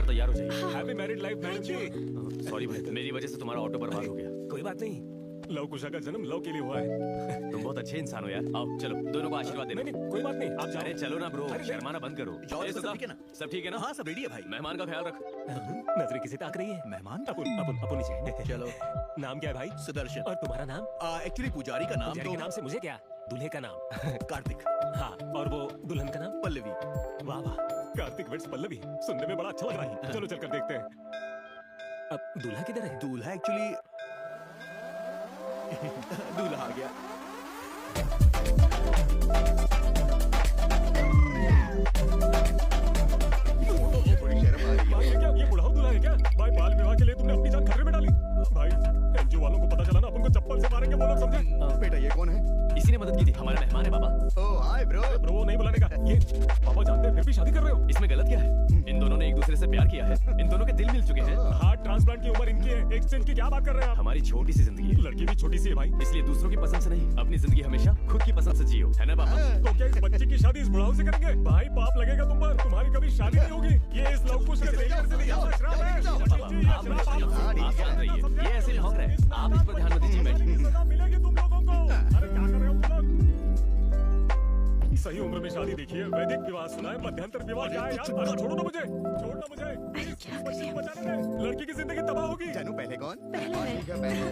तैयार हो जाइए। हैप्पी मैरिड लाइफ मैडम जी। सॉरी भाई, मेरी वजह से तुम्हारा ऑटो बर्बाद हो गया। कोई बात नहीं, लव कुशा का जन्म लव के लिए हुआ है। तुम बहुत अच्छे इंसान हो यार। आओ चलो, दोनों को आशीर्वाद देना। नहीं कोई बात नहीं, आप अरे चलो ना ब्रो, अरे, शर्माना बंद करो। जाओ, ए, सब सुधा, ठीक है ना? सब ठीक है ना? हाँ सब रेडी है भाई। मेहमान का ख्याल रख। नजरें किसे ताक रही है? मेहमान अपन नीचे। चलो। नाम क्या है भाई? सुदर्शन। और तुम्हारा नाम? एक्चुअली पुजारी का नाम पुजारी तो के नाम से मुझे क्या, दूल्हे का नाम? कार्तिक। हाँ, और वो दुल्हन का नाम? पल्लवी। वाह वाह, कार्तिक वेट्स पल्लवी, सुनने में बड़ा अच्छा लग रहा है। चलो चलकर देखते हैं। अब दूल्हा किधर है? दूल्हा एक्चुअली दूल्हा आ गया। बड़ी शर्म आ रही है। क्या ये बुढ़ाऊ दूल्हा है क्या? भाई बाल विवाह के लिए तुमने अपनी जान खतरे में डाली। भाई एनजीओ वालों को पता चला ना, अपन को चप्पल से मारेंगे वो लोग, समझे? बेटा ये कौन है? इसी ने मदद की थी, हमारा मेहमान है बाबा। ओह हाय ब्रो। ब्रो नहीं बुलाने का। ये पापा जानते हैं फिर भी शादी कर रहे हो? इसमें गलत क्या है? इन दोनों ने एक दूसरे से प्यार किया है, इन दोनों के दिल मिल चुके हैं। हार्ट ट्रांसप्लांट की उम्र इनकी है, एक्सचेंज की क्या बात कर रहे हैं आप? हमारी छोटी सी जिंदगी है, लड़की भी छोटी सी है भाई। इसलिए दूसरों की पसंद से नहीं, अपनी जिंदगी हमेशा खुद की पसंद से जियो, है ना बाबा? तो क्या इस बच्चे की शादी इस बुढ़ाऊ से करेंगे? भाई पाप लगेगा तुम पर, तुम्हारी कभी शादी नहीं होगी। ये इस लव कुश के तरीके से नहीं, ये श्राप है। आप जान रही है, ये ऐसे भौंक रहे हैं, आप इस पर ध्यान मत दीजिए मैडम। सजा मिलेगी तुम लोगों को। अरे क्या कर रहे हो तुम लोग? सही उम्र में शादी देखिए, वैदिक विवाह सुना है, मध्यांतर विवाह क्या है यार? अरे छोड़ो ना मुझे, छोड़ना मुझे। इस बच्चे को बचाने दे, लड़की की जिंदगी तबाह होगी। जानू पहले कौन? पहले मैं। ठीक है पहले।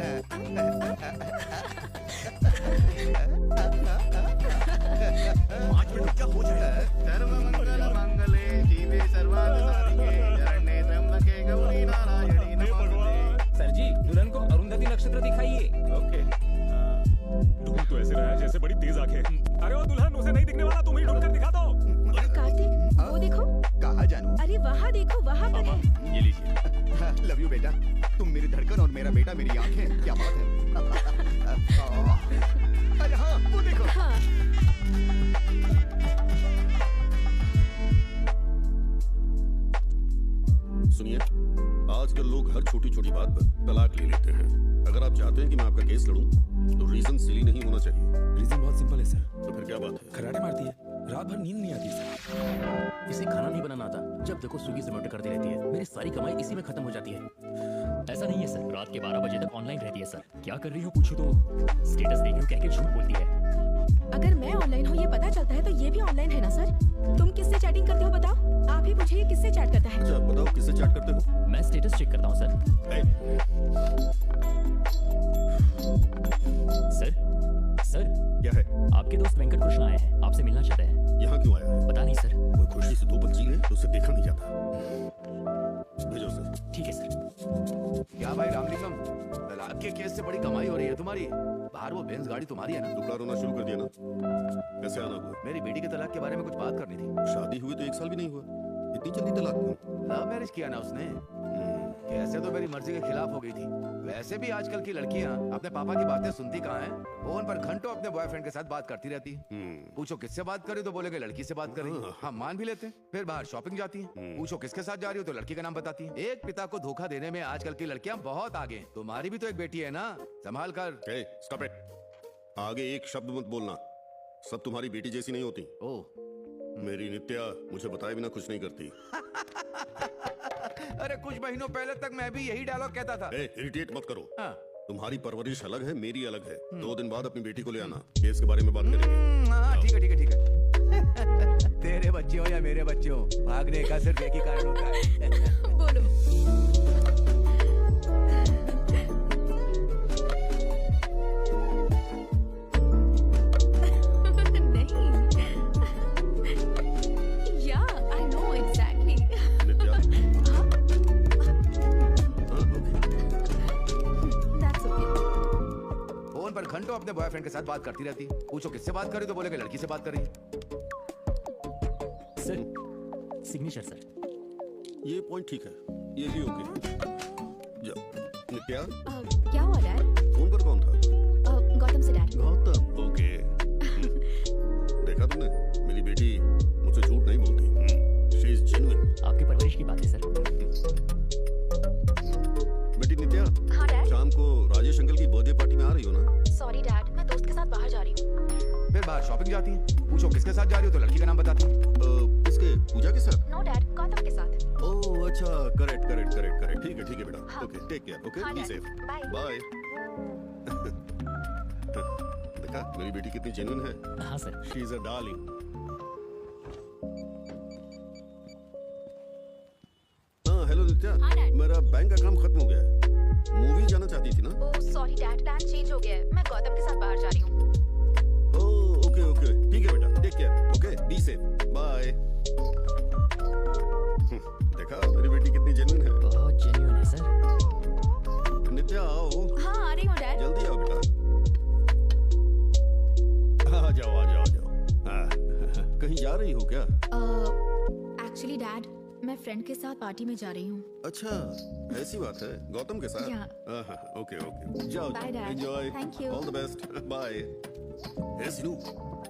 5 मिनट क्या हो जाएगा? सर्वमंगल मंगले जीवे सर्वार्थ साधिके शरण्ये त्र्यंबके गौरी नारायणी नमोस्तुते। सर जी, दुल्हन को अरुंधति नक्षत्र दिखाइए। ओके। ढूंढ तो ऐसे रहा है जैसे बड़ी तेज आंखें। अरे वो दुल्हन, उसे नहीं दिखने वाला, तुम ही ढूंढ कर दिखा दो। कार्तिक, वो देखो। कहाँ जानू? अरे वहाँ देखो, वहाँ पर है। ये लीजिए। लव यू बेटा, तुम मेरी धड़कन और मेरा बेटा मेरी आंखें, क्या बात है। अरे हाँ वो देखो। हाँ। सुनिए, आजकल लोग हर छोटी छोटी बात पर तलाक ले लेते हैं। अगर आप चाहते हैं कि मैं आपका केस लड़ूं, तो रीजन सिली नहीं होना चाहिए। रीजन बहुत सिंपल है सर, तो फिर क्या बात है? खर्राटे मारती है, रात भर नींद नहीं आती सर। इसे खाना नहीं बनाना आता, जब देखो स्विगी जोमेटो करती रहती है। मेरी सारी कमाई इसी में खत्म हो जाती है। ऐसा नहीं है सर, रात के 12 बजे तक ऑनलाइन रहती है सर। क्या कर रही हो पूछो तो स्टेटस देख रही हो कह के झूठ बोलती है। अगर मैं ऑनलाइन हूँ ये पता चलता है तो ये भी ऑनलाइन है ना सर? तुम किससे चैटिंग करते हो बताओ? आप ही पूछिए ये किससे चैट करता है? अच्छा बताओ, किससे चैट करते हो? मैं स्टेटस चेक करता हूँ सर। सर क्या है? आपके दोस्त वेंकट कृष्ण आए हैं, आपसे मिलना चाहते हैं। यहाँ क्यों आया है? पता नहीं सर। कोई खुशी से 2 बच्ची है तो उसे देखा नहीं जाता। भेजो सर। ठीक है सर। क्या भाई रामलिंगम, तलाक के केस से बड़ी कमाई हो रही है तुम्हारी। बाहर वो बेंज गाड़ी तुम्हारी है ना? टुकड़ा रोना शुरू कर दिया ना? कैसे आना हुआ? मेरी बेटी के तलाक के बारे में कुछ बात करनी थी। शादी हुए तो 1 साल भी नहीं हुआ, इतनी जल्दी तलाक क्यों? लव मैरिज किया ना उसने। कैसे तो मेरी मर्जी के खिलाफ हो गई थी। वैसे भी आजकल की लड़कियां अपने पापा की बातें सुनती कहाँ हैं? फोन पर घंटों अपने बॉयफ्रेंड के साथ बात करती रहती है। पूछो किससे बात करी तो बोलेगे लड़की से बात करी। हम मान भी लेते हैं। फिर बाहर शॉपिंग जाती हैं। पूछो किसके साथ जा रही हो तो लड़की का नाम बताती है। एक पिता को धोखा देने में आजकल की लड़कियां बहुत आगे हैं। तुम्हारी भी तो एक बेटी है ना, संभाल कर। Hey, stop it. आगे एक शब्द मत बोलना, सब तुम्हारी बेटी जैसी नहीं होती। ओह मेरी नित्या मुझे बताए बिना कुछ नहीं करती। अरे कुछ महीनों पहले तक मैं भी यही डायलॉग कहता था। इरिटेट मत करो। हाँ। तुम्हारी परवरिश अलग है, मेरी अलग है। 2 दिन बाद अपनी बेटी को ले आना, केस के बारे में बात करेंगे। हाँ ठीक है ठीक है ठीक है। तेरे बच्चे हो या मेरे बच्चे हो, भागने का सिर्फ एक ही कारण होता है। बोलो। घंटों अपने बॉयफ्रेंड के साथ बात करती रहती। पूछो किससे बात करी तो बोलेगे लड़की से बात कर रही है। Sir signature sir. ये पॉइंट ठीक है, ये भी ओके है। नित्या क्या हुआ डैड? फोन पर कौन था? गौतम से डैड। गौतम, ओके। देखा तुमने, मेरी बेटी मुझसे झूठ नहीं बोलती। She is genuine. आपकी परवरिश की बात है सर। बेटी नित्या, हाँ डैड। शाम को राजेश अंकल की बर्थडे पार्टी में आ रही हो ना? सॉरी डैड, मैं दोस्त के साथ बाहर जा रही हूँ। फिर बाहर शॉपिंग जाती है। पूछो किसके साथ जा रही हो तो लड़की का नाम बताती है। इस किसके? पूजा के साथ? नो डैड, गौतम के साथ। ओह अच्छा, करेक्ट। ठीक है बेटा। हाँ। Okay, take care. ओके, हाँ, be dad. Safe. Bye. Bye. देखा मेरी बेटी कितनी जेन्युइन है। हाँ sir. She is a darling. हाँ हेलो नित्या। हाँ, डैड। मेरा बैंक का काम खत्म हो गया है। मूवी जाना चाहती थी ना? Oh sorry dad, plan change हो गया है। मैं गौतम के साथ बाहर जा रही हूँ। ओह ओके ठीक है बेटा, take care. Okay, be safe. Bye. देखा मेरी बेटी कितनी जेन्युइन है। बहुत जेन्युइन है सर। नित्या आओ, हाँ आ रही हूँ डैड। जल्दी आओ बेटा। आ जाओ। हाँ, कहीं जा रही हो क्या? एक्चुअली डैड, मैं फ्रेंड के साथ पार्टी में जा रही हूँ। अच्छा, ऐसी बात है। गौतम के साथ? Yeah. ओके जाओ, Bye, Dad. Enjoy. Thank you. All the best. Bye. ए सिनू,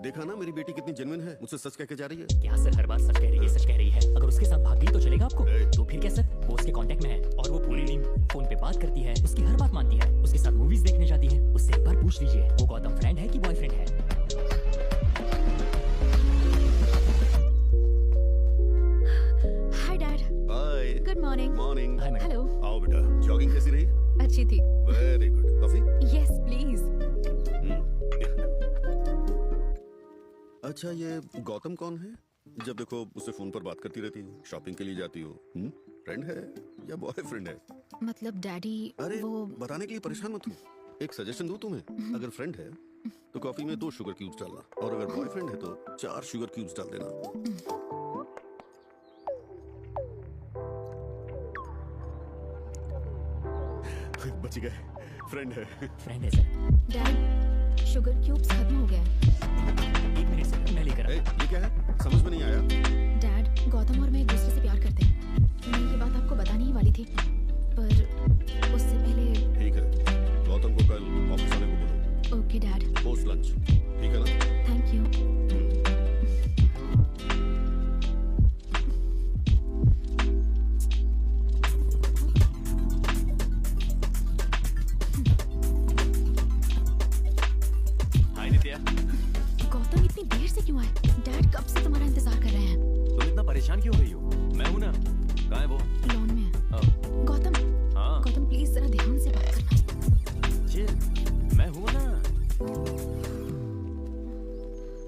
देखा ना मेरी बेटी कितनी जेन्युइन है, मुझसे सच कह के जा रही है। क्या सर, हर बार सच कह रही है। अगर उसके साथ भाग गई तो चलेगा आपको? ए। तो फिर क्या सर, वो उसके कांटेक्ट में है और वो पूरी दिन फोन पे बात करती है, उसकी हर बात मानती है, उसके साथ मूवीज देखने जाती है। उससे एक बार पूछ लीजिए वो गौतम फ्रेंड है कि बॉयफ्रेंड है। Hi dad. Bye. Good morning. Morning. Hi madam. Hello. आओ बेटा, जॉगिंग कैसी रही? अच्छी थी। Very good. Coffee? Yes please. अच्छा, ये गौतम कौन है? जब देखो उससे फोन पर बात करती रहती हो, शॉपिंग के लिए जाती हो। फ्रेंड है या बॉयफ्रेंड है? मतलब डैडी अरे वो बताने के लिए परेशान मत हो। एक सजेशन दूं तुम्हें? अगर फ्रेंड है तो कॉफी में 2 शुगर क्यूब्स डालना, और अगर बॉयफ्रेंड है तो 4 शुगर क्यूब्स डाल देना। बच गए, फ्रेंड है। फ्रेंड है सर। डैड, शुगर क्यूब्स खत्म हो गए। एक मिनट सर, मैं लेकर ए, आता हूँ। ये क्या है? समझ में नहीं आया। डैड, गौतम और मैं एक दूसरे से प्यार करते हैं। मैं ये बात आपको बताने ही वाली थी, पर उससे पहले। ठीक है, गौतम को कल ऑफिस आने को बोलो। Okay dad. पोस्ट लंच, ठीक है ना? Thank you. Hi Nitya, Gautam इतनी देर से क्यों आए? डैड कब से तुम्हारा इंतजार कर रहे हैं। तुम इतना परेशान क्यों हो रही हो? मैं हूं ना। कहाँ है वो? लॉन में है। गौतम, हाँ गौतम प्लीज जरा ध्यान से बात करना। चिल, मैं हूं ना।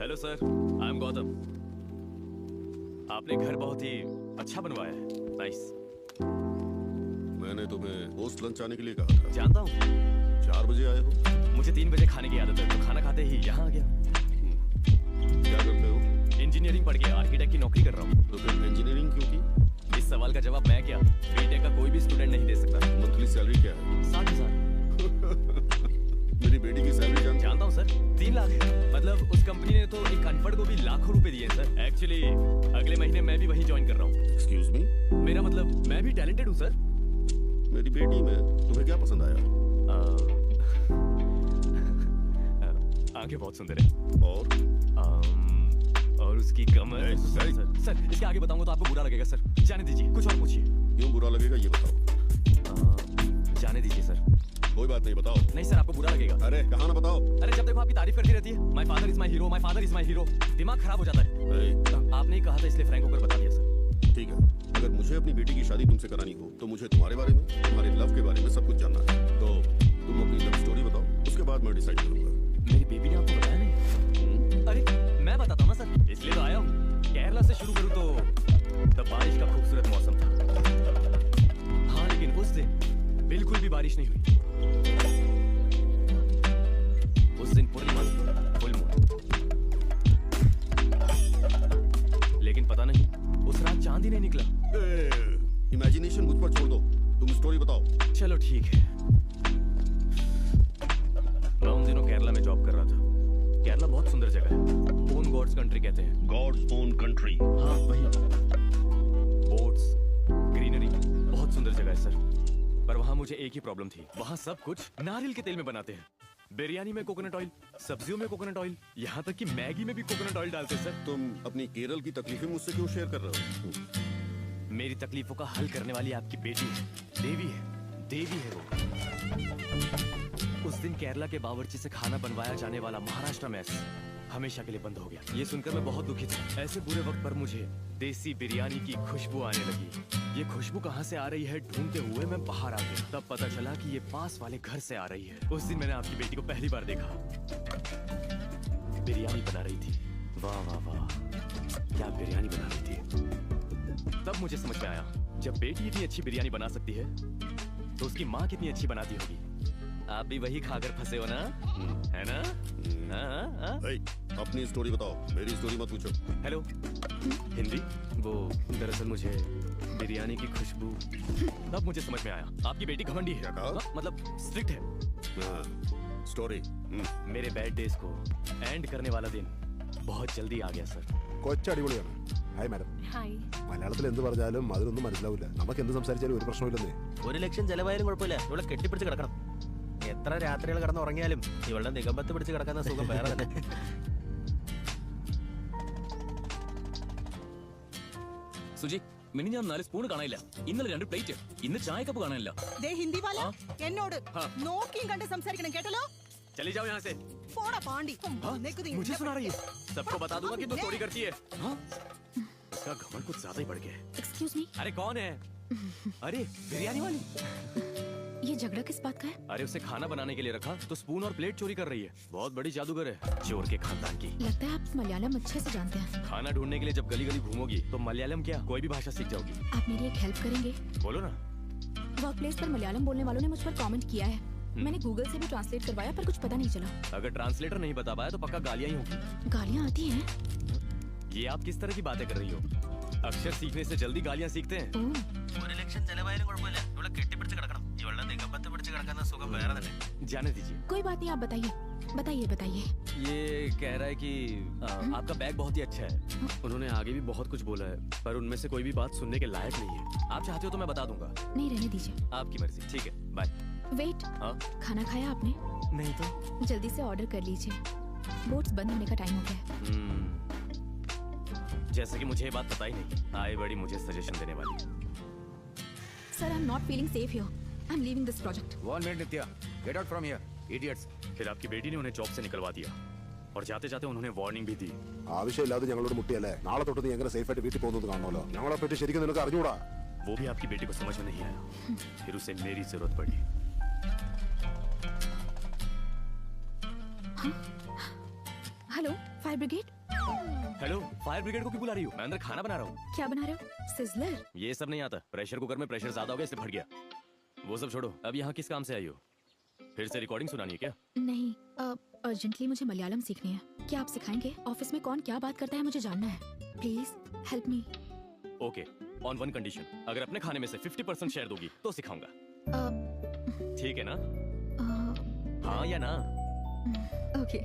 Hello sir, I am Gautam. आपने घर बहुत ही अच्छा बनवाया है। नाइस। मैंने तुम्हें पोस्ट लंच आने के लिए कहा था। जानता हूँ, 4 बजे आए हो। मुझे 3 बजे खाने की आदत है, तो खाना खाते ही यहाँ आ गया। क्या करते हो? इंजीनियरिंग पढ़ के आर्किटेक्ट की नौकरी कर रहा हूँ। तो फिर इंजीनियरिंग क्यों की? इस सवाल का जवाब मैं क्या, बीटेक का कोई भी स्टूडेंट नहीं दे सकता। मंथली सैलरी क्या है? 60,000। मेरी बेटी की सैलरी जानता हूँ सर, 3 लाख है। मतलब उस कंपनी ने तो एक अनपढ़ को भी लाखों रुपए दिए हैं सर। एक्चुअली अगले महीने मैं भी वहीं ज्वाइन कर रहा हूँ। Excuse me? मेरा मतलब मैं भी टैलेंटेड हूँ सर। मेरी बेटी में तुम्हें क्या पसंद आया? आंखें बहुत सुंदर है और उसकी कमर। सर इसके आगे बताऊंगा तो आपको बुरा लगेगा सर। जाने दीजिए, कुछ और पूछिए। क्यों बुरा लगेगा ये बताओ। जाने दीजिए सर। कोई बात नहीं, बताओ। नहीं सर, आपको बुरा लगेगा। अरे कहाँ ना बताओ। अरे जब देखो आपकी तारीफ करती रहती है। My father is my hero, my father is my hero. दिमाग खराब हो जाता है। आपने ही कहा था इसलिए फ्रैंक होकर बता दिया सर। ठीक है, अगर मुझे अपनी बेटी की शादी तुमसे करानी हो तो मुझे तुम्हारे बारे में, तुम्हारे लव के बारे में सब कुछ जानना है। तो तुम अपनी लव स्टोरी बताओ, उसके बाद मैं डिसाइड करूंगा। मेरी बेबी ने आपको बताया नहीं? अरे मैं बताता हूँ ना सर, इसलिए तो आया हूँ। केरला से शुरू करूँ तो तब बारिश का खूबसूरत मौसम था। हाँ लेकिन उस दिन बिल्कुल भी बारिश नहीं हुई। उस दिन पूर्णिमा थी, फुल मून। लेकिन पता नहीं उस रात चांद ही नहीं निकला। इमेजिनेशन मुझ पर छोड़ दो, तुम स्टोरी बताओ। चलो ठीक है। मैं उन दिनों केरला में जॉब कर रहा था। केरला बहुत सुंदर जगह है। ओन गॉड्स कंट्री कहते हैं। God's own country. हाँ वही। बोट्स, ग्रीनरी, बहुत सुंदर जगह है सर। पर वहाँ मुझे एक ही प्रॉब्लम थी। वहाँ सब कुछ नारियल के तेल में बनाते हैं। बिरयानी में कोकोनट ऑयल, सब्जियों में कोकोनट ऑयल, यहाँ तक कि मैगी में भी कोकोनट ऑयल डालते हैं सर। तुम अपनी केरल की तकलीफें मुझसे क्यों शेयर कर रहे हो? मेरी तकलीफों का हल करने वाली आपकी बेटी है, देवी है, देवी है वो। उस दिन केरला के बावर्ची से खाना बनवाया जाने वाला महाराष्ट्र मेस हमेशा के लिए बंद हो गया। ये सुनकर मैं बहुत दुखी था। ऐसे बुरे वक्त पर मुझे देसी बिरयानी की खुशबू आने लगी। ये खुशबू कहाँ से आ रही है ढूंढते हुए मैं बाहर आ गया। तब पता चला कि ये पास वाले घर से आ रही है। उस दिन मैंने आपकी बेटी को पहली बार देखा, बिरयानी बना रही थी। वाह वाह वाह, क्या बिरयानी बना रही थी। तब मुझे समझ में आया, जब बेटी इतनी अच्छी बिरयानी बना सकती है तो उसकी माँ कितनी अच्छी बनाती होगी। आप भी वही खाकर फंसे हो ना, है ना? ए, अपनी स्टोरी बताओ, मेरी स्टोरी मत पूछो। हेलो, हिंदी? वो दरअसल मुझे बिरयानी की खुशबू। तब मुझे समझ में आया, आपकी बेटी घमंडी है। क्या कहा? मतलब स्ट्रिक्ट है। स्टोरी। मेरे बैड डेज को एंड करने वाला दिन बहुत जल्दी आ गया सर। കൊച്ചടിപൊളിയാണ്. Hi madam. ഹായ്. മലയാളത്തിൽ എന്ത് പറഞ്ഞാലും അതിലൊന്നും മനസ്സിലാവില്ല. നമുക്ക് എന്ത് സംസാരിച്ചാലും ഒരു പ്രശ്നമില്ലെന്നേ. 1 ലക്ഷം ചെലവായാലും കുഴപ്പമില്ല, ഇവിടെ കെട്ടിപ്പിടിച്ച് കിടക്കണം. എത്ര രാത്രികൾ കിടന്ന് ഉറങ്ങിയാലും ഇവളുടെ നിഗമ്പത്ത് പിടിച്ച് കിടക്കുന്ന സുഖം വേറെ തന്നെ. സുജി, മിനി ഞാൻ 4 സ്പൂൺ കാണാനില്ല. ഇന്നലെ 2 പ്ലേറ്റ്, ഇന്ന് ചായക്കപ്പ് കാണാനില്ല. ദേ ഹിന്ദി വാല എന്നോട് നോക്കിയും കണ്ട് സംസാരിക്കണം കേട്ടല്ലോ. चली जाओ यहाँ से। പോടാ പാണ്ടി. मुझे सुना रही है? सबको बता दूंगा कि तू चोरी करती है। इसका घमंड कुछ ज्यादा ही बढ़ गया है। एक्सक्यूज मी, अरे कौन है? अरे बिरयानी वाली। ये झगड़ा किस बात का है? अरे उसे खाना बनाने के लिए रखा तो स्पून और प्लेट चोरी कर रही है। बहुत बड़ी जादूगर है, चोर के खानदान की। लगता है आप मलयालम अच्छे से जानते हैं। खाना ढूंढने के लिए जब गली गली घूमोगी तो मलयालम क्या कोई भी भाषा सीख जाओगी। आप मेरी एक हेल्प करेंगे? बोलो ना। वर्क प्लेस पर मलयालम बोलने वालों ने मुझ पर कमेंट किया है। मैंने गूगल से भी ट्रांसलेट करवाया पर कुछ पता नहीं चला। अगर ट्रांसलेटर नहीं बता पाया तो पक्का गालियां ही होगी। गालियाँ आती हैं? ये आप किस तरह की बातें कर रही हो? अक्षर सीखने से जल्दी गालियां सीखते हैं। 1 ലക്ഷം ചെലവായാലും കുഴപ്പമില്ല, ഇവിടെ കെട്ടിപ്പിടിച്ച് കിടക്കണം. ഇവളുടെ നിഗമ്പത്ത് പിടിച്ച് കിടക്കുന്ന സുഖം വേറെ തന്നെ. जाने दीजिए। कोई बात नहीं, आप बताइए बताइए बताइए। ये कह रहा है कि आपका बैग बहुत ही अच्छा है। उन्होंने आगे भी बहुत कुछ बोला है पर उनमें से कोई भी बात सुनने के लायक नहीं है। आप चाहते हो तो मैं बता दूंगा। नहीं, रहने दीजिए। आपकी मर्जी। ठीक है, बाय। वेट, हाँ? खाना खाया आपने? नहीं तो जल्दी से ऑर्डर कर लीजिए, बोट्स बंद होने का टाइम हो गया है। जैसे कि मुझे ये बात पता ही नहीं। आए बड़ी मुझे सजेशन देने वाली। Sir, I am not feeling safe here. I am leaving this project. 1 minute Nitya, get out from here, idiots. फिर आपकी बेटी ने उन्हें जॉब से निकलवा दिया और जाते जाते उन्होंने वार्निंग भी दी। ആവശ്യമില്ലാതെ ഞങ്ങളോട് മുട്ടിയല്ലേ. നാളെ തൊട്ട് നീ എങ്ങനെ സേഫ് ആയിട്ട് വീട്ടിൽ പോകുന്നത് കാണണമല്ലോ. ഞങ്ങളെ പറ്റി ശരിക്കും നിനക്ക് അറിഞ്ഞൂടാ. वो भी आपकी बेटी को समझ में नहीं आया, फिर उसे मेरी जरूरत पड़ी। Hello, fire brigade. Hello, fire brigade को क्यों बुला रही हो? मैं अंदर खाना बना रहा हूँ। क्या बना रहे हो? सिजलर? ये सब नहीं आता। प्रेशर कुकर में प्रेशर ज्यादा हो गया इसलिए फट गया। वो सब छोड़ो, अब यहाँ किस काम से आई हो? फिर से रिकॉर्डिंग सुनानी है क्या? नहीं, अर्जेंटली मुझे मलयालम सीखनी है। क्या आप सिखाएंगे? ऑफिस में कौन क्या बात करता है मुझे जानना है। Please help me. Okay, on one condition, अगर अपने खाने में से 50% शेयर दोगी तो सिखाऊंगा। ठीक है ना? हाँ या ना? ओके।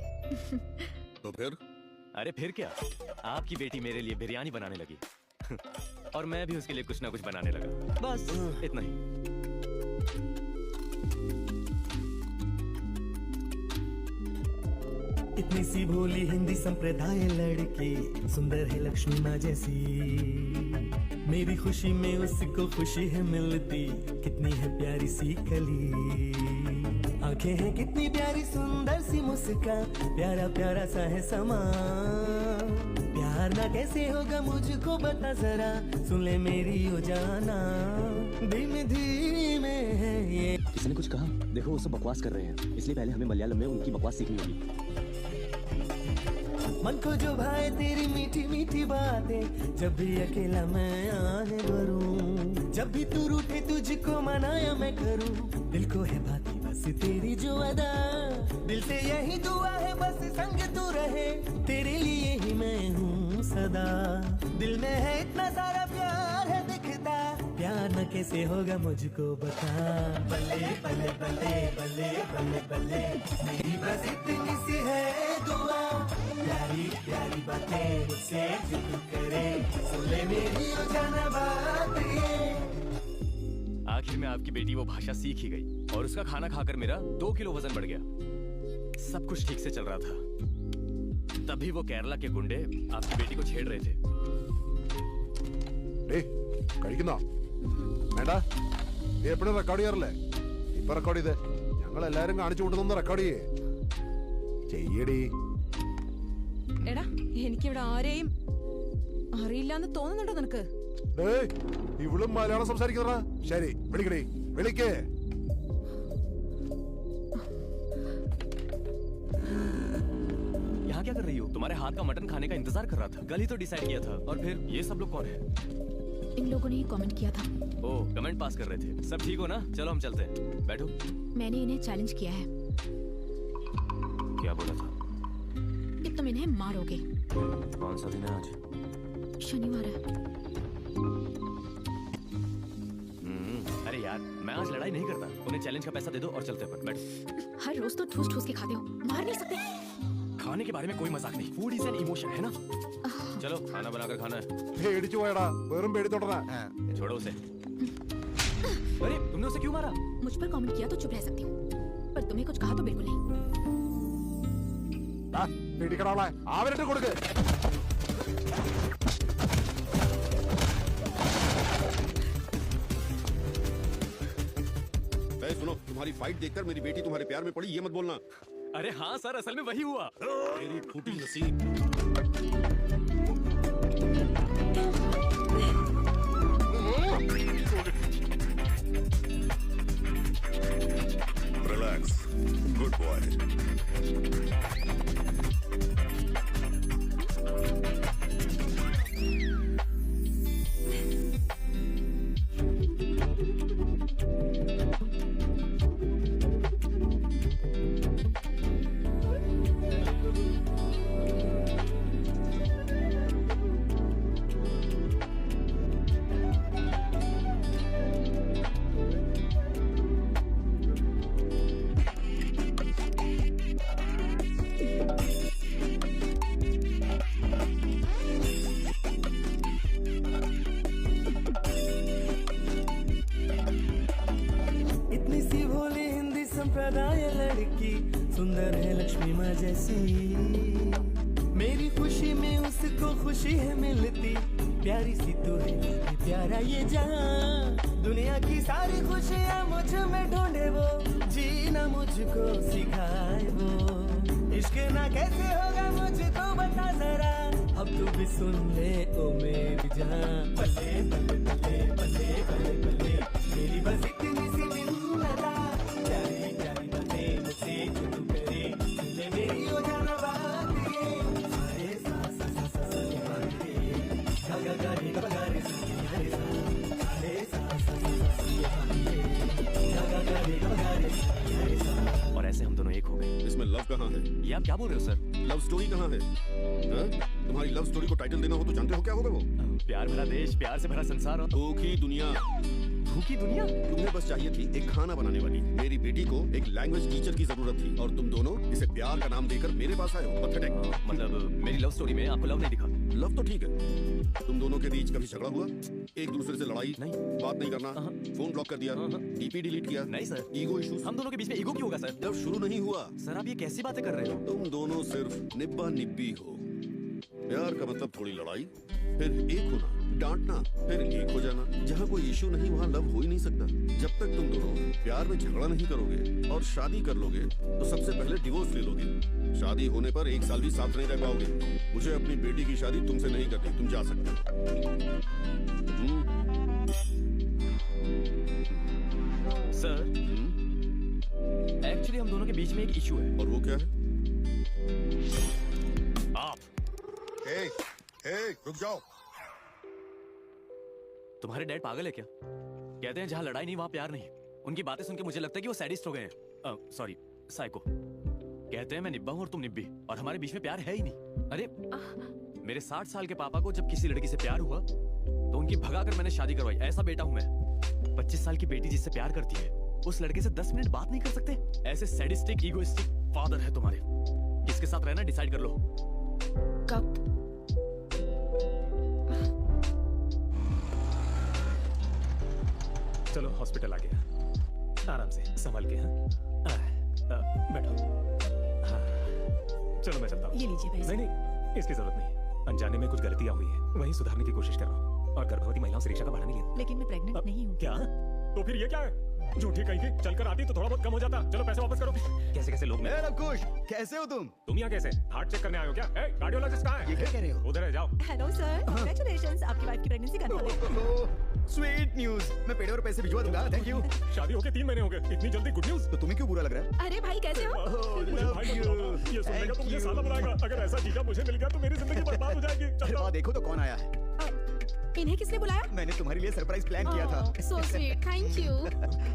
तो फिर? अरे फिर क्या, आपकी बेटी मेरे लिए बिरयानी बनाने लगी और मैं भी उसके लिए कुछ ना कुछ बनाने लगा। बस इतना ही। इतनी सी भोली हिंदी संप्रदाय लड़की, सुंदर है लक्ष्मी माँ जैसी। मेरी खुशी में उसको खुशी है मिलती, कितनी है प्यारी सी कली। आंखें हैं कितनी प्यारी, सुंदर सी मुस्कान, प्यारा प्यारा सा है समा। प्यार ना कैसे होगा मुझको बता जरा, सुन ले मेरी ओ जाना। धीमे धीमे है ये। किसी ने कुछ कहा? देखो वो सब बकवास कर रहे हैं, इसलिए पहले हमें मलयालम में उनकी बकवास सीखनी होगी। मन को जो भाए तेरी मीठी मीठी बातें, जब भी अकेला मैं आहे भरूं। जब भी तू रूठे तुझको मनाया मैं करूं, दिल को है बाकी बस तेरी जो अदा। दिल से यही दुआ है बस संग तू रहे, तेरे लिए ही मैं हूँ सदा। दिल में है इतना सारा प्यार है दिखता, प्यार न कैसे होगा मुझको बता। बल्ले बल्ले बल्ले बल्ले बल्ले बल्ले, मेरी बस इतनी सी है दुआ। प्यारी प्यारी बातें मुझसे जो तू करे, सुन ले मेरी ओ जाना बात ये। आखिर में आपकी बेटी वो भाषा सीख ही गई और उसका खाना खाकर मेरा 2 किलो वजन बढ़ गया। सब कुछ ठीक से चल रहा था, तभी वो केरला के गुंडे आपकी बेटी को छेड़ रहे थे। കഴിക്കുന്നോ? വേണ്ട, നീ എപ്പോഴും റെക്കോർഡ് ചെയ്യാറില്ലേ? ഇപ്പൊ റെക്കോർഡ് ചെയ്തേ. ഞങ്ങൾ എല്ലാരും കാണിച്ചു കൊടുത്തൊന്ന് റെക്കോർഡ് ചെയ്യേ. ചെയ്യടി. എടാ എനിക്കിവിടെ ആരെയും അറിയില്ലാന്ന് തോന്നുന്നുണ്ടോ നിനക്ക്? ഡേയ്, ഇവളും മലയാളം സംസാരിക്കുന്നതാ. ശരി, വിളിക്കടേ, വിളിക്കേ. यहाँ क्या कर रही हो? तुम्हारे हाथ का मटन खाने का इंतजार कर रहा था। कल ही तो डिसाइड किया था। और फिर ये सब लोग कौन है? इन लोगों ने ही कमेंट किया था। ओह, कमेंट पास कर रहे थे। सब ठीक हो ना? चलो हम चलते हैं। बैठो। मैंने इन्हें चैलेंज किया है क्या बोला था? कि तुम इन्हें मारोगे। कौन सा दिन है आज? शनिवार है। अरे यार, मैं आज लड़ाई नहीं करता। उन्हें चैलेंज का पैसा दे दो और चलते हैं। बैठो। हर रोज तो ठूस ठूस के खाते हो, मार नहीं सकते? खाने के बारे में कोई मजाक नहीं। फूड इज एन इमोशन, है ना? चलो, खाना बनाकर खाना है। പേടിച്ചു പോയടാ, വെറും പേടി തൊടറാ. छोड़ो उसे। अरे, तुमने उसे क्यों मारा? मुझ पर कमेंट किया तो चुप रह सकती हूँ, पर तुम्हें कुछ कहा तो बिल्कुल नहीं। പേടിക്കടാളെ, അവരുടെ കൊടുക്ക്. सुनो, तुम्हारी फाइट देखकर मेरी बेटी तुम्हारे प्यार में पड़ी, ये मत बोलना। अरे हाँ सर, असल में वही हुआ। मेरी फूटी नसीब। Relax, good boy. सुंदर है लक्ष्मी माँ जैसी, मेरी खुशी में उसको खुशी है मिलती, प्यारी सी तू है प्यारा ये जहां, दुनिया की सारी खुशियाँ मुझ में ढूंढे वो, जीना मुझको सिखाए वो, इश्क ना कैसे होगा मुझको बता जरा, अब तू भी सुन ले ओ मेरी जान, बल्ले बल्ले बल्ले बल्ले बल्ले बल्ले, मेरी बस इतनी सी मिन्नता, प्यारी प्यारी बातें मुझसे जो तू करे, सुन ले मेरी ओ जान बात ये, सारे सा सा सा सा सा के बाते, गा गा गा रे गा गा रे सा के रे सा, सारे सा सा सा सा सा के बाते, गा गा गा रे गा गा रे सा के रे सा। और ऐसे हम दोनों एक हो गए। इसमें लव कहाँ है? ये आप क्या बोल रहे हो सर? लव स्टोरी कहाँ है? हाँ? तुम्हारी लव स्टोरी को टाइटल देना हो तो जानते हो क्या होगा वो? प्यार भरा देश, प्यार से भरा संसार और भूखी दुनिया। भूखी दुनिया? तुम्हें बस चाहिए थी एक खाना बनाने वाली। मेरी बेटी को एक लैंग्वेज टीचर की जरूरत थी और तुम दोनों इसे प्यार का नाम देकर मेरे पास आए हो। पथेटिक। मतलब मेरी लव स्टोरी में आपको लव नहीं दिखा? लव तो ठीक है। तुम दोनों के बीच कभी झगड़ा हुआ? एक दूसरे से लड़ाई? नहीं। बात नहीं करना? फोन ब्लॉक कर दिया? डीपी डिलीट किया? नहीं सर। Ego issues? हम दोनों के बीच में ईगो क्यों होगा सर? जब शुरू नहीं हुआ। सर आप ये कैसी बातें कर रहे हो? तुम दोनों सिर्फ निब्बा निब्बी हो। प्यार का मतलब थोड़ी लड़ाई, फिर एक होना, डांटना, फिर एक हो जाना। जहाँ कोई इशू नहीं वहाँ लव हो ही नहीं सकता। जब तक तुम दोनों प्यार में झगड़ा नहीं करोगे और शादी कर लोगे तो सबसे पहले डिवोर्स ले लोगे। शादी होने पर एक साल भी साथ नहीं रह पाओगे। मुझे अपनी बेटी की शादी तुमसे नहीं करनी, तुम जा सकते हो। सर एक्चुअली हम दोनों के बीच में एक इशू है। और वो क्या है? आप रुक जाओ। तुम्हारे डैड पागल है क्या? कहते हैं जहाँ लड़ाई नहीं वहाँ प्यार नहीं। उनकी बातें सुन के मुझे लगता है कि वो सैडिस्ट हो गए हैं। Sorry, psycho. कहते हैं मैं निब्बा हूँ और तुम निब्बी, और हमारे बीच में प्यार है ही नहीं। अरे मेरे 60 साल के पापा को जब किसी लड़की से प्यार हुआ तो उनकी भगाकर मैंने शादी करवाई। ऐसा बेटा हूँ मैं। 25 साल की बेटी जिससे प्यार करती है उस लड़के से 10 मिनट बात नहीं कर सकते? ऐसे सैडिस्टिक ईगोइस्टिक फादर है तुम्हारे। किसके साथ रहना डिसाइड कर लो। कब? चलो हॉस्पिटल आ गया। आराम से संभल के। बैठो। हाँ। चलो मैं चलता हूँ। ये लीजिए पैसे। नहीं, इसकी जरूरत नहीं। अनजाने में कुछ गलतियां हुई है, वही सुधारने की कोशिश कर रहा हूँ। और गर्भवती महिलाओं से रिक्शा का भाड़ा नहीं लिया। लेकिन मैं प्रेग्नेंट नहीं हूँ। क्या? तो फिर ये क्या है? झूठी कहीं थी, चलकर आती तो थोड़ा बहुत कम हो जाता। चलो पैसे वापस करो। कैसे कैसे लोग ए लवकुश, कैसे हो तुम यहाँ कैसे? हार्ट चेक करने आए हो क्या? कार्डियोलॉजिस्ट कहाँ है? ये क्या कह रहे हो? उधर है, जाओ। हेलो सर, कांग्रेचुलेशंस, आपकी वाइफ की प्रेगनेंसी कंफर्म है। Sweet news. मैं पेड़े और पैसे भिजवा दूंगा। Thank you. शादी होके 3 महीने हो गए, इतनी जल्दी गुड न्यूज? तो तुम्हें क्यों बुरा लग रहा है? अरे भाई कैसे हो? मुझे भाई मत बुलाओ। ये सुनने का तो मुझे साला बुलाएगा। अगर ऐसा जीजा मुझे मिल गया तो मेरी जिंदगी बर्बाद हो जाएगी। अरे वाह, देखो तो कौन आया है। इन्हें किसने बुलाया? मैंने तुम्हारे लिए सरप्राइज प्लान किया था। So sweet, thank you.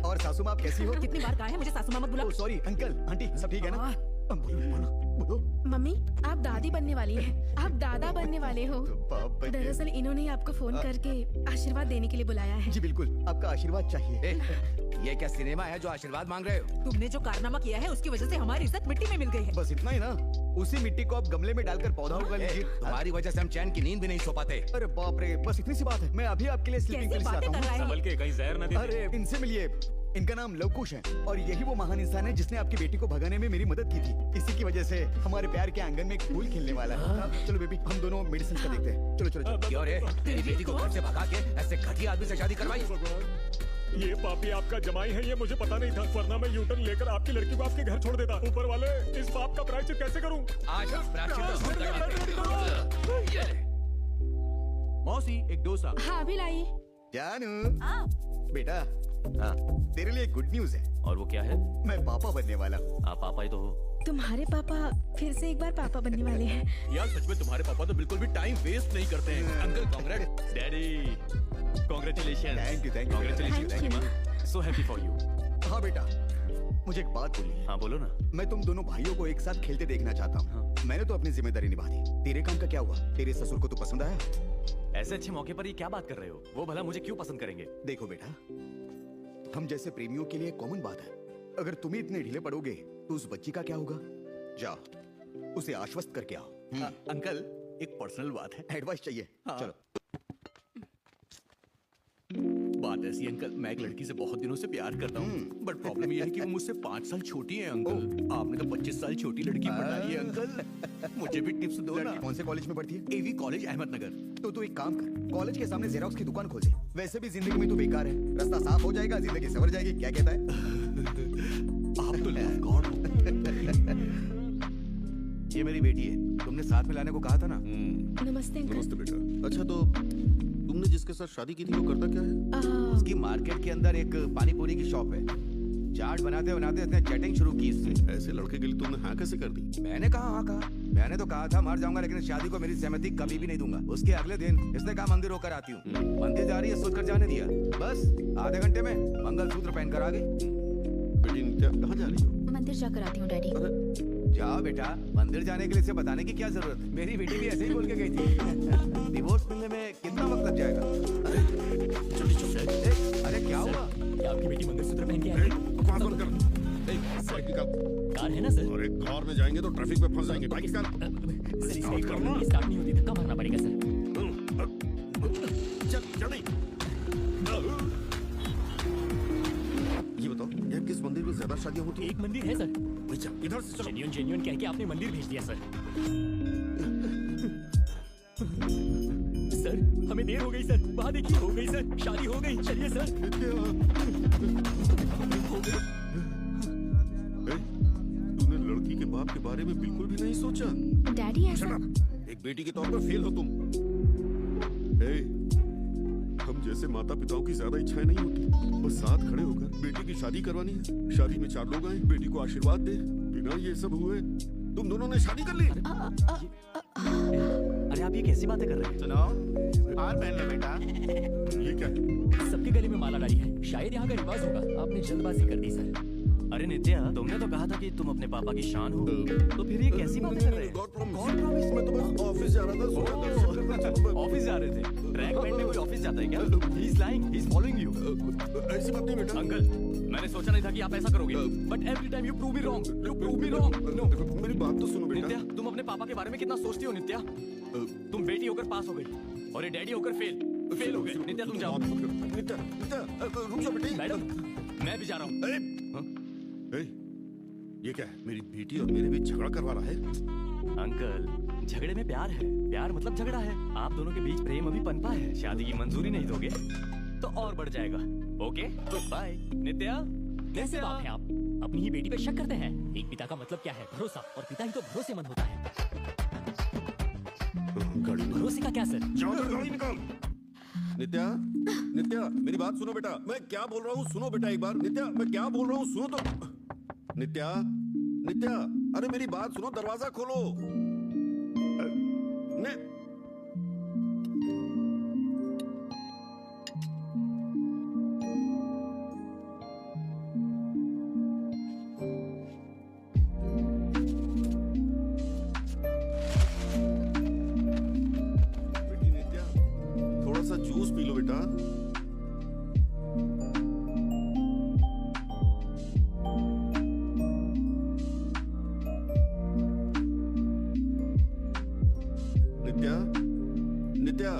और सासू माँ, आप कैसी हो? कितनी बार कहा है मुझे सासू माँ मत बुला। ओह सॉरी, अंकल आंटी सब ठीक है ना? बोलो। मम्मी, आप दादी बनने वाली हैं। आप दादा बनने वाले हो। बाप रे। दरअसल इन्होंने आपको फोन करके आशीर्वाद देने के लिए बुलाया है। जी बिल्कुल, आपका आशीर्वाद चाहिए। ये क्या सिनेमा है जो आशीर्वाद मांग रहे हो? तुमने जो कारनामा किया है उसकी वजह से हमारी इज्जत मिट्टी में मिल गई है। बस इतना ही ना? उसी मिट्टी को आप गमले में डालकर पौधा उगा लीजिए। तुम्हारी वजह से हम चैन की नींद भी नहीं सो पाते। अरे बाप रे, बस इतनी सी बात है। मैं अभी आपके लिए स्लीपिंग पिल्स लाता हूँ। संभल के, कहीं जहर न दे दे। अरे इनसे मिलिए। इनका नाम लवकुश है और यही वो महान इंसान है जिसने आपकी बेटी को भगाने में मेरी मदद की थी। इसी की वजह से हमारे प्यार के आंगन में एक फूल खिलने वाला है। चलो बेबी, हम दोनों मेडिसिन का देखते हैं। चलो चलो चलो। क्यों रे? तेरी बेटी को घर से भगा के ऐसे घटिया आदमी से शादी करवाई? ये पापी आपका जमाई है, ये मुझे पता नहीं था, वरना मैं यूटर्न लेकर आपकी लड़की को आपके घर छोड़ देता। ऊपर वाले, इस पाप का प्रायश्चित कैसे करूं? आज मौसी, एक डोसा। हाँ अभी लाई। जानू बेटा, हाँ तेरे लिए गुड न्यूज है। और वो क्या है? मैं पापा बनने वाला हूँ। आप पापा ही तो हो। तुम्हारे पापा फिर से एक बार पापा बनने वाले हैं। यार सच में तुम्हारे पापा तो बिल्कुल भी टाइम वेस्ट नहीं करते हैं। Uncle कांग्रेट। Daddy congratulation. Thank you, thank you. Congratulation. So happy for you. हाँ बेटा, मुझे एक बात बोली। हाँ बोलो ना। मैं तुम दोनों भाइयों को एक साथ खेलते देखना चाहता हूँ। हाँ। मैंने तो अपनी जिम्मेदारी निभा दी। तेरे काम का क्या हुआ? तेरे ससुर को तो पसंद आया? ऐसे अच्छे मौके पर ये क्या बात कर रहे हो? वो भला मुझे क्यों पसंद करेंगे? देखो बेटा, हम जैसे प्रेमियों के लिए कॉमन बात है। अगर तुम ही इतने ढीले पड़ोगे तो उस बच्ची का क्या होगा? जाओ, उसे आश्वस्त करके आओ। अंकल, एक पर्सनल बात है। एडवाइस चाहिए? चलो। बात ऐसी अंकल, मैं एक लड़की से बहुत दिनों से प्यार करता हूँ, बट प्रॉब्लम ये है कि वो मुझसे 5 साल छोटी है अंकल। आपने तो 25 साल छोटी लड़की पढ़ा ली है अंकल। मुझे भी टिप्स दो ना। कौन से कॉलेज में पढ़ती है? एवी कॉलेज, अहमदनगर। तो तू एक काम कर, कॉलेज के सामने जेरोक्स की दुकान खोल दे। वैसे भी जिंदगी में तू बेकार है, रास्ता साफ हो जाएगा, जिंदगी सवर जाएगी। क्या कहता है? आप तो लव गॉड हो। ये मेरी बेटी है, तुमने साथ में लाने को कहा था ना? नमस्ते अंकल। नमस्ते बेटा। अच्छा तो तुमने जिसके साथ शादी की थी वो करता क्या है? उसकी मार्केट के अंदर एक पानी पूरी की शॉप है। चाट बनाते बनाते इसने चैटिंग शुरू की इससे। ऐसे लड़के के लिए तुमने हाँ कैसे कर दी? मैंने कहा हाँ कहा। मैंने तो कहा था मर जाऊंगा लेकिन शादी को मेरी सहमति कभी भी नहीं दूंगा। उसके अगले दिन इसने कहा मंदिर होकर आती हूँ। मंदिर जा रही है, सोच कर जाने दिया। बस आधे घंटे में मंगलसूत्र पहनकर आ गई। बेटी नित्या कहाँ जा रही हो? मंदिर जाकर आती हूँ डैडी। जाओ बेटा, मंदिर जाने के लिए इसे बताने की क्या जरूरत? मेरी बेटी भी ऐसे ही बोल के गई थी। डिवोर्स मिलने में कितना वक्त लग जाएगा? अरे क्या हुआ? क्या आपकी बेटी मंगलसूत्र पहन के आई है? बकवास बंद कर। कार है ना सर? अरे कार में जाएंगे तो ट्रैफिक में फंस जाएंगे। बाइक निकाल। सर इसका एक प्रॉब्लम, स्टार्ट नहीं होती, धक्का मारना पड़ेगा सर। चल जल्दी। ये बताओ, यहाँ किस मंदिर में ज्यादा शादियाँ होती हैं? एक मंदिर है सर। अच्छा, इधर से चलो। जेन्युइन कह के आपने मंदिर भेज दिया सर। सर हमें देर हो गई सर। वहाँ देखिए, हो गई सर, शादी हो गई। चलिए सर। तूने लड़की के बाप के बारे में बिल्कुल भी नहीं सोचा? डैडी ऐसा? एक बेटी के तौर पर फेल हो तुम। हम जैसे माता पिताओं की ज्यादा इच्छाएं नहीं होती, बस साथ खड़े होकर बेटी की शादी करवानी है। शादी में 4 लोग आए, बेटी को आशीर्वाद दे। बिना ये सब हुए तुम दोनों ने शादी कर ली। अरे आप ये कैसी बातें कर रहे हैं? सुनो, हार पहन लो बेटा। ये क्या है? सबके गले में माला डाली है, शायद यहाँ का रिवाज होगा। आपने जल्दबाजी कर दी सर। अरे नित्या, तुमने तो कहा था कि तुम अपने पापा की शान हो, तो फिर ये कैसी बातें कर रहे हैं? गॉड प्रॉमिस, मैं तो बस ऑफिस जा रहा था। ऑफिस जा रहे थे? ट्रैक पैंट में कोई ऑफिस जाता है क्या? He is lying, he is following you. ऐसी बात नहीं बेटा। अंकल, मैंने सोचा नहीं था कि आप ऐसा करोगे, but every time you prove me wrong. You prove me wrong. No. मेरी बात तो सुनो बेटा। नित्या, तुम अपने पापा के बारे में कितना सोचती हो नित्या? तुम बेटी होकर पास हो गई और ये डैडी होकर फेल हो गए। नित्या तुम जाओ। नित्या रुक जाओ बेटी। मैडम, मैं भी जा रहा हूँ। ये क्या है? मेरी बेटी और मेरे बीच झगड़ा करवा रहा है? अंकल, झगड़े में प्यार है। प्यार मतलब झगड़ा है। आप दोनों के बीच प्रेम अभी पनपा है। शादी की मंजूरी नहीं दोगे? तो और बढ़ जाएगा। Okay bye. नित्या कैसे बाप हैं आप? अपनी ही बेटी पे शक करते हैं। एक पिता का मतलब क्या है? भरोसा, और पिता ही तो भरोसेमंद होता है। भरोसे का क्या सर? गाड़ी निकाल। नित्या, नित्या मेरी बात सुनो बेटा, मैं क्या बोल रहा हूँ सुनो बेटा एक बार। नित्या मैं क्या बोल रहा हूँ सुनो तो। नित्या, नित्या अरे मेरी बात सुनो, दरवाजा खोलो। बेटी नित्या थोड़ा सा जूस पी लो बेटा। नित्या, नित्या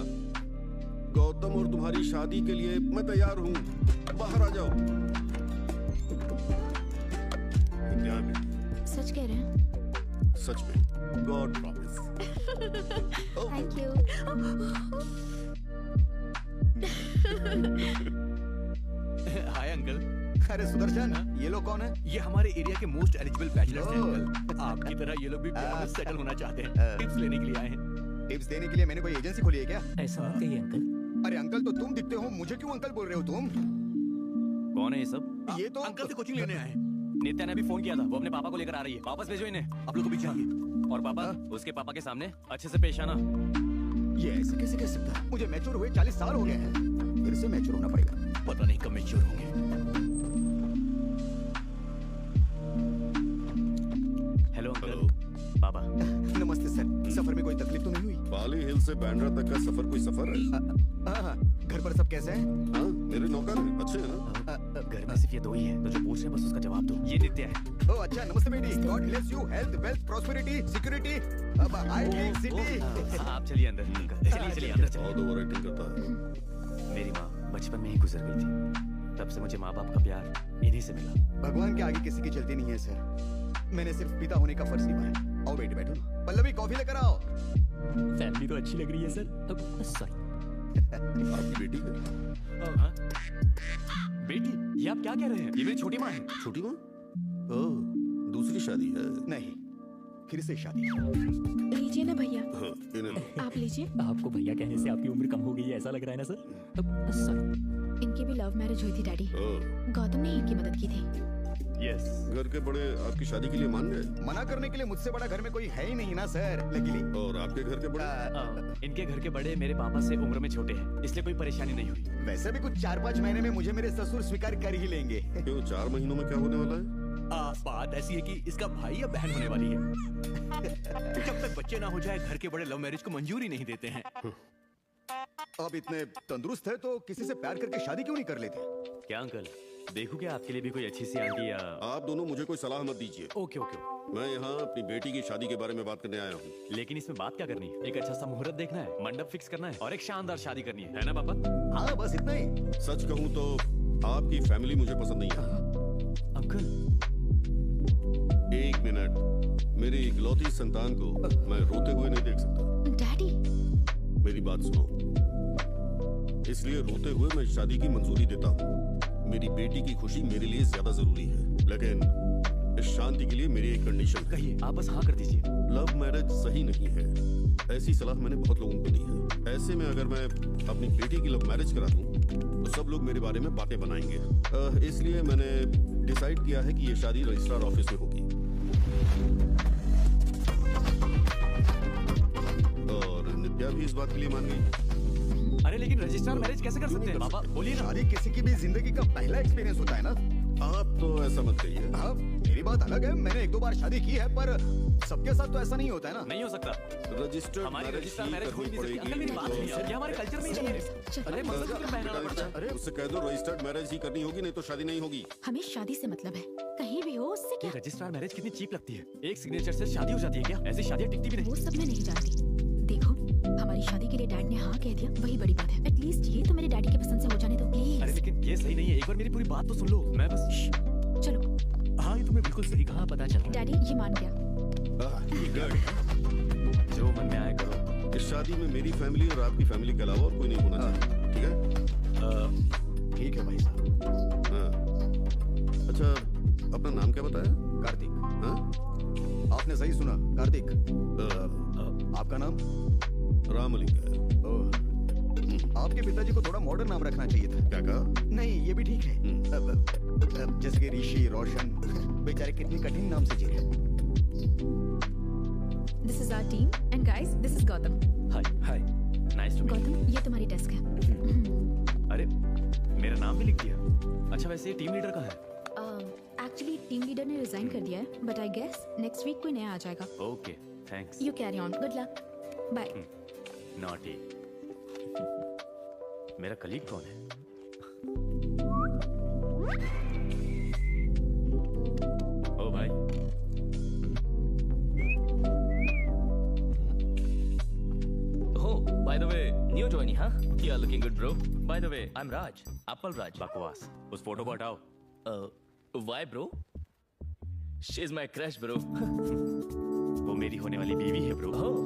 गौतम और तुम्हारी शादी के लिए मैं तैयार हूँ, बाहर आ जाओ। नित्या बेटी सच कह रहे हैं? सच में, God promise. Thank you. Hi uncle. अरे सुदर्शन, ये लोग कौन है? ये हमारे एरिया के मोस्ट एलिजिबल बैचलर्स हैं अंकल। आपकी तरह ये लोग भी प्यार में सेटल होना चाहते हैं। टिप्स लेने के लिए आए हैं। टिप्स देने के लिए मैंने कोई एजेंसी खोली है क्या? ऐसा मत कहिए अंकल। अरे अंकल तो तुम दिखते हो, मुझे क्यों अंकल बोल रहे हो तुम? कौन है ये सब? ये तो अंकल से कोचिंग लेने आए हैं। नित्या ने भी फोन किया था, वो अपने पापा को लेकर आ रही है। वापस भेजो इन्हें। आप लोग को भी चाहिए। और पापा उसके पापा के सामने अच्छे से पेश आना। ये ऐसे कैसे कह सकता है? मुझे मैच्योर हुए 40 साल हो गए हैं, फिर से मैच्योर होना पड़ेगा। पता नहीं कब मैच्योर होंगे। Hello uncle. पापा नमस्ते सर, सफर में कोई तकलीफ तो नहीं हुई? बाली हिल से बैंड्रा तक का सफर कोई सफर है? हाँ, घर पर सब कैसे हैं? हाँ मेरे नौकर हैं, अच्छे हैं ना? घर में सिर्फ ये दो ही हैं, तो जो पूछ रहे हैं बस उसका जवाब दो। ये नित्या है। ओह अच्छा, नमस्ते बेटी। God bless you, health, wealth, prosperity, security. अब आई टेक सिटी। आप चलिए अंदर। चलिए चलिए अंदर चलिए। बहुत ओवरएक्टिंग करता है। मेरी माँ बचपन में ही गुजर गई थी, तब से मुझे माँ बाप का प्यार इन्हीं से मिला। भगवान के आगे किसी की चलती नहीं है सर, मैंने सिर्फ पिता होने का फर्ज निभाया। आओ बेटी बैठो। पल्लवी कॉफी लेकर आओ। फैमिली तो अच्छी लग रही है सर। अब सॉरी। आपकी बेटी है? हाँ। बेटी? ये आप क्या कह रहे हैं? ये मेरी छोटी माँ है। छोटी माँ? ओह, दूसरी शादी है? नहीं, फिर से शादी। लीजिए ना भैया। हाँ, इन्हें लो। आप लीजिए। आपको भैया कहने से आपकी उम्र कम हो गई है ऐसा लग रहा है ना सर? अब सॉरी। इनकी भी लव मैरिज हुई थी डैडी। गौतम ने ही इनकी मदद की थी। यस। घर के बड़े आपकी शादी के लिए मान गए? मना करने के लिए मुझसे बड़ा घर में कोई है ही नहीं ना सर, लकीली। और आपके घर के बड़े? इनके घर के बड़े मेरे पापा से उम्र में छोटे हैं, इसलिए कोई परेशानी नहीं हुई। वैसे भी कुछ 4-5 महीने में मुझे मेरे ससुर स्वीकार कर ही लेंगे। क्यों 4 महीनों में क्या होने वाला है? बात ऐसी है कि इसका भाई या बहन होने वाली है। जब तक बच्चे ना हो जाए घर के बड़े लव मैरिज को मंजूरी नहीं देते हैं। अब इतने तंदुरुस्त है तो किसी से प्यार करके शादी क्यों नहीं कर लेते? क्या अंकल, देखो क्या आपके लिए भी कोई अच्छी सी आंटी या... आप दोनों मुझे कोई सलाह मत दीजिए। Okay okay. मैं यहाँ अपनी बेटी की शादी के बारे में बात करने आया हूँ। लेकिन इसमें बात क्या करनी है? एक अच्छा सा मुहूर्त देखना है, मंडप फिक्स करना है और एक शानदार शादी करनी है ना पापा? हाँ बस इतना ही। सच कहूँ तो आपकी फैमिली मुझे पसंद नहीं है। अंकल 1 मिनट, मेरी इकलौती संतान को मैं रोते हुए नहीं देख सकता। डैडी मेरी बात सुनो, इसलिए रोते हुए मैं शादी की मंजूरी देता हूँ। मेरी बेटी की खुशी मेरे लिए ज्यादा जरूरी है, लेकिन इस शांति के लिए मेरी एक कंडीशन है। कहिए, आप बस हाँ कर दीजिए। लव मैरिज सही नहीं है, ऐसी सलाह मैंने बहुत लोगों को दी है। ऐसे में अगर मैं अपनी बेटी की लव मैरिज करा दूं, तो सब लोग मेरे बारे में बातें बनाएंगे। इसलिए मैंने डिसाइड किया है कि ये शादी रजिस्ट्रार ऑफिस में होगी। और नित्या भी इस बात के लिए मान गई। अरे लेकिन रजिस्ट्रार मैरिज कैसे कर सकते हैं पापा? बोलिए ना। शादी किसी की भी जिंदगी का पहला एक्सपीरियंस होता है ना। आप तो ऐसा मत कहिए। हाँ, मेरी बात अलग है, मैंने 1-2 बार शादी की है, पर सबके साथ तो ऐसा नहीं होता है ना। नहीं हो सकता। रजिस्टर्ड मैरिज हो ही नहीं सकती। अंकल मेरी बात सुनिए, ये हमारे कल्चर में ही नहीं है। अरे मंगलसूत्र पहनाना पड़ता है। अरे उससे कह दो रजिस्टर्ड मैरिज ही करनी होगी, नहीं तो शादी नहीं होगी। हमें शादी से मतलब है, कहीं भी हो उससे क्या? रजिस्ट्रार मैरिज कितनी चीप लगती है। एक सिग्नेचर से शादी हो जाती है क्या? ऐसी शादियां टिकती भी नहीं। वो सब मैं नहीं जानती। देखो, हमारी शादी के लिए डैड ने हाँ कह दिया, वही बड़ी बात है। एटलीस्ट ये तो मेरे डैडी के पसंद से हो जाने दो प्लीज। अरे लेकिन ये सही नहीं है, एक बार मेरी पूरी बात तो सुन लो। मैं बस चलो। हाँ ये तुम्हें बिल्कुल सही कहा, पता चला। डैडी ये मान गया। जो मन में आए करो। इस शादी में मेरी फैमिली और आपकी फैमिली के अलावा और कोई नहीं होना चाहिए, ठीक है? ठीक है भाई साहब। हाँ। अच्छा, अपना नाम क्या बताया? कार्तिक। हाँ? आपने सही सुना, कार्तिक। आपका नाम? रामलिंग है। आपके पिताजी को थोड़ा मॉडर्न नाम रखना चाहिए था। क्या कहा? नहीं, ये भी ठीक है। जैसे कि ऋषि, रोशन, बेचारे कितने कठिन नाम से जी रहे हैं। This is our team and guys this is Gautam. Hi nice to meet. Gautam, ये तुम्हारी डेस्क है। अरे मेरा नाम भी लिख दिया। अच्छा वैसे टीम लीडर कहाँ है? एक्चुअली टीम लीडर ने रिजाइन कर दिया है, but I guess next week कोई नया आ जाएगा। Okay thanks. You carry on, good luck, bye. Naughty. मेरा कलीग कौन है? ओ भाई। Oh, by the way, new joinee, huh? You are looking good, bro. By the way, I'm Raj. Apple Raj. बकवास। उस फोटो को हटाओ। Why, bro? She's my crush, bro. वो मेरी होने वाली बीवी है ब्रो। Oh,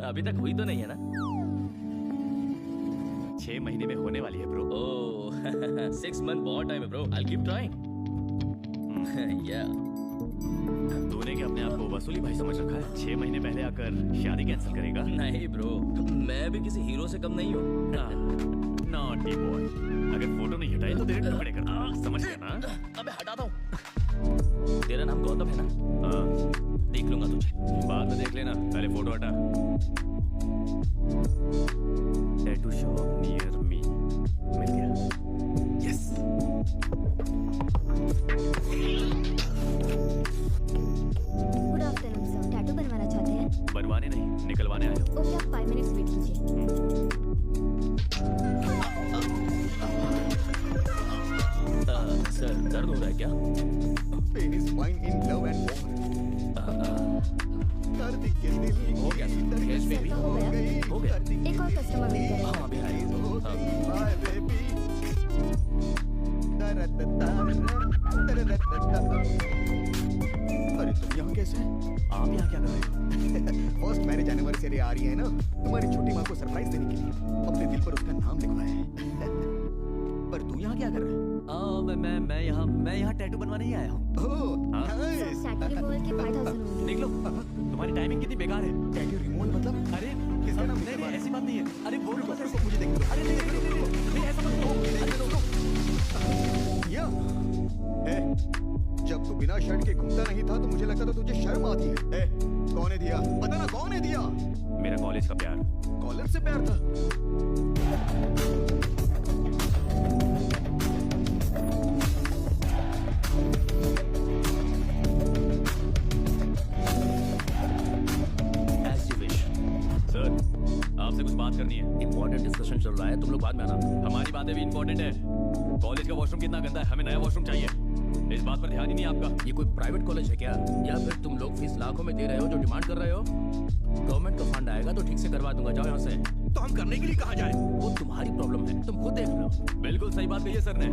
अभी तक हुई तो नहीं है ना? 6 महीने में होने वाली है ब्रो। Oh, 6 months बहुत टाइम है bro. I'll keep trying. Yeah. तूने क्या अपने आप को वसूली भाई समझ रखा है? 6 महीने पहले आकर शादी कैंसिल करेगा? नहीं ब्रो, मैं भी किसी हीरो से कम नहीं हूँ। Naughty boy. अगर फोटो नहीं हटाए तो तेरे टुकड़े कर दूंगा, समझ गया ना? अबे हटाता हूँ। तेरा नाम गौतम है ना? हाँ। देख लूंगा तुझे। बाद में देख लेना, पहले फोटो हटा। Tattoo shop near me. मिल गया। Yes. Good afternoon sir, tattoo बनवाना चाहते हैं? बनवाने नहीं, निकलवाने आए हो। ओके, आप 5 मिनट्स वेट कीजिए। सर दर्द हो रहा है क्या? Pain is fine in love and war. Kartik के दिल हो गया सर। Yes, baby. हो गया? हो गया। एक और कस्टमर वेट कर रहा है। हाँ अभी आए। My baby. अरे तुम यहाँ कैसे? आप यहाँ क्या कर रहे हो? फर्स्ट मैरिज एनिवर्सरी आ रही है ना, तुम्हारी छोटी माँ को सरप्राइज देने के लिए अपने दिल पर उसका नाम लिखवाया है। पर तू यहाँ क्या कर रहा है? मैं यहाँ टैटू बनवाने ही आया हूँ। सर, टैटू रिमूवल के 5000 होंगे। देख लो, तुम्हारी टाइमिंग कितनी बेकार है। टैटू रिमूवल मतलब? अरे किसका नाम? नहीं, ऐसी बात नहीं है। अरे वो रुको, मुझे देख लो। अरे नहीं ऐसा मत करो। या जब तू बिना शर्ट के घूमता नहीं था तो मुझे लगता था तुझे शर्म आती है। कौन है दिया? पता ना कौन है दिया? मेरा कॉलेज का प्यार। कॉलेज से प्यार था? सर, आपसे कुछ बात करनी है। इम्पोर्टेंट डिस्कशन चल रहा है, तुम लोग बाद में आना। हमारी बातें भी इम्पोर्टेंट है। कॉलेज का वॉशरूम कितना गंदा है, हमें नया वॉशरूम चाहिए। इस बात पर ध्यान ही नहीं आपका। ये कोई प्राइवेट कॉलेज है क्या? या फिर तुम लोग फीस लाखों में दे रहे हो जो डिमांड कर रहे हो? गवर्नमेंट का फंड आएगा तो ठीक से करवा दूंगा, जाओ यहाँ से। तो हम करने के लिए कहाँ जाए? वो तुम्हारी प्रॉब्लम है, तुम खुद देख लो। बिल्कुल सही बात कही है सर ने।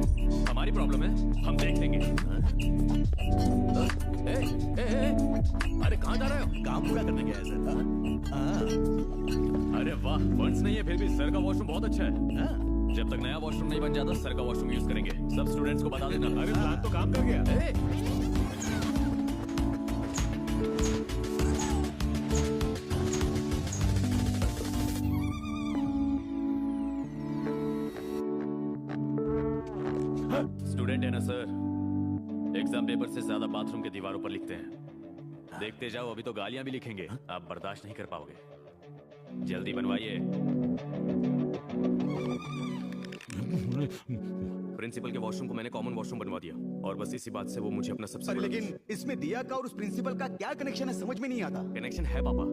हमारी प्रॉब्लम है, हम देख लेंगे। अरे कहाँ जा रहे हो? काम पूरा करने गया है सर। अरे वाह, फंड्स नहीं है फिर भी सर का वॉशरूम बहुत अच्छा है। जब तक नया वॉशरूम नहीं बन जाता सर का वॉशरूम यूज करेंगे। सब स्टूडेंट्स को बता देना। अरे प्लान तो काम कर गया। स्टूडेंट है ना सर, एग्जाम पेपर से ज्यादा बाथरूम के दीवारों पर लिखते हैं। देखते जाओ, अभी तो गालियां भी लिखेंगे, आप बर्दाश्त नहीं कर पाओगे। जल्दी बनवाइए। प्रिंसिपल के वॉशरूम को मैंने कॉमन वॉशरूम बनवा दिया और बस इसी बात से वो मुझे अपना सबसे अरे बड़ा लेकिन इसमें दिया का और उस प्रिंसिपल का क्या कनेक्शन है, समझ में नहीं आता। कनेक्शन है पापा।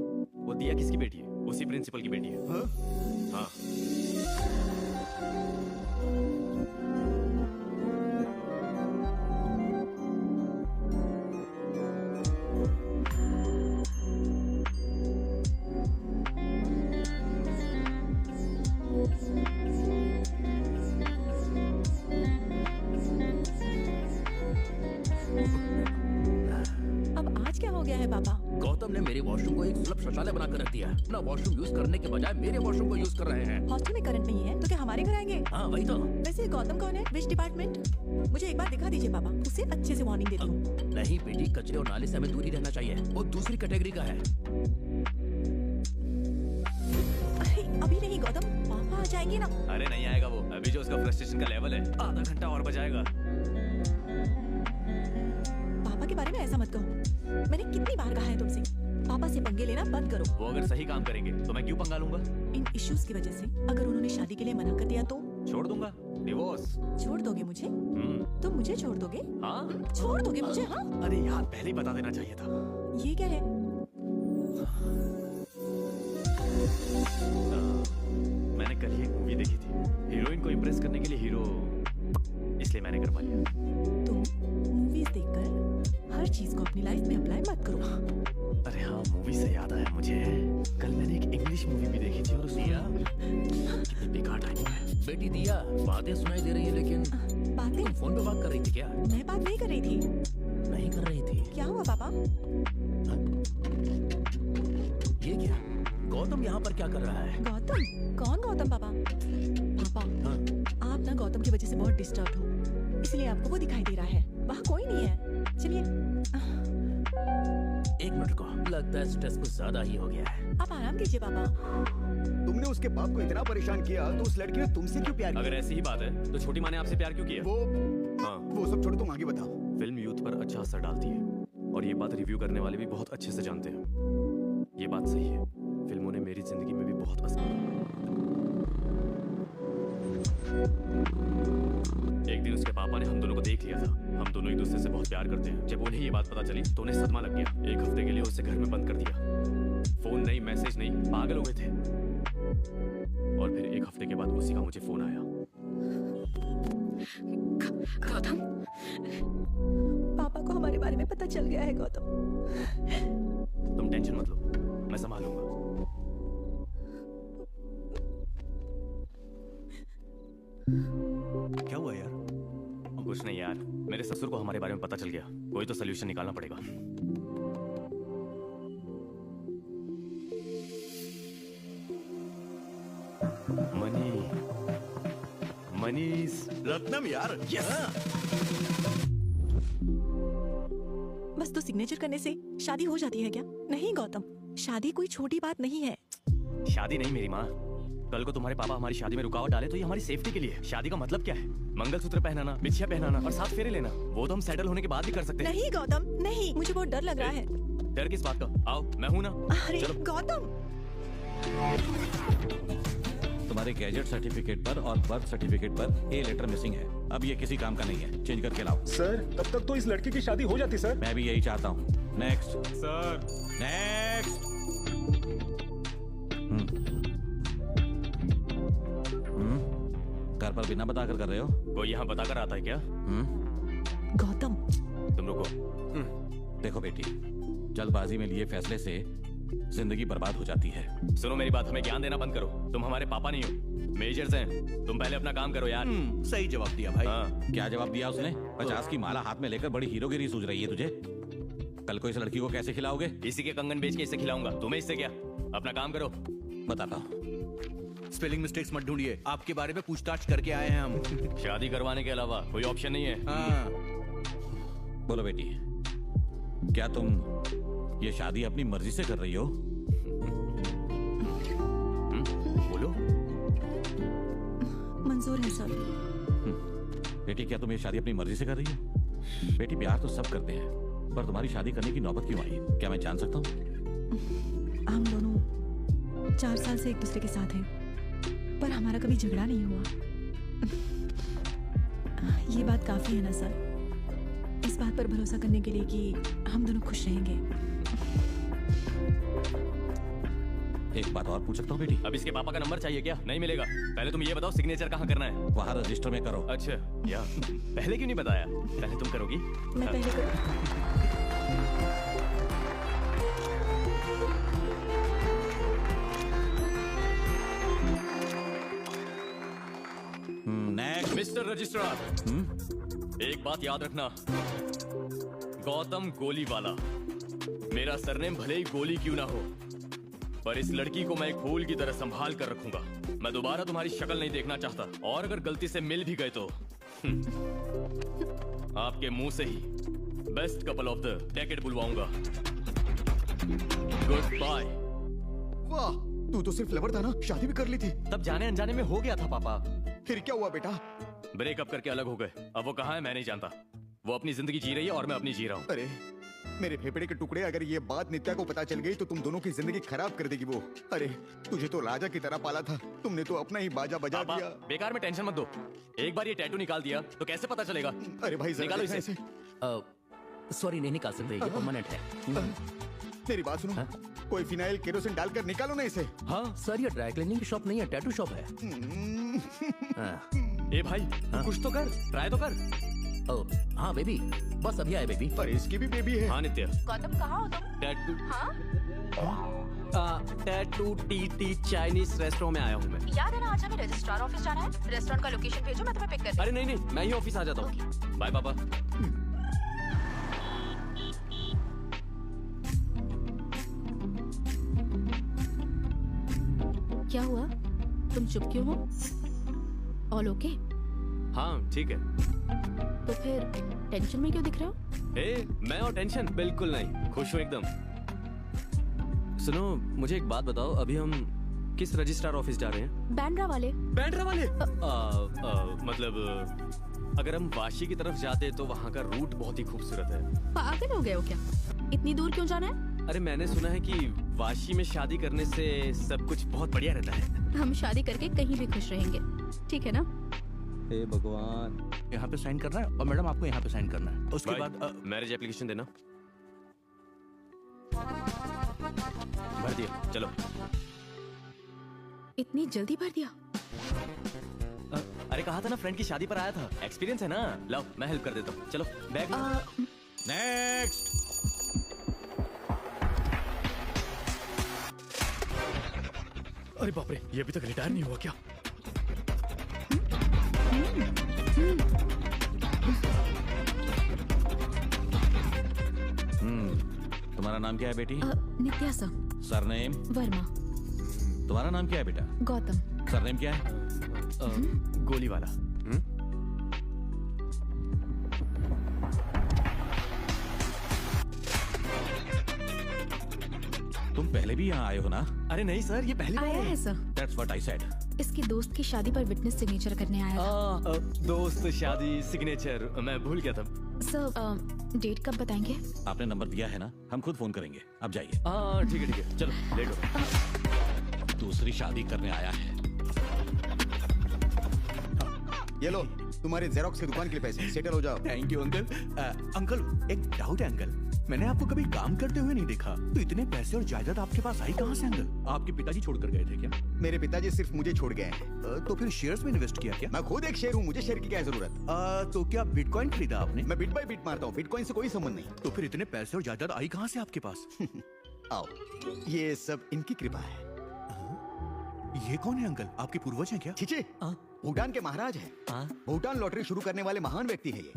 वो दिया किसकी बेटी है? उसी प्रिंसिपल की बेटी है। हाँ। अब आज क्या हो गया है पापा? गौतम ने मेरे वॉशरूम को एक सुलभ शौचालय बनाकर रख दिया। ना वॉशरूम यूज करने के बजाय मेरे वॉशरूम को यूज कर रहे हैं। हॉस्टल में करंट नहीं है तो क्या हमारे घर आएंगे? हाँ वही तो। वैसे गौतम कौन है? Which department? मुझे एक बार दिखा दीजिए पापा, उसे अच्छे से वार्निंग देती हूँ। नहीं बेटी, कचरे और नाले से हमें दूरी रहना चाहिए। वो दूसरी कैटेगरी का है। अरे अभी नहीं गौतम, पापा आ जाएंगे ना। अरे नहीं आएगा वो, अभी जो उसका फ्रस्ट्रेशन का लेवल है, आधा घंटा और बजाएगा। पापा के बारे में ऐसा मत कहो। मैंने कितनी बार कहा है तुमसे, पापा से पंगे लेना बंद करो। वो अगर सही काम करेंगे तो मैं क्यों पंगा लूंगा? इन इश्यूज की वजह से अगर उन्होंने शादी के लिए मना कर दिया तो? छोड़ दूंगा, डिवोर्स। छोड़ दोगे मुझे? तुम मुझे छोड़ दोगे? हाँ। छोड़ दोगे मुझे? हाँ। अरे यार पहले ही बता देना चाहिए था। ये क्या है? मैंने कल ही एक मूवी देखी थी, हीरोइन को इम्प्रेस करने के लिए हीरो, इसलिए मैंने करवा लिया। तुम मूवीज देखकर हर चीज को अपनी लाइफ में अप्लाई मत करो। अरे हाँ, मूवी से याद आया मुझे, कल मैंने एक इंग्लिश मूवी भी देखी थी और उसमें कितनी बेकार टाइमिंग है। बेटी दिया, बातें सुनाई दे रही है लेकिन बातें? तुम फोन पे बात कर रही थी क्या? मैं बात नहीं कर रही थी। नहीं कर रही थी? क्या हुआ पापा? ये क्या? गौतम यहाँ पर क्या कर रहा है? गौतम? कौन गौतम पापा? पापा आप ना गौतम की वजह से बहुत डिस्टर्ब हो, इसलिए आपको वो दिखाई दे रहा है। वहाँ कोई नहीं है। चलिए। एक मिनट को, लगता है स्ट्रेस कुछ ज्यादा ही हो गया है। आप आराम कीजिए पापा। तुमने उसके बाप को इतना परेशान किया तो उस लड़की ने तुमसे क्यों प्यार किया? अगर ऐसी ही बात है तो छोटी माँ ने आपसे प्यार क्यों किया? वो सब छोड़ो, तुम आगे बताओ। फिल्म यूथ पर अच्छा असर डालती है और ये बात रिव्यू करने वाले भी बहुत अच्छे से जानते हैं। ये बात सही है, फिल्मों ने मेरी जिंदगी में भी बहुत असर डाला। एक दिन उसके पापा ने हम दोनों को देख लिया था। हम दोनों एक दूसरे से बहुत प्यार करते हैं। जब उन्हें ये बात पता चली तो उन्हें सदमा लग गया। एक हफ्ते के लिए उसे घर में बंद कर दिया। फोन नहीं, मैसेज नहीं, पागल हो गए थे। और फिर एक हफ्ते के बाद उसी का मुझे फोन आया। गौतम, पापा को हमारे बारे में पता चल गया है गौतम। तुम टेंशन मत लो, मैं संभालूंगा। क्या हुआ यार? कुछ नहीं यार, मेरे ससुर को हमारे बारे में पता चल गया। कोई तो सोल्यूशन निकालना पड़ेगा। मनीष रत्नम यार। यस। बस तो सिग्नेचर करने से शादी हो जाती है क्या? नहीं गौतम, शादी कोई छोटी बात नहीं है। शादी नहीं मेरी माँ, कल को तुम्हारे पापा हमारी शादी में रुकावट डाले तो ये हमारी सेफ्टी के लिए। शादी का मतलब क्या है? मंगलसूत्र पहनाना, बिछिया पहनाना और 7 फेरे लेना। वो तो हम सेटल होने के बाद भी कर सकते हैं। नहीं गौतम, नहीं, मुझे बहुत डर लग रहा है। डर किस बात का? आओ, मैं हूँ ना। अरे गौतम, तुम्हारे गैजेट सर्टिफिकेट पर और बर्थ सर्टिफिकेट पर ए लेटर मिसिंग है। अब ये किसी काम का नहीं है, चेंज करके लाओ। सर, तब तक तो इस लड़की की शादी हो जाती सर। मैं भी यही चाहता हूँ। Next sir. नेक्स्ट। घर पर बिना बताकर कर रहे हो? कोई यहाँ बताकर आता है क्या? गौतम, तुम रुको। देखो बेटी, जल्दबाजी में लिए फैसले से जिंदगी बर्बाद हो जाती है। सुनो मेरी बात, हमें ज्ञान देना बंद करो। तुम हमारे पापा नहीं हो, मेजर्स हैं। तुम पहले अपना काम करो यार। सही जवाब दिया भाई। हाँ। क्या जवाब दिया उसने? 50 की माला हाथ में लेकर बड़ी हीरोगिरी सूझ रही है तुझे। कल को इस लड़की को कैसे खिलाओगे? इसी के कंगन बेच के इसे खिलाऊंगा। तुम्हें इससे क्या? अपना काम करो। बताता हूँ। स्पेलिंग मिस्टेक्स मत ढूंढिए, आपके बारे में पूछताछ करके आए हैं हम। शादी करवाने के अलावा कोई ऑप्शन नहीं है। हाँ। बोलो बेटी, क्या तुम ये शादी अपनी मर्जी से कर रही हो? बोलो। मंजूर है सर। बेटी, क्या तुम ये शादी अपनी मर्जी से कर रही हो? बेटी, प्यार तो सब करते हैं, पर तुम्हारी शादी करने की नौबत क्यों आई? क्या मैं जान सकता हूँ? हम दोनों 4 साल से एक दूसरे के साथ हैं, पर हमारा कभी झगड़ा नहीं हुआ। ये बात काफी है ना सर, इस बात पर भरोसा करने के लिए कि हम दोनों खुश रहेंगे। एक बात और पूछ सकता हूँ बेटी? अब इसके पापा का नंबर चाहिए क्या? नहीं मिलेगा। पहले तुम ये बताओ सिग्नेचर कहाँ करना है? वहाँ रजिस्टर में करो। अच्छा, या पहले क्यों नहीं बताया? पहले तुम करोगी? मैं पहले करूँ। नेक्स्ट। मिस्टर रजिस्ट्रार, एक बात याद रखना, गौतम गोली वाला। मेरा सरनेम भले ही गोली क्यों ना हो, पर इस लड़की को मैं एक फूल की तरह संभाल कर रखूंगा। मैं दोबारा तुम्हारी शक्ल नहीं देखना चाहता, और अगर गलती से मिल भी गए तो आपके मुंह से ही best couple of the decade बुलवाऊंगा। Goodbye. वाह, तू तो सिर्फ लवर था ना, शादी भी कर ली थी। तब जाने अनजाने में हो गया था पापा। फिर क्या हुआ बेटा? ब्रेकअप करके अलग हो गए। अब वो कहाँ है मैं नहीं जानता। वो अपनी जिंदगी जी रही है और मैं अपनी जी रहा हूँ। अरे मेरे फेफड़े के टुकड़े, अगर ये बात नित्या को पता चल गई तो तुम दोनों की जिंदगी खराब कर देगी वो। अरे तुझे तो राजा की तरह पाला था, तुमने तो अपना ही बाजा बजा दिया। बेकार में टेंशन मत दो। एक बार ये टैटू निकाल दिया तो कैसे पता चलेगा? अरे भाई जरा निकालो देखना इसे। सॉरी, नहीं निकाल सकते, ये परमानेंट है। मेरी बात सुनो, कोई फिनाइल केरोसिन डालकर निकालो ना इसे। हाँ सर, ये ड्राई क्लीनिंग की शॉप नहीं है, टैटू शॉप है। ए भाई, कुछ तो कर, ट्राई तो कर। हाँ बेबी, बस अभी आए बेबी। पर इसकी भी बेबी है। हाँ नित्या। गौतम कहाँ हो तुम? टैटू। हाँ? टैटू टी चाइनीज रेस्टोरेंट में आया हूँ मैं। याद है ना आज हमें रजिस्ट्रार ऑफिस जाना है? रेस्टोरेंट का लोकेशन भेजो, मैं तुम्हें पिक कर। अरे नहीं, मैं ही ऑफिस आ जाता हूँ। बाय पापा। क्या हुआ? तुम चुप क्यों हो? All okay? हाँ ठीक है। तो फिर टेंशन में क्यों दिख रहे हो? मैं और टेंशन बिल्कुल नहीं, खुश हूँ एकदम। सुनो, मुझे एक बात बताओ, अभी हम किस रजिस्ट्रार ऑफिस जा रहे हैं? बैंड्रा वाले। बैंड्रा वाले? मतलब अगर हम वाशी की तरफ जाते तो वहाँ का रूट बहुत ही खूबसूरत है। पागल हो गए हो क्या? इतनी दूर क्यों जाना है? अरे मैंने सुना है कि वाशी में शादी करने से सब कुछ बहुत बढ़िया रहता है। हम शादी करके कहीं भी खुश रहेंगे, ठीक है ना? हे भगवान, यहाँ पे साइन करना है और मैडम आपको यहाँ पे साइन करना है। उसके बाद मैरिज एप्लीकेशन देना। भर दिया, चलो। इतनी जल्दी भर दिया? अरे कहा था ना, फ्रेंड की शादी पर आया था, एक्सपीरियंस है ना। लो मैं हेल्प कर देता हूँ, चलो बैग। नेक्स्ट। अरे बाप रे, ये अभी तक रिटायर नहीं हुआ क्या? तुम्हारा नाम क्या है बेटी? नित्या सर। सरनेम? वर्मा। तुम्हारा नाम क्या है बेटा? गौतम। सरनेम क्या है? गोली वाला। तुम पहले भी यहाँ आए हो ना? अरे नहीं सर, ये पहली बार आया है sir. That's what I said. इसकी दोस्त की शादी पर विटनेस सिग्नेचर करने आया था। दोस्त शादी सिग्नेचर, मैं भूल गया था। सर डेट कब बताएंगे? आपने नंबर दिया है ना, हम खुद फोन करेंगे। अब जाइए। हाँ ठीक है, चलो लेट हो। दूसरी शादी करने आया है। ये लो तुम्हारे जेरोक्स की दुकान के लिए पैसे, सेटल हो जाओ। Thank you uncle. अंकल एक डाउट है अंकल, मैंने आपको कभी काम करते हुए नहीं देखा, तो इतने पैसे और जायदाद आपके पास आई कहाँ से अंकल? आपके पिताजी छोड़कर गए थे क्या? मेरे पिताजी सिर्फ मुझे छोड़ गए हैं। तो फिर शेयर्स में इन्वेस्ट किया क्या? मैं खुद एक शेयर हूँ, मुझे शेयर की क्या जरूरत? तो क्या बिटकॉइन खरीदा आपने? मैं बिट बाय बिट मारता हूँ, बिटकॉइन से कोई संबंध नहीं। तो फिर इतने पैसे और जायदाद आई कहाँ से आपके पास? आओ, ये सब इनकी कृपा है। ये कौन है अंकल, आपके पूर्वज हैं क्या? छीछे, भूटान के महाराज हैं। भूटान लॉटरी शुरू करने वाले महान व्यक्ति है ये।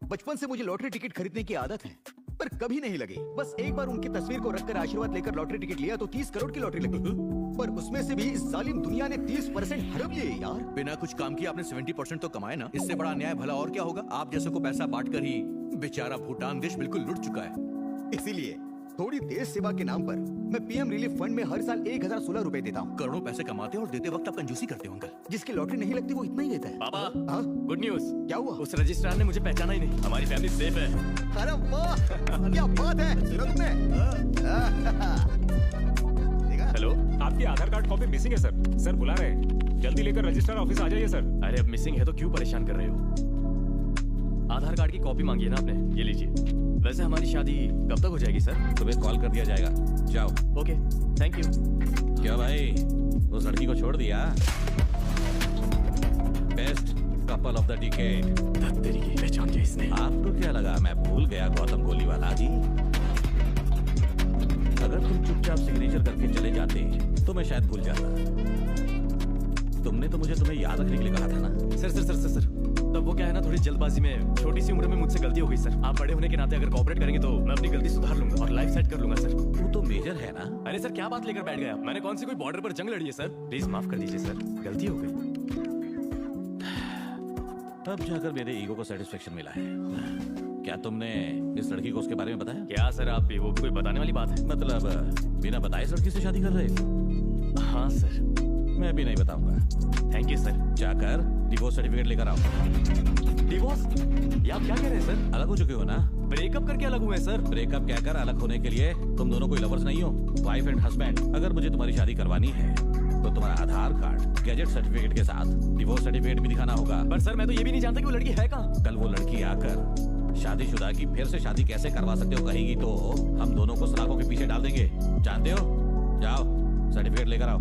बचपन से मुझे लॉटरी टिकट खरीदने की आदत है, पर कभी नहीं लगी। बस एक बार उनकी तस्वीर को रखकर आशीर्वाद लेकर लॉटरी टिकट लिया तो 30 करोड़ की लॉटरी लगी। पर उसमें से भी इस जालिम दुनिया ने 30% हड़प लिए यार। बिना कुछ काम किए आपने 70% तो कमाए ना, इससे बड़ा अन्याय भला और क्या होगा? आप जैसे को पैसा बांटकर ही बेचारा भूटान देश बिल्कुल लुट चुका है। इसीलिए थोड़ी देश सेवा के नाम पर मैं पीएम रिलीफ फंड में हर साल 1016 रुपए देता हूँ। करोड़ों पैसे कमाते और देते वक्त आप कंजूसी करते हो अंकल। जिसकी लॉटरी नहीं लगती वो इतना ही देता है। पापा, गुड न्यूज। क्या हुआ? उस रजिस्ट्रार ने मुझे पहचाना ही नहीं, हमारी फैमिली सेफ है। अरे वाह, क्या बात है, सुना तुमने? हेलो, आपकी आधार कार्ड कॉपी मिसिंग है सर। सर बुला रहे हैं, जल्दी लेकर रजिस्ट्रार ऑफिस आ जाइए सर। अरे अब मिसिंग है तो क्यों परेशान कर रहे हो? आधार कार्ड की कॉपी मांगी है ना आपने, ये लीजिए। वैसे हमारी शादी कब तक हो जाएगी सर? तुम्हें कॉल कर दिया जाएगा, जाओ। Okay, thank you. क्या भाई, उस लड़की को छोड़ दिया? Best couple of the decade. तेरी पहचान क्या इसने? आपको क्या लगा मैं भूल गया गौतम गोली वाला जी? अगर तुम चुपचाप सिग्नेचर करके चले जाते तो मैं शायद भूल जाता। तुमने तो मुझे तुम्हें याद रखने के लिए कहा था ना? सर तब वो क्या है ना, थोड़ी जल्दबाजी में छोटी सी उम्र में मुझसे गलती हो गई सर। आप बड़े होने के नाते अगर कोऑपरेट करेंगे तो मैं अपनी गलती सुधार लूंगा और लाइफ सेट कर लूंगा सर। वो तो मेजर है ना। अरे सर क्या बात लेकर बैठ गए आप? मैंने कौन सी कोई बॉर्डर पर जंग लड़ी है सर? प्लीज माफ कर दीजिए सर, गलती हो गई। अब जाकर मेरे ईगो को सेटिस्फेक्शन मिला है। क्या तुमने इस लड़की को उसके बारे में बताया? क्या सर आप भी, वो भी कोई बताने वाली बात है? मतलब बिना बताए इस लड़की से शादी कर रहे हो? हाँ सर। मैं भी नहीं बताऊंगा। Thank you sir. जाकर डिवोर्स सर्टिफिकेट लेकर आओ। डिवोर्स? ये आप क्या कह रहे हैं सर? अलग हो चुके हो ना? ब्रेकअप करके अलग हुए सर? ब्रेकअप कहकर अलग होने के लिए तुम दोनों कोई लवर्स नहीं हो, वाइफ एंड हस्बैंड। अगर मुझे तुम्हारी शादी करवानी है तो तुम्हारा आधार कार्ड, गैजेट सर्टिफिकेट के साथ डिवोर्स सर्टिफिकेट भी दिखाना होगा। पर सर मैं तो ये भी नहीं जानता कि वो लड़की है कहाँ। कल वो लड़की आकर शादीशुदा की फिर से शादी कैसे करवा सकते हो कहेगी तो हम दोनों को सलाखों के पीछे डाल देंगे, जानते हो? जाओ सर्टिफिकेट लेकर आओ।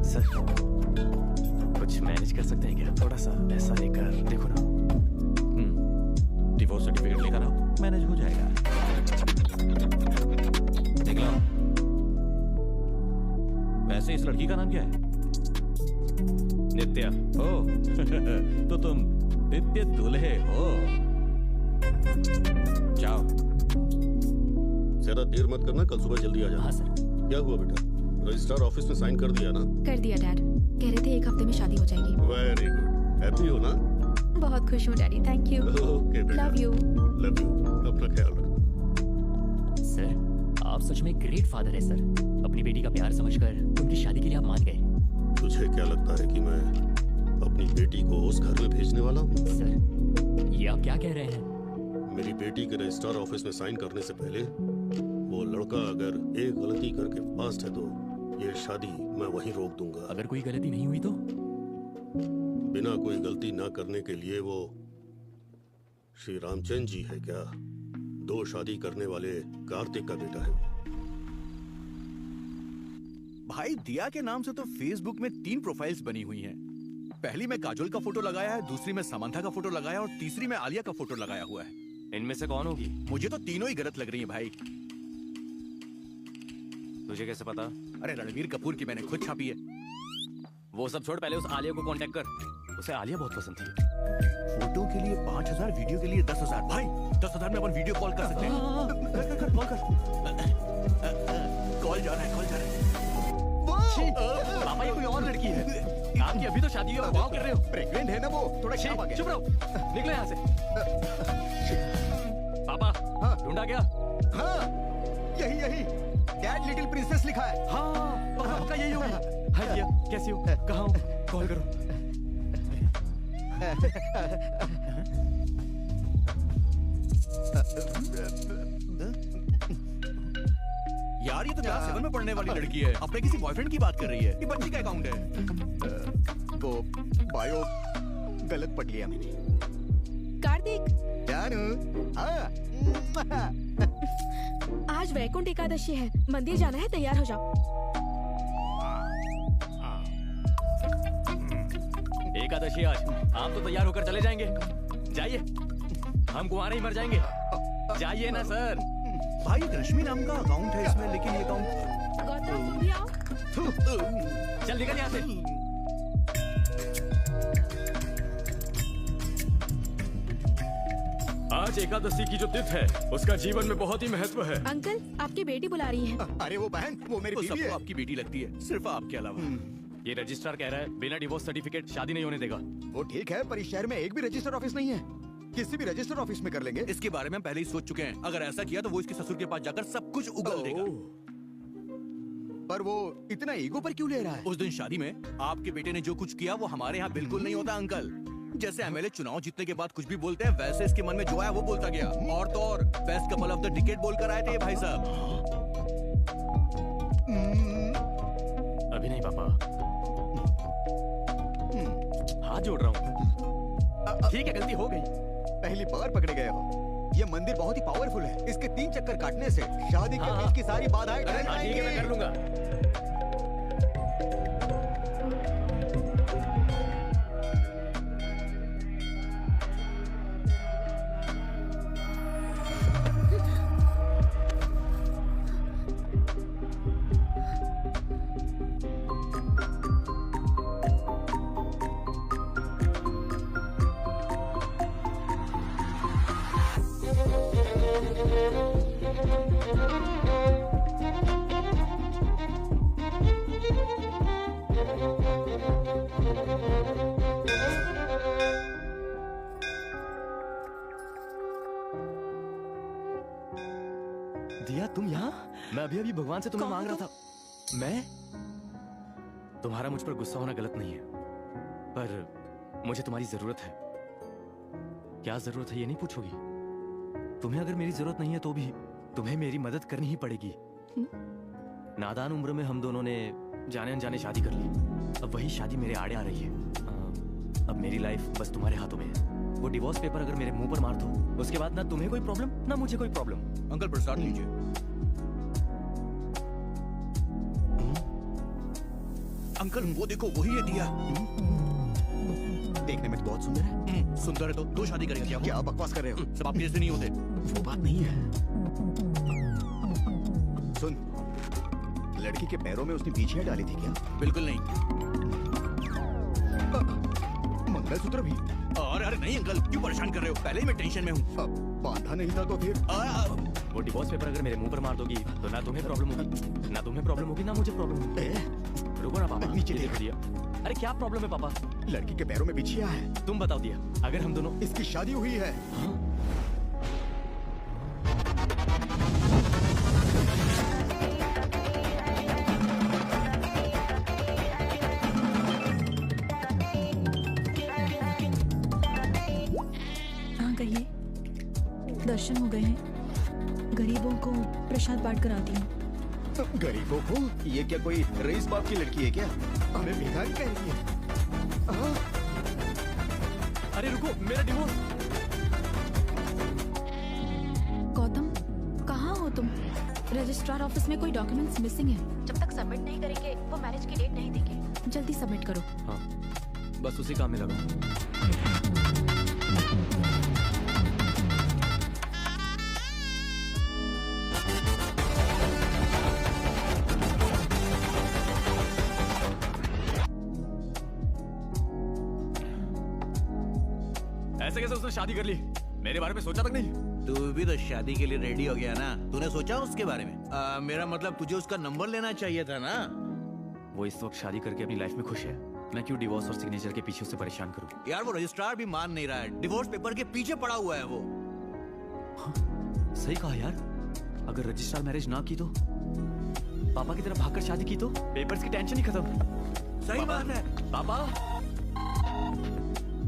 सर कुछ मैनेज कर सकते हैं क्या? थोड़ा सा पैसा लेकर देखो ना। डिवोर्स सर्टिफिकेट लेकर आओ, मैनेज हो जाएगा। निकलो। वैसे इस लड़की का नाम क्या है? नित्या। ओ तो तुम नित्य दूल्हे हो। जाओ। ज्यादा देर मत करना, कल सुबह जल्दी आ जाना। हाँ सर। क्या हुआ बेटा? रजिस्ट्रार ऑफिस में साइन कर दिया ना? कर दिया डैड। कह रहे थे 1 हफ्ते में शादी हो जाएगी। Very good. हैप्पी हो ना? बहुत खुश हूँ डैडी, थैंक यू। ओके बेटा। Love you. Love you. अपना ख्याल रखना। सर आप सच में ग्रेट फादर है सर। अपनी बेटी का प्यार समझकर उनकी शादी के लिए आप मान गए। तुझे क्या लगता है कि मैं अपनी बेटी को उस घर में भेजने वाला हूँ? सर ये आप क्या कह रहे हैं? मेरी बेटी के रजिस्ट्रार ऑफिस में साइन करने से पहले वो लड़का अगर एक गलती करके पास्ट है तो ये शादी मैं वहीं रोक दूंगा। अगर कोई गलती नहीं हुई तो? बिना कोई गलती ना करने के लिए वो श्री रामचंद्र जी है क्या? 2 शादी करने वाले कार्तिक का बेटा है। भाई दिया के नाम से तो फेसबुक में 3 प्रोफाइल्स बनी हुई हैं। पहली में काजोल का फोटो लगाया है, दूसरी में समंथा का फोटो लगाया और तीसरी में आलिया का फोटो लगाया हुआ है। इनमें से कौन होगी? मुझे तो तीनों ही गलत लग रही है भाई। तुझे कैसे पता? अरे रणवीर कपूर की मैंने खुद छापी है। वो सब छोड़, पहले उस आलिया को कांटेक्ट कर। उसे आलिया बहुत पसंद थी। फोटो के लिए 5000, वीडियो के लिए 10,000। भाई 10,000 में अपन वीडियो कॉल कर सकते हैं। कर कॉल कर। कॉल जा रहा है, कॉल जा रहा है। पापा ये कोई और लड़की है। आपकी अभी तो शादी है और वाव कर रहे हो। प्रेग्नेंट है ना वो, थोड़ा छी, क्या बात है? चुप रहो, निकलो यहाँ से। पापा ढूंढा क्या? हाँ यही कैट लिटिल प्रिंसेस लिखा है। हाँ पक्का यही होगी। हाय भैया, कैसी हो? कहाँ हो? कॉल करो। यार ये तो क्लास 7 में पढ़ने वाली लड़की है, अपने किसी बॉयफ्रेंड की बात कर रही है। ये बच्ची का अकाउंट है। वो बायो गलत पढ़ लिया मैंने। कार्तिक जानू। आज वैकुंठ एकादशी है, मंदिर जाना है, तैयार हो जाओ। एकादशी आज, आप तो तैयार होकर चले जाएंगे। जाइए, हम कुंवारे ही मर जाएंगे। जाइए ना सर। भाई रश्मि नाम का अकाउंट है इसमें, लेकिन ये अकाउंट। गौतम तुम भी आओ। चल निकल यहाँ से। आज एकादशी की जो तिथि है उसका जीवन में बहुत ही महत्व है। अंकल आपकी बेटी बुला रही है। अरे वो बहन, वो मेरी बीवी है। सबको आपकी बेटी लगती है, सिर्फ आपके अलावा। ये रजिस्ट्रार कह रहा है बिना डिवोर्स सर्टिफिकेट शादी नहीं होने देगा। वो ठीक है, पर इस शहर में एक भी रजिस्टर ऑफिस नहीं है। किसी भी रजिस्टर ऑफिस में कर लेंगे। इसके बारे में पहले ही सोच चुके हैं। अगर ऐसा किया तो वो इसके ससुर के पास जाकर सब कुछ उगल देगा। पर वो इतना ईगो पर क्यों ले रहा है? उस दिन शादी में आपके बेटे ने जो कुछ किया वो हमारे यहाँ बिल्कुल नहीं होता अंकल। जैसे एमएलए चुनाव जीतने के बाद कुछ भी बोलते हैं, वैसे इसके मन में जो आया वो बोलता गया। और तो और best couple of the decade बोलकर आए थे भाई साहब। अभी नहीं पापा, हाथ जोड़ रहा हूँ। ठीक है, गलती हो गई। पहली बार पकड़े गए हो। ये मंदिर बहुत ही पावरफुल है। इसके 3 चक्कर काटने से शादी के बीच की सारी बाधाएं टल जाएंगी। मैं कर लूंगा। दिया, तुम यहाँ? मैं अभी अभी भगवान से तुम्हें मांग रहा था। मैं? तुम्हारा मुझ पर गुस्सा होना गलत नहीं है, पर मुझे तुम्हारी जरूरत है। क्या जरूरत है ये नहीं पूछोगी? तुम्हें अगर मेरी जरूरत नहीं है तो भी तुम्हें मेरी मदद करनी ही पड़ेगी। नादान उम्र में हम दोनों ने जाने अनजाने शादी कर ली। अब वही शादी मेरे आड़े आ रही है। अब मेरी लाइफ बस तुम्हारे हाथों में है। वो डिवोर्स पेपर अगर मेरे मुंह पर मार दो, उसके बाद ना तुम्हें कोई प्रॉब्लम ना मुझे कोई प्रॉब्लम। अंकल प्रसाद लीजिए। अंकल वो देखो, वही है दिया। देखने में तो बहुत सुंदर है। सुंदर है तो दो शादी करेंगे क्या? क्या बकवास कर रहे हो? सब आपके जैसे नहीं होते। वो बात नहीं है। सुन, लड़की के पैरों में उसने बीछियां डाली थी क्या? बिल्कुल नहीं। मंगलसूत्र भी? अरे नहीं अंकल, क्यों परेशान कर रहे हो? पहले ही मैं टेंशन में हूँ। बांधा नहीं था तो फिर? वो डिवोर्स पेपर अगर मेरे मुंह पर मार दोगी तो ना तुम्हें प्रॉब्लम होगी, ना तुम्हें प्रॉब्लम होगी, ना मुझे प्रॉब्लम होगी। रुको ना पापा, नीचे देख दिया। अरे क्या प्रॉब्लम है पापा? लड़की के पैरों में बिछिया है। तुम बताओ दिया, अगर हम दोनों। इसकी शादी हुई है। हाँ कहिए। दर्शन हो गए हैं। गरीबों को प्रसाद बांट कर आती हूँ। गरीबों को? ये क्या कोई रईस बाप की लड़की है क्या? हमें भिखारी कह रही है। अरे रुको, मेरा डिवोर्स। गौतम, कहाँ हो तुम? रजिस्ट्रार ऑफिस में कोई डॉक्यूमेंट्स मिसिंग है। जब तक सबमिट नहीं करेंगे वो मैरिज की डेट नहीं देंगे। जल्दी सबमिट करो। हाँ, बस उसी काम में लगा। ऐसे कैसे उसने शादी कर ली? मेरे बारे में सोचा तक नहीं। तू भी तो शादी के लिए रेडी हो गया ना? तूने सोचा उसके बारे में? मेरा मतलब तुझे उसका नंबर लेना चाहिए था ना? वो इस वक्त शादी करके अपनी लाइफ में खुश है। मैं क्यों डिवोर्स और सिग्नेचर के पीछे उसे परेशान करूं? यार वो रजिस्ट्रार भी मान नहीं रहा है। डिवोर्स पेपर के पीछे पड़ा हुआ है वो। हाँ, सही कहा यार। अगर रजिस्ट्रार मैरिज ना की तो, पापा की तरफ भागकर शादी की तो पेपर्स की टेंशन ही खत्म। सही बात है पापा।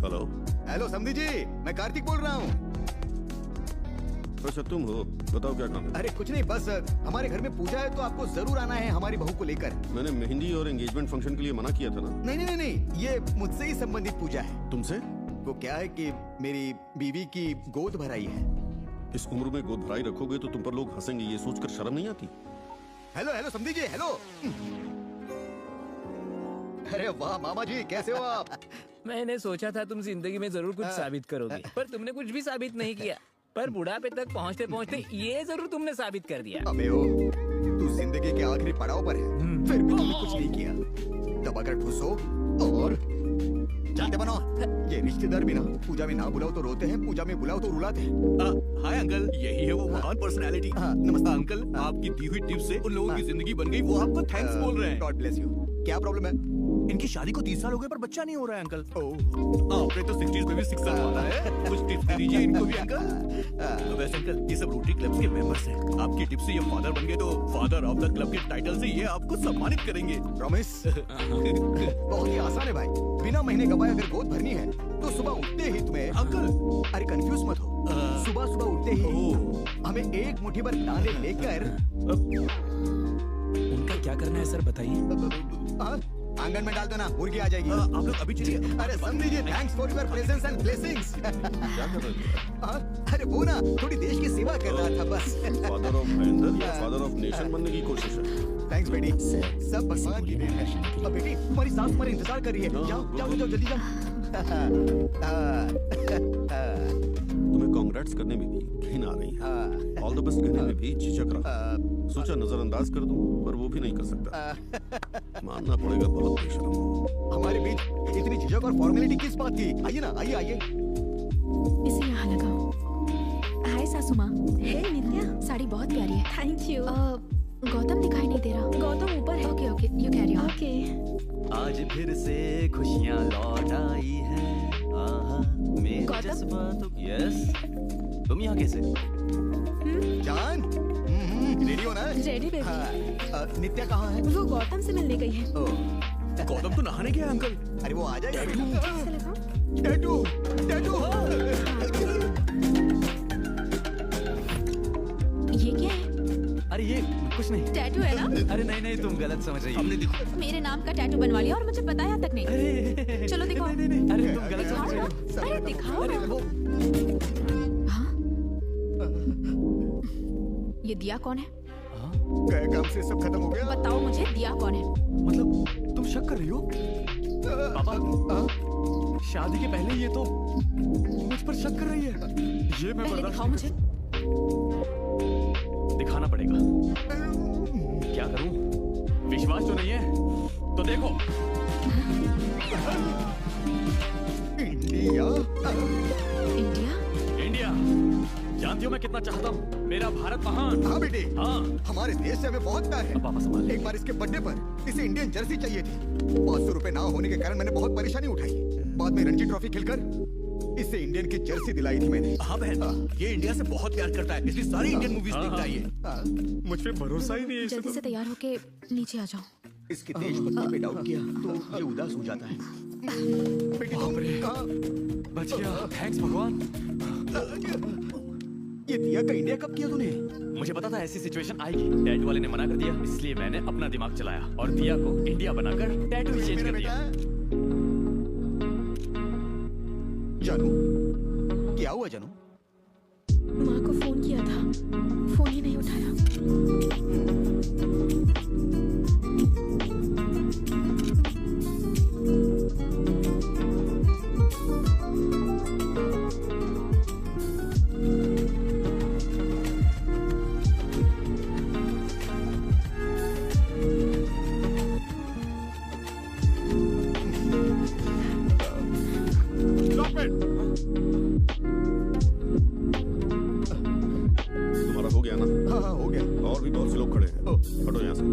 हेलो हेलो समधी जी, मैं कार्तिक बोल रहा हूँ। अच्छा तुम हो, बताओ क्या काम है? अरे कुछ नहीं, बस हमारे घर में पूजा है तो आपको जरूर आना है हमारी बहू को लेकर। मैंने मेहंदी और एंगेजमेंट फंक्शन के लिए मना किया था ना? नहीं नहीं नहीं, ये मुझसे ही संबंधित पूजा है। तुमसे? वो क्या है कि मेरी बीवी की गोद भराई है। इस उम्र में गोद भराई रखोगे तो तुम पर लोग हंसेंगे, ये सोचकर शर्म नहीं आती? हेलो हेलो समधी जी, हेलो। अरे वाह मामा जी, कैसे हो आप? मैंने सोचा था तुम जिंदगी में जरूर कुछ साबित करोगे, पर तुमने कुछ भी साबित नहीं किया। पर बुढ़ापे तक पहुँचते पहुँचते ये जरूर तुमने साबित कर दिया। अबे ओ, तू जिंदगी के आखिरी पड़ाव पर है, फिर भी तुमने कुछ नहीं किया। दबाकर ठूसो और चलते बनो। ये रिश्तेदार भी ना पूजा में ना बुलाओ तो रोते हैं, पूजा में बुलाओ तो रुलाते हैं। हाय अंकल, यही है वो महान पर्सनालिटी। नमस्ते अंकल, आपकी दी हुई टिप्स से उन लोगों की जिंदगी बन गई, वो आपको थैंक्स बोल रहे हैं। God bless you. क्या प्रॉब्लम है? इनकी शादी को 30 साल हो गए पर बच्चा नहीं हो रहा है अंकल। आपने तो 60s में भी 6 साल वाला है। कुछ टिप्स दे दीजिए इनको भी अंकल। तो वैसे अंकल, ये सब रोटरी क्लब्स के मेंबर्स हैं। आपकी टिप्स से ये फादर बन गए तो फादर ऑफ द क्लब के टाइटल से ये आपको सम्मानित करेंगे। प्रॉमिस? बहुत ही आसान है भाई। बिना महीने गवाए अगर गोद भरनी है तो सुबह उठते ही तुम्हें अंकल, अरे कंफ्यूज मत हो, सुबह सुबह उठते ही हमें एक मुट्ठी भर दालें लेकर। उनका क्या करना है सर बताइए। आंगन में डाल दो ना, मुर्गी आ जाएगी। आप लोग अभी चलिए। अरे समझ लीजिए, thanks for your presence and blessings. क्या कर रहे हो? अरे वो ना थोड़ी देश की सेवा कर रहा था बस। फादर ऑफ महेंद्र या फादर ऑफ नेशन बनने की कोशिश है? थैंक्स बेटी, सब भगवान की देन है। अब बेटी तुम्हारी सास तुम्हारे इंतजार कर रही है, जाओ जाओ जाओ जल्दी जाओ। तुम्हें कांग्रेट्स करने में भी घिन आ रही है, ऑल द बेस्ट कहने में भी झिझक रहा। सोचा नजरअंदाज कर दूं, पर वो भी नहीं कर सकता। मानना पड़ेगा बहुत बेशर्म हो। हमारे बीच इतनी झिझक और फॉर्मेलिटी किस बात की? आइए ना, आइए आइए। इसे यहाँ लगाओ। हाय सासू माँ। हे नित्या, साड़ी बहुत प्यारी है। Thank you. गौतम दिखाई नहीं दे रहा। गौतम ऊपर है। Okay okay, you carry on. Okay. आज फिर से खुशियाँ लौट आई हैं। मेरे गौतम? जज्बातों। यस, तुम यहाँ कैसे? जान, रेडी हो ना? Ready baby. नित्या कहाँ है? वो गौतम से मिलने गई है। गौतम तो नहाने गया अंकल। अरे वो आ जाएगा। Tattoo, tattoo. ये क्या है? अरे ये कुछ नहीं। टैटू है ना? अरे नहीं नहीं, तुम गलत समझ रही हो। हमने देखो। मेरे नाम का टैटू बनवा लिया और मुझे बताया तक नहीं। अरे चलो दिखाओ। नहीं, अरे तुम गलत समझ रही हो। अरे दिखाओ ना। हाँ? ये दिया कौन है? गए काम से सब खत्म हो गया। बताओ मुझे, दिया कौन है? मतलब तुम शक कर रही हो? पापा, शादी के पहले ये तो मुझ पर शक कर रही है। ये मैं पहले बर्दाश्त दिखाओ मुझे। दिखाना पड़ेगा। क्या करूं? विश्वास तो नहीं है तो देखो। इंडिया। इंडिया? इंडिया, जानती हो मैं कितना चाहता हूँ मेरा भारत महान। हाँ बेटे, हाँ। हमारे देश से हमें बहुत प्यार है। पापा संभाल। एक बार इसके बर्थडे पर इसे इंडियन जर्सी चाहिए थी। 500 रुपए ना होने के कारण मैंने बहुत परेशानी उठाई। बाद में रणजी ट्रॉफी खेलकर इसे इंडियन की जर्सी दिलाई थी मैंने। हाँ बहन, ये इंडिया से बहुत प्यार करता है, इसलिए सारी इंडियन मूवीज देखता है ये। मुझ पे भरोसा ही नहीं है। जल्दी से तैयार होके नीचे आ जाओ। इसकी देशभक्ति पे डाउट किया तो ये उदास हो जाता है। बेटी तुम कहाँ? बच गया, थैंक्स भगवान। ये दिया का इंडिया कब किया तूने? मुझे पता था ऐसी सिचुएशन आएगी। टैटू वाले ने मना कर दिया, इसलिए मैंने अपना दिमाग चलाया और दिया को इंडिया बनाकर टैटू चेंज कर दिया। जानू, क्या हुआ जानू? माँ को फोन किया था, फोन ही नहीं उठाया। तुम्हारा हो गया ना? हाँ हो गया। और भी बहुत से लोग खड़े हैं। हटो यहाँ से।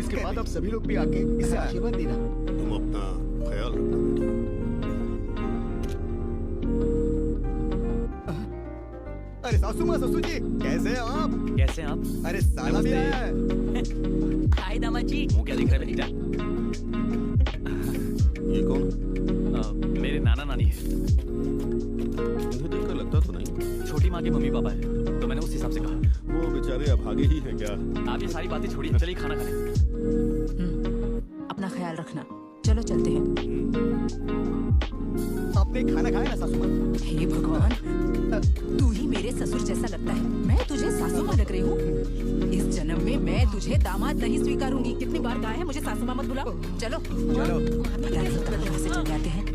इसके बाद अब सभी लोग भी आके इसे आशीर्वाद देना। तुम अपना ख्याल रखना बेटा। अरे सासू माँ, ससुर जी, कैसे हैं आप? कैसे हैं आप? अरे साला भी आया है। हाय दामाद जी। मुंह क्या दिख रहा है बेटा? ये कौन? मेरे नाना नानी है। मुझे देखकर लगता तो नहीं। छोटी माँ के मम्मी पापा है, तो मैंने उस हिसाब से कहा। वो बेचारे अभागे ही हैं क्या? आप ये सारी बातें छोड़िए, चलिए खाना खा लें। अपना ख्याल रखना। चलो चलते हैं। आपने खाना खाया ना सासू माँ? हे भगवान, तू ही मेरे ससुर जैसा लगता है। मैं तुझे सासू माँ लग रही हूँ। इस जन्म में मैं तुझे दामाद नहीं स्वीकारूंगी। कितनी बार कहा है मुझे सासू माँ मत बुलाओ। चलो चलो। पता नहीं कहाँ से चल जाते हैं।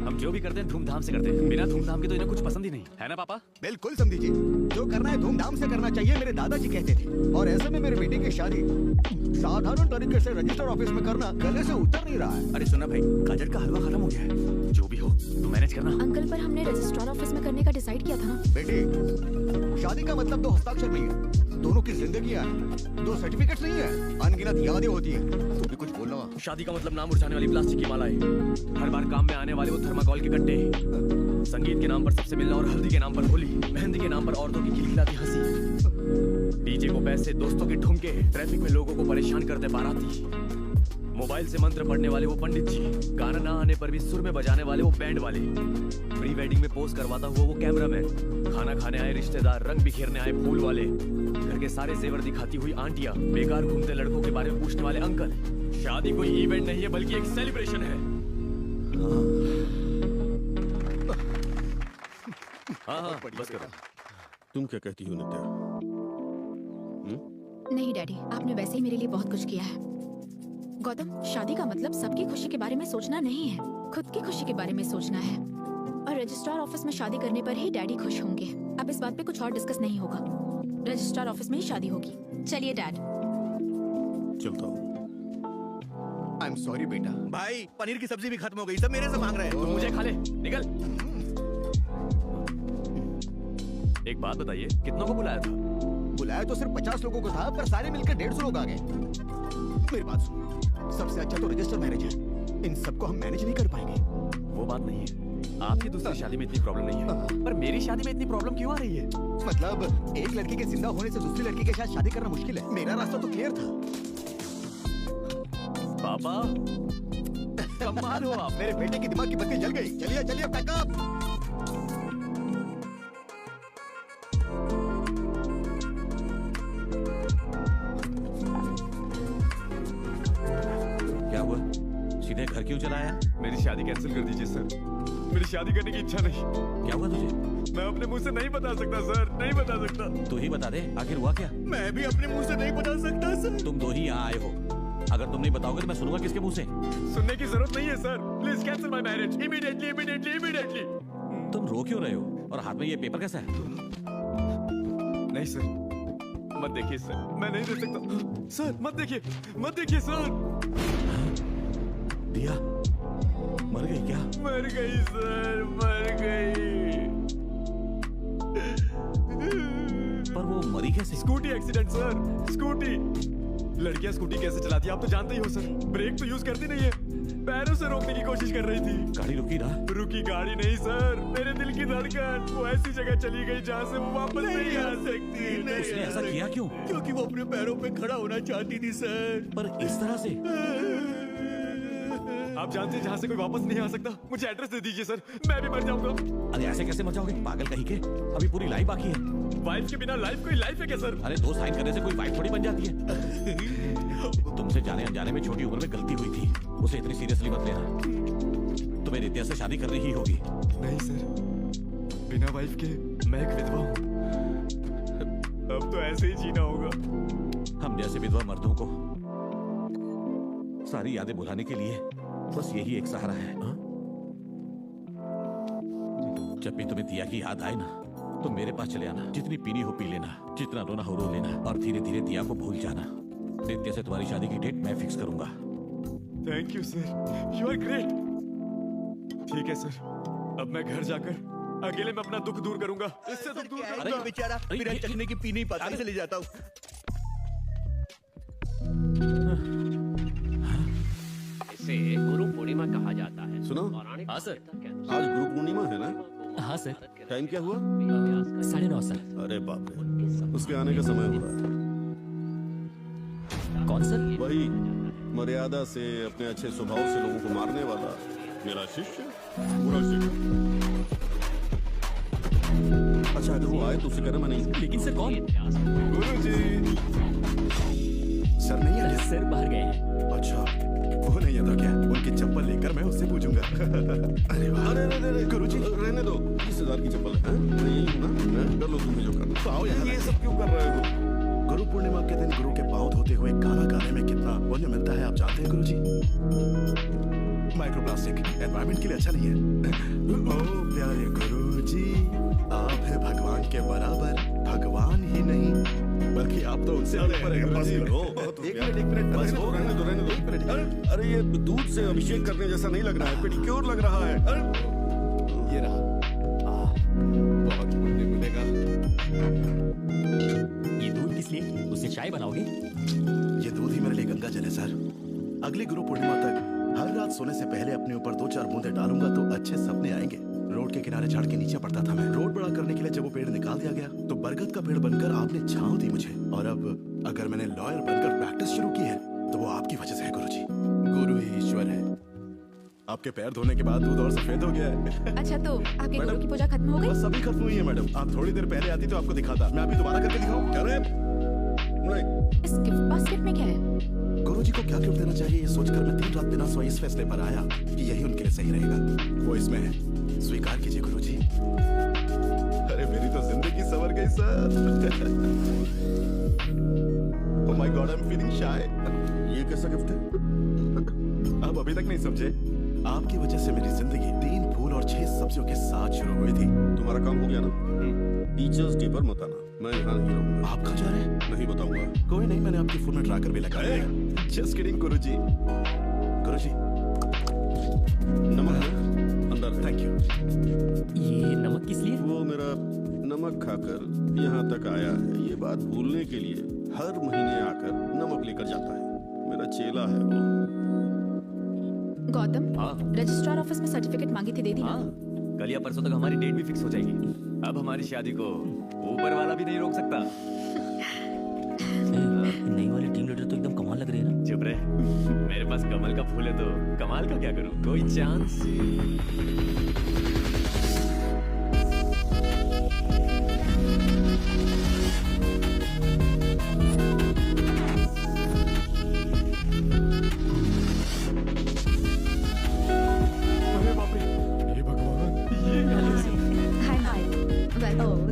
हम जो भी करते हैं धूमधाम से करते हैं। बिना धूमधाम के तो इन्हें कुछ पसंद ही नहीं है ना पापा? बिल्कुल समझी जी, जो करना है धूमधाम से करना चाहिए, मेरे दादाजी कहते थे। और ऐसे में मेरे बेटे की शादी साधारण तरीके से रजिस्टर ऑफिस में करना गले से उतर नहीं रहा है। अरे सुना भाई, गाजर का हलवा खत्म हो गया है। जो भी हो तो मैनेज करना। अंकल, पर हमने रजिस्ट्रार ऑफिस में करने का डिसाइड किया था ना। बेटे, शादी का मतलब दो हस्ताक्षर नहीं है, दोनों की जिंदगी है। दो सर्टिफिकेट नहीं है, अनगिनत यादें होती है। तू भी कुछ बोलना। शादी का मतलब नाम मुरझाने वाली प्लास्टिक की मालाएं, हर बार काम में आने वाले वो थर्माकोल के गट्टे, संगीत के नाम पर सबसे मिलना और हल्दी के नाम पर होली, मेहंदी के नाम पर औरतों की खिलखिलाती हंसी, डीजे को पैसे, दोस्तों के ठुमके, ट्रैफिक में लोगों को परेशान करते बाराती, मोबाइल से मंत्र पढ़ने वाले वो पंडित जी, गाना ना आने पर भी सुर में बजाने वाले वो बैंड वाले, प्री वेडिंग में पोज करवाता हुआ वो कैमरामैन, खाना खाने आए रिश्तेदार, रंग बिखेरने आए फूल वाले, घर के सारे जेवर दिखाती हुई आंटियां, बेकार घूमते लड़कों के बारे में पूछने वाले अंकल। शादी कोई इवेंट नहीं है बल्कि एक सेलिब्रेशन है। हाँ, बस करो। तुम क्या कहती हो नित्या? नहीं डैडी, आपने वैसे ही मेरे लिए बहुत कुछ किया है। गौतम, शादी का मतलब सबकी खुशी के बारे में सोचना नहीं है, खुद की खुशी के बारे में सोचना है। और रजिस्ट्रार ऑफिस में शादी करने पर ही डैडी खुश होंगे। अब इस बात पे कुछ और डिस्कस नहीं होगा। रजिस्ट्रार ऑफिस में ही शादी होगी। चलिए डैड। चलता हूँ। आई एम सॉरी बेटा। भाई, पनीर की सब्जी भी खत्म हो गई, सब मेरे से मांग रहे हैं। मुझे खा ले, निकल। एक बात बताइए, कितनों को बुलाया था? बुलाया तो सिर्फ 50 लोगों को था, पर सारे मिलकर 150 लोग आ गए। मेरी बात सुन, सबसे अच्छा तो रजिस्टर मैरिज है। इन सबको हम मैनेज नहीं कर पाएंगे। वो बात नहीं है। आपकी दूसरी शादी में इतनी प्रॉब्लम नहीं है, पर मेरी शादी में इतनी प्रॉब्लम क्यों आ रही है? मतलब एक लड़की के जिंदा होने से दूसरी लड़की के साथ शादी करना मुश्किल है। मेरा रास्ता तो क्लियर था। पापा, कमाल हो आप, मेरे बेटे की दिमाग की बत्ती जल गई। चलिए चलिए पैकअप। क्या हुआ? सीधे घर क्यों चला आया? मेरी शादी कैंसिल कर दीजिए सर। मेरी शादी करने की इच्छा नहीं। क्या हुआ तुझे? मैं अपने मुंह से नहीं बता सकता सर, नहीं बता सकता। तू ही बता दे, आखिर हुआ क्या? मैं भी अपने मुंह से नहीं बता सकता सर। तुम दो ही यहाँ आए हो। अगर तुम नहीं बताओगे तो मैं सुनूंगा किसके मुंह से? सुनने की जरूरत नहीं है sir. Please cancel my marriage immediately immediately immediately. तुम रो क्यों रहे हो? और हाथ में ये पेपर कैसा है? नहीं सर, मत देखिए सर, मैं नहीं दे सकता सर। मत देखिए सर। दिया मर गई क्या? मर गई सर, मर गई। पर वो मरी कैसे? Scooty accident sir, scooty. लड़कियां स्कूटी कैसे चलाती है आप तो जानते ही हो सर। ब्रेक तो यूज करती नहीं है, पैरों से रोकने की कोशिश कर रही थी। गाड़ी रुकी ना? रुकी गाड़ी नहीं सर, मेरे दिल की धड़कन। वो ऐसी जगह चली गई जहाँ से वो वापस नहीं आ सकती। उसने ऐसा किया क्यों? क्योंकि वो अपने पैरों पे खड़ा होना चाहती थी सर। पर इस तरह से? आप जानते हैं जहाँ से कोई वापस नहीं आ सकता। मुझे एड्रेस दे दीजिए सर, मैं भी मर जाऊंगा। अरे ऐसे कैसे मर जाओगे पागल कहीं के? अभी पूरी लाइफ बाकी है। वाइफ के बिना लाइफ कोई लाइफ है क्या सर? अरे 2 साइन करने से कोई वाइफ थोड़ी बन जाती है। तुमसे जाने अनजाने में छोटी उम्र में गलती हुई थी, उसे इतनी सीरियसली मत लेना। तुम्हें नित्या से शादी करनी ही होगी। नहीं सर, बिना वाइफ के मैं एक विधवा हूँ। अब तो ऐसे ही जीना होगा। हम जैसे विधवा मर्दों को सारी यादें भुलाने के लिए बस यही एक सहारा है। जब भी तुम्हें दिया की याद आए ना, तो मेरे पास चले आना। जितनी पीनी हो पी लेना, जितना रोना हो रो लेना, और धीरे धीरे दिया को भूल जाना। नित्य से तुम्हारी शादी की डेट मैं फिक्स करूंगा। Thank you sir, you are great. ठीक है सर, अब मैं घर जाकर अकेले में अपना दुख दूर करूंगा। इससे दुख दूर करूंगा। अरे बेचारा बिना चखने की पी नहीं पाता, चले जाता हूँ। इसे गुरु पूर्णिमा कहा जाता है। सुनो। हाँ सर। आज गुरु पूर्णिमा है ना? हाँ सर। टाइम क्या हुआ? 9:30 सर। अरे बाप रे, उसके आने का समय हो रहा है। कौन सर? वही मर्यादा से, अपने अच्छे स्वभाव से लोगों को मारने वाला मेरा शिष्य, पूरा शिष्य। अच्छा अगर वो आए तो उसे कहना मैं नहीं। लेकिन सर कौन? गुरुजी। सर नहीं है? सर बाहर गए हैं। अच्छा, वो नहीं है तो क्या? उनकी चप्पल लेकर मैं उससे पूछूंगा। अरे वाह। अरे गुरुजी रहने दो, रिश्तेदार की चप्पल है। मैं यही हूँ ना, कर लो तुम्हें जो करना। पाओ यार, ये सब क्यों कर रहे हो? गुरु पूर्णिमा के दिन गुरु के पांव धोते हुए गाना गाने में कितना पुण्य मिलता है आप जानते हैं गुरुजी? माइक्रोप्लास्टिक एनवायरनमेंट के लिए अच्छा नहीं है। ओ प्यारे गुरुजी, आप हैं भगवान के बराबर। भगवान ही नहीं बल्कि आप तो उनसे ऊपर हैं गुरुजी। एक मिनट बस हो, रहने दो। अरे ये दूध से अभिषेक करने जैसा नहीं लग रहा है, पेडिक्योर लग रहा है। ये रहा। बहुत पुण्य मिलेगा। ये दूध किस लिए? उससे चाय बनाओगे? ये दूध ही मेरे लिए गंगा जल है सर। अगली गुरु पूर्णिमा तक हर रात सोने से पहले अपने ऊपर 2-4 बूंदे डालूंगा तो अच्छे सपने आएंगे। रोड के किनारे झाड़ के नीचे पड़ता था मैं। रोड बड़ा करने के लिए जब वो पेड़ निकाल दिया गया तो बरगद का पेड़ बनकर आपने छांव दी मुझे। और अब अगर मैंने लॉयर बनकर प्रैक्टिस शुरू की है तो वो आपकी वजह से है गुरुजी। गुरु ही ईश्वर है। आपके पैर धोने के बाद दूध और सफेद हो गया है। अच्छा तो आपके गुरु की पूजा खत्म हो गई? बस अभी खत्म हुई है मैडम। आप थोड़ी देर पहले आती तो आपको दिखाता। मैं अभी दोबारा करके दिखाऊं? अरे नहीं। इस गिफ्ट बास्केट में क्या है? गुरुजी को क्या गिफ्ट देना चाहिए ये सोचकर मैं 3 रात बिना सोए इस फैसले पर आया कि यही उनके लिए सही रहेगा। वो इसमें है, स्वीकार कीजिए गुरुजी। अरे मेरी तो जिंदगी संवर गई sir. Oh my God, I am feeling shy. ये कैसा गिफ्ट है? आप अभी तक नहीं समझे? आपकी वजह से मेरी जिंदगी 3 फूल और 6 सब्जियों के साथ शुरू हुई थी। तुम्हारा काम हो गया ना? टीचर्स डे पर मत आना, मैं यहाँ नहीं रहूंगा। आप कहाँ जा रहे हैं? नहीं बताऊंगा। कोई नहीं, मैंने आपके फोन में ट्रैकर भी लगा दिया। जस्ट किडिंग गुरुजी। गुरुजी नमक अंदर। Thank you. ये नमक किस लिए? वो मेरा नमक खाकर यहाँ तक आया है, ये बात भूलने के लिए हर महीने आकर नमक लेकर जाता है। मेरा चेला है वो। गौतम, रजिस्ट्रार ऑफिस में सर्टिफिकेट मांगी थी, दे दी ना? कल या परसों तक हमारी डेट भी फिक्स हो जाएगी। अब हमारी शादी को ऊपर वाला भी नहीं रोक सकता। नई वाली टीम लीडर तो एकदम कमाल लग रही है ना। चुप रहे, मेरे पास कमल का फूल है तो कमाल का क्या करूं? कोई chance?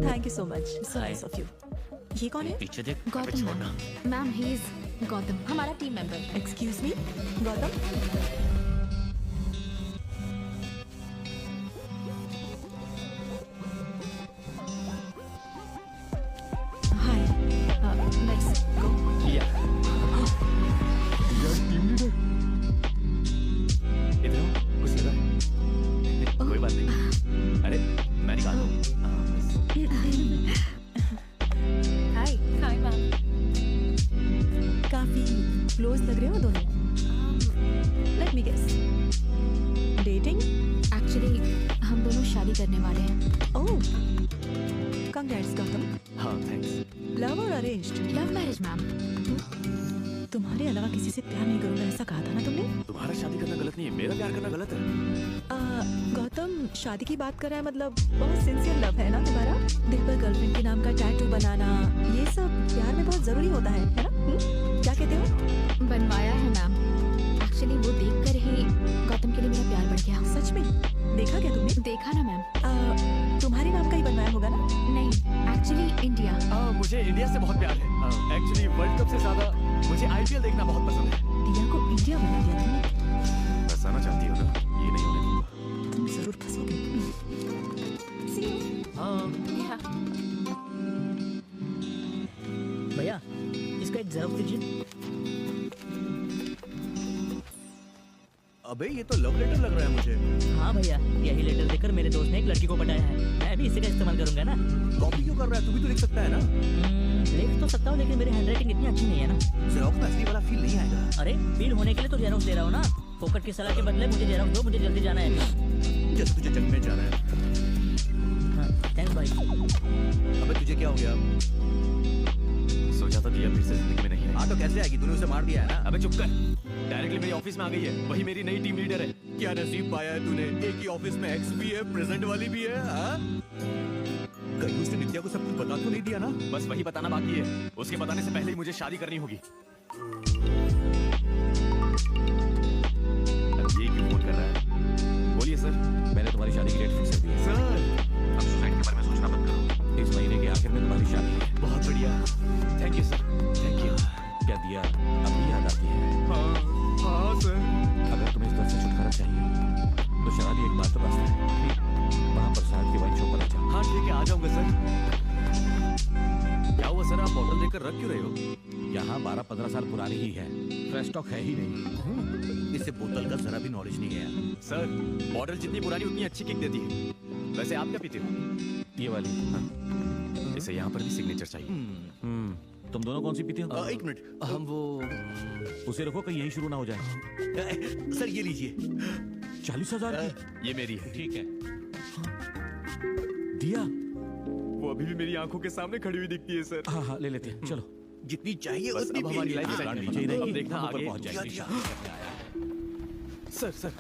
Thank you so much, so nice of you. ये कौन है? पीछे देख। Gautam ma'am, he is Gautam, हमारा team member. Excuse me, Gautam. Hi, let's go. इधर आओ, कुछ लगा? कोई बात नहीं। अरे मैं निकाल दूं। हाय हाय मैम। काफी क्लोज लग रहे हो दोनों। Let me guess, dating? Actually हम दोनों शादी करने वाले हैं। ओह, कांग्रेट्स गौतम। हाँ थैंक्स। लव और अरेंज्ड? Love marriage ma'am. तुम्हारे अलावा किसी से प्यार नहीं करूंगा, ऐसा कहा था ना तुमने? तुम्हारा शादी करना गलत नहीं है, मेरा प्यार करना गलत है। गौतम, शादी की बात कर रहा है, मतलब बहुत सिंसियर लव है ना तुम्हारा? दिल पर गर्लफ्रेंड के नाम का टैटू बनाना, ये सब प्यार में बहुत जरूरी होता है ना? क्या कहते हो? बनवाया है मैम। एक्चुअली वो देखकर ही गौतम के लिए मेरा प्यार बढ़ गया। सच में? देखा क्या तुमने? देखा ना मैम। तुम्हारे नाम का ही बनवाया होगा ना? नहीं, एक्चुअली इंडिया। मुझे इंडिया से बहुत प्यार है। एक्चुअली वर्ल्ड कप से ज्यादा मुझे IPL देखना बहुत पसंद है। दिया को इंडिया बना दिया तुमने। फंसाना चाहती हो ना? ये नहीं होने दूंगा। तुम जरूर फंसोगे। भैया, इसका एक जेरोक्स दीजिए। अबे ये तो लव लेटर लग रहा है मुझे। हाँ भैया, यही लेटर देकर मेरे दोस्त ने एक लड़की को पटाया है। मैं भी इसी का इस्तेमाल करूंगा ना। कॉपी क्यों कर रहा है? तू भी तो लिख सकता है ना। लिख तो सकता हूँ, लेकिन मेरी हैंडराइटिंग इतनी अच्छी नहीं है ना। जेरोक्स में असली वाला फील नहीं आएगा। अरे फील होने के लिए तो जेरोक्स दे रहा हूँ ना। फोकट की सलाह के बदले मुझे जेरोक्स दो, मुझे जल्दी जाना है। जैसे तुझे जंग में जाना है। थैंक्स भाई। अबे तुझे क्या हो गया? सोचा था दिया फिर से जिंदगी में नहीं है। हाँ तो कैसे आएगी? तूने उसे मार दिया है ना। अबे चुप कर, डायरेक्टली मेरी ऑफिस में आ गई है। वही मेरी नई टीम लीडर है। क्या नसीब पाया है तूने, एक ही ऑफिस में एक्स भी है, प्रेजेंट वाली भी है। हाँ? कहीं उसने नित्या को सब कुछ बता तो नहीं दिया ना? बस वही बताना बाकी है। उसके बताने से पहले ही मुझे शादी करनी होगी। अब ये क्यों फोन कर रहा है? बोलिए सर। मैंने तुम्हारी शादी की डेट फिक्स कर दी है। सर, अब सुसाइड के बारे में सोचना मत करो। इस महीने के आखिर में तुम्हारी शादी है। बहुत बढ़िया, thank you sir, thank you. क्या दिया अब भी याद आती है? हाँ सर। अगर तुम्हें इस दर्द से छुटकारा चाहिए तो शराबी एक बात तो रास्ता है, वहाँ पर शायद की वाइन शॉप पर आ जाओ। हाँ ठीक है, आ जाऊंगा सर। क्या हुआ सर, आप बॉटल देकर रख क्यों रहे हो? यहाँ 12-15 साल पुरानी ही है, फ्रेश स्टॉक है ही नहीं। इसे बोतल का जरा भी नॉलेज नहीं है। सर, बॉटल जितनी पुरानी उतनी अच्छी किक देती है। वैसे आप क्या पीते हो? ये वाली। हाँ। इसे यहाँ पर भी सिग्नेचर चाहिए। तुम दोनों कौन सी पीते हो? एक मिनट, हम वो उसे रखो कहीं यही शुरू ना हो जाए। सर ये लीजिए। 40,000 की? ये मेरी है। ठीक है। दिया वो अभी भी मेरी आंखों के सामने खड़ी हुई दिखती है सर। हाँ हाँ ले लेते हैं, चलो। जितनी चाहिए बस उतनी अब हमारी लाइफ चाहिए। अब देखना आगे पहुंच जाएगी। सर सर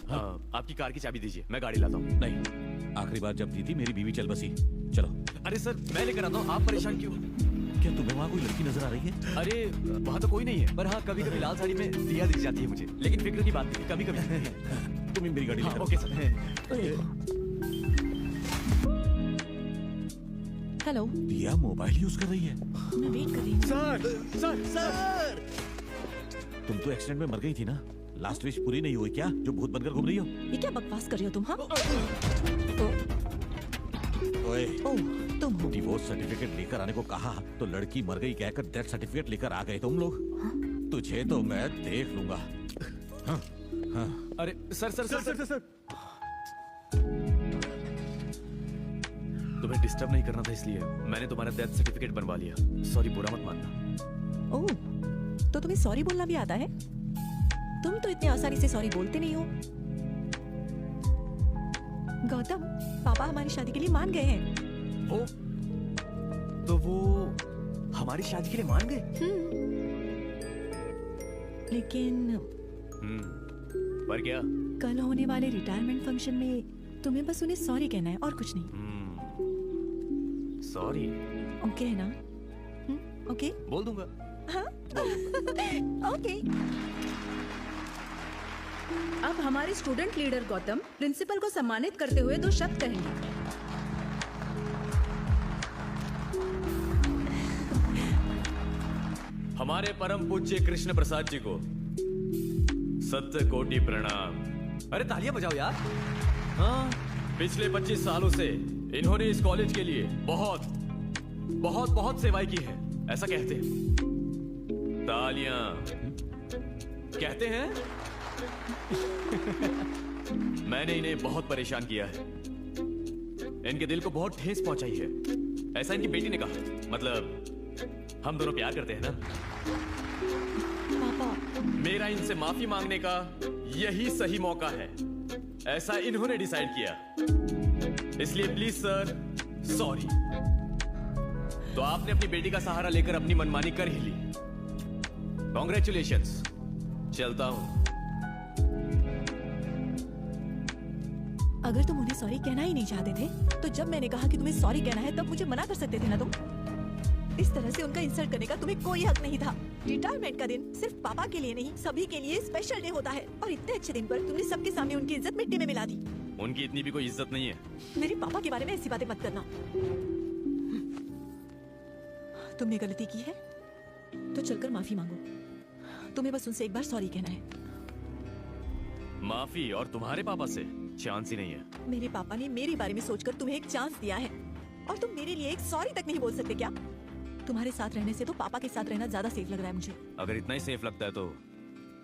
आपकी कार की चाबी दीजिए, मैं गाड़ी लाता हूँ। नहीं, आखिरी बार जब दी थी मेरी बीवी चल बसी। चलो। अरे सर मैं लेकर आता हूँ, आप परेशान क्यों? क्या तुम्हें वहाँ कोई लड़की नजर आ रही है? अरे वहाँ तो कोई नहीं है, पर हाँ कभी कभी लाल साड़ी में दिया दिख जाती है मुझे, लेकिन फिक्र की बात नहीं, कभी कभी। तुम मेरी गाड़ी लेकर। Okay sir. हेलो। दिया मोबाइल यूज कर रही है। मैं वेट कर रही हूँ। सर तुम तो एक्सीडेंट में मर गई थी ना? लास्ट विश पूरी नहीं हुई क्या, जो भूत बनकर घूम रही हो? ये क्या बकवास कर रही हो तुम? हाँ ओए, तुम हो। डिवोर्स सर्टिफिकेट लेकर आने को कहा तो लड़की मर गई कहकर डेथ सर्टिफिकेट लेकर आ गए तुम लोग। तुझे तो मैं देख लूंगा। हाँ, हाँ। अरे sir sir sir sir, sir, sir. तुम्हें डिस्टर्ब नहीं करना था इसलिए मैंने तुम्हारा डेथ सर्टिफिकेट बनवा लिया। सॉरी, बुरा मत मानना। ओह, तो तुम्हें सॉरी बोलना भी आता है? तुम तो इतनी आसानी से सॉरी बोलते नहीं हो। गौतम, पापा हमारी शादी के लिए मान गए हैं। वो तो वो हमारी शादी के लिए मान गए? लेकिन पर क्या? कल होने वाले रिटायरमेंट फंक्शन में तुम्हें बस उन्हें सॉरी कहना है और कुछ नहीं। सॉरी ओके है ना? ओके बोल दूंगा। हाँ? ओके। अब हमारे स्टूडेंट लीडर गौतम प्रिंसिपल को सम्मानित करते हुए 2 शब्द कहेंगे। हमारे परम पूज्य कृष्ण प्रसाद जी को सत्य कोटि प्रणाम। अरे तालियां बजाओ यार। हाँ, पिछले 25 सालों से इन्होंने इस कॉलेज के लिए बहुत बहुत बहुत सेवाएं की है, ऐसा कहते हैं। तालियां कहते हैं। मैंने इन्हें बहुत परेशान किया है, इनके दिल को बहुत ठेस पहुंचाई है, ऐसा इनकी बेटी ने कहा। मतलब हम दोनों प्यार करते हैं ना। पापा, मेरा इनसे माफी मांगने का यही सही मौका है, ऐसा इन्होंने डिसाइड किया। इसलिए प्लीज सर, सॉरी। तो आपने अपनी बेटी का सहारा लेकर अपनी मनमानी कर ही ली। कॉन्ग्रेचुलेशंस। चलता हूं। अगर तुम उन्हें सॉरी कहना ही नहीं चाहते थे, तो जब मैंने कहा कि तुम्हें सॉरी कहना है, तब मुझे मना कर सकते थे ना तुम। इस तरह से उनका इंसल्ट करने का तुम्हें कोई हक नहीं था। रिटायरमेंट का दिन सिर्फ पापा के लिए नहीं, सभी के लिए स्पेशल डे होता है। और इतने अच्छे दिन पर तुमने सबके सामने उनकी इज्जत मिट्टी में मिला दी। उनकी इतनी भी कोई इज्जत नहीं है। मेरे पापा के बारे में ऐसी बातें मत करना। तुमने गलती की है तो चलकर माफी मांगो। तुम्हें बस उनसे एक बार सॉरी कहना है। माफी? और तुम्हारे पापा से चांस ही नहीं है। मेरे पापा ने मेरे बारे में सोचकर तुम्हें एक चांस दिया है, और तुम मेरे लिए एक सॉरी तक नहीं बोल सकते क्या? तुम्हारे साथ रहने से तो पापा के साथ रहना ज्यादा सेफ लग रहा है मुझे। अगर इतना ही सेफ लगता है तो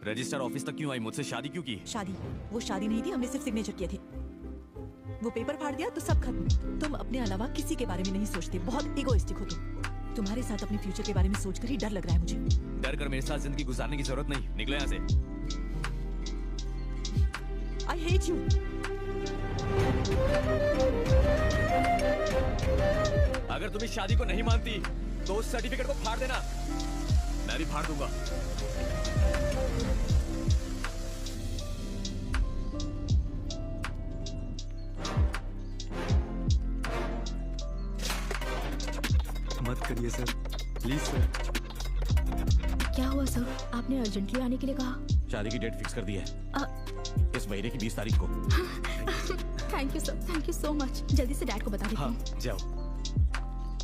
रजिस्टर ऑफिस तक क्यों आई? मुझसे शादी क्यों की? शादी? वो शादी नहीं थी, हमने सिर्फ सिग्नेचर किए थे। वो पेपर फाड़ दिया तो सब खत्म। तुम अपने अलावा किसी के बारे में नहीं सोचते, बहुत इगोइस्टिक हो तुम। तुम्हारे साथ अपने फ्यूचर के बारे में सोचकर ही डर लग रहा है मुझे। डर कर मेरे साथ जिंदगी गुजारने की जरूरत नहीं। निकलो यहाँ से। I hate you। अगर तुम इस शादी को नहीं मानती तो उस सर्टिफिकेट को फाड़ देना, मैं भी फाड़ दूंगा। मत करिए सर, प्लीज सर। क्या हुआ सर? आपने अर्जेंटली आने के लिए कहा। शादी की डेट फिक्स कर दी है, इस महीने की 20 तारीख को। Thank you sir, thank you so much. जल्दी से डैड को बता देती हूँ। हाँ, जाओ।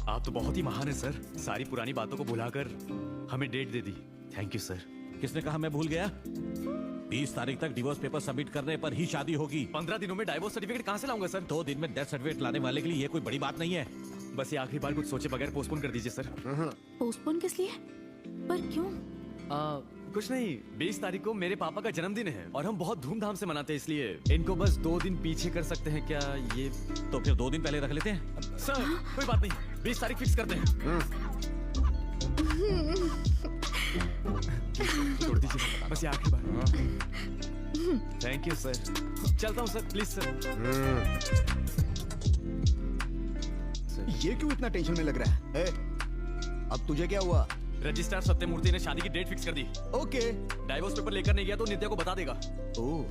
आप तो बहुत ही महान है सर, सारी पुरानी बातों को भुलाकर हमें डेट दे दी। Thank you sir. किसने कहा मैं भूल गया? 20 तारीख तक डिवोर्स पेपर सबमिट करने पर ही शादी होगी। 15 दिनों में डाइवोर्स सर्टिफिकेट कहाँ से लाऊंगा सर? 2 दिन में डेथ सर्टिफिकेट लाने वाले के लिए ये कोई बड़ी बात नहीं है। बस ये आखिरी बार कुछ सोचे बगैर पोस्टपोन कर दीजिए सर। पोस्टपोन किस लिए? पर क्यों? कुछ नहीं, 20 तारीख को मेरे पापा का जन्मदिन है और हम बहुत धूमधाम से मनाते हैं, इसलिए इनको बस 2 दिन पीछे कर सकते हैं क्या? ये तो फिर 2 दिन पहले रख लेते हैं। सर कोई बात नहीं, 20 तारीख फिक्स करते हैं। छोड़ दीजिए, बस ये आखिरी बार। Thank you sir. चलता हूँ सर, प्लीज सर। ये क्यों इतना टेंशन में लग रहा है? अब तुझे क्या हुआ? रजिस्ट्रार सत्यमूर्ति ने शादी की डेट फिक्स कर दी। ओके। डाइवोर्स पेपर लेकर नहीं गया तो नित्या को बता देगा।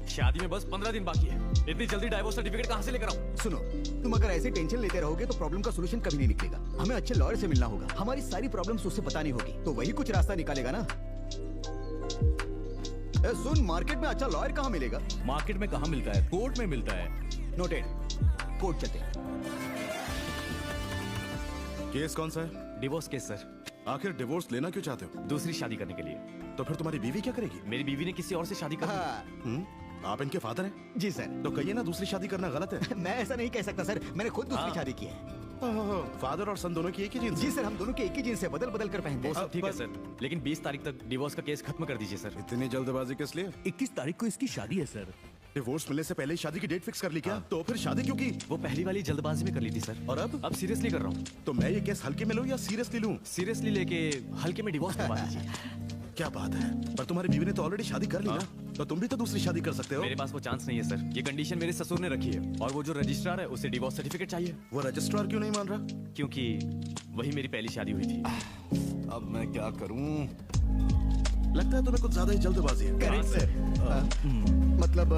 शादी में बस 15 दिन बाकी है, इतनी जल्दी डाइवोर्स सर्टिफिकेट कहाँ से लेकर आऊं? सुनो, तुम अगर ऐसे टेंशन लेते रहोगे तो प्रॉब्लम का सोल्यूशन कभी नहीं निकलेगा। हमें अच्छे लॉयर से मिलना होगा, हमारी सारी प्रॉब्लम्स उससे बतानी होगी, तो वही कुछ रास्ता निकालेगा ना। सुन, मार्केट में अच्छा लॉयर कहाँ मिलेगा? मार्केट में कहाँ मिलता है? कोर्ट में मिलता है। नोटेड। कोर्ट चलते हैं। केस कौन सा है? Divorce case sir. आखिर डिवोर्स लेना क्यों चाहते हो? दूसरी शादी करने के लिए। तो फिर तुम्हारी बीवी क्या करेगी? मेरी बीवी ने किसी और से शादी कर ली। आप इनके फादर हैं? जी सर। तो कहिए ना दूसरी शादी करना गलत है। मैं ऐसा नहीं कह सकता सर, मैंने खुद दूसरी शादी की है। फादर और सन दोनों की एक ही जीन्स? जी सर, हम दोनों की एक ही जीन्स है, बदल बदल कर पहनते हैं। ठीक है सर, लेकिन 20 तारीख तक डिवोर्स का केस खत्म कर दीजिए सर। इतनी जल्दबाजी किस लिए? 21 तारीख को इसकी शादी है सर। डिवोर्स मिलने से पहले ही शादी की डेट फिक्स कर ली क्या? तो फिर शादी क्यों की? वो पहली वाली जल्दबाजी में कर ली थी सर। और अब सीरियसली कर रहा हूँ। तो मैं ये केस हल्के में लूं या सीरियसली लूं? सीरियसली लेके हल्के में डिवोर्स करवा दीजिए। क्या बात है, पर तुम्हारी बीवी ने तो ऑलरेडी शादी कर ली ना, तो तुम भी तो दूसरी शादी कर सकते हो। मेरे पास वो चांस नहीं है सर, ये कंडीशन मेरे ससुर ने रखी है और वो जो रजिस्ट्रार है उसे डिवोर्स सर्टिफिकेट चाहिए। वो रजिस्ट्रार क्यों नहीं मान रहा? क्योंकि वही मेरी पहली शादी हुई थी। अब मैं क्या करूं? लगता है तुम्हें कुछ ज्यादा ही जल्दबाजी है। Correct sir. मतलब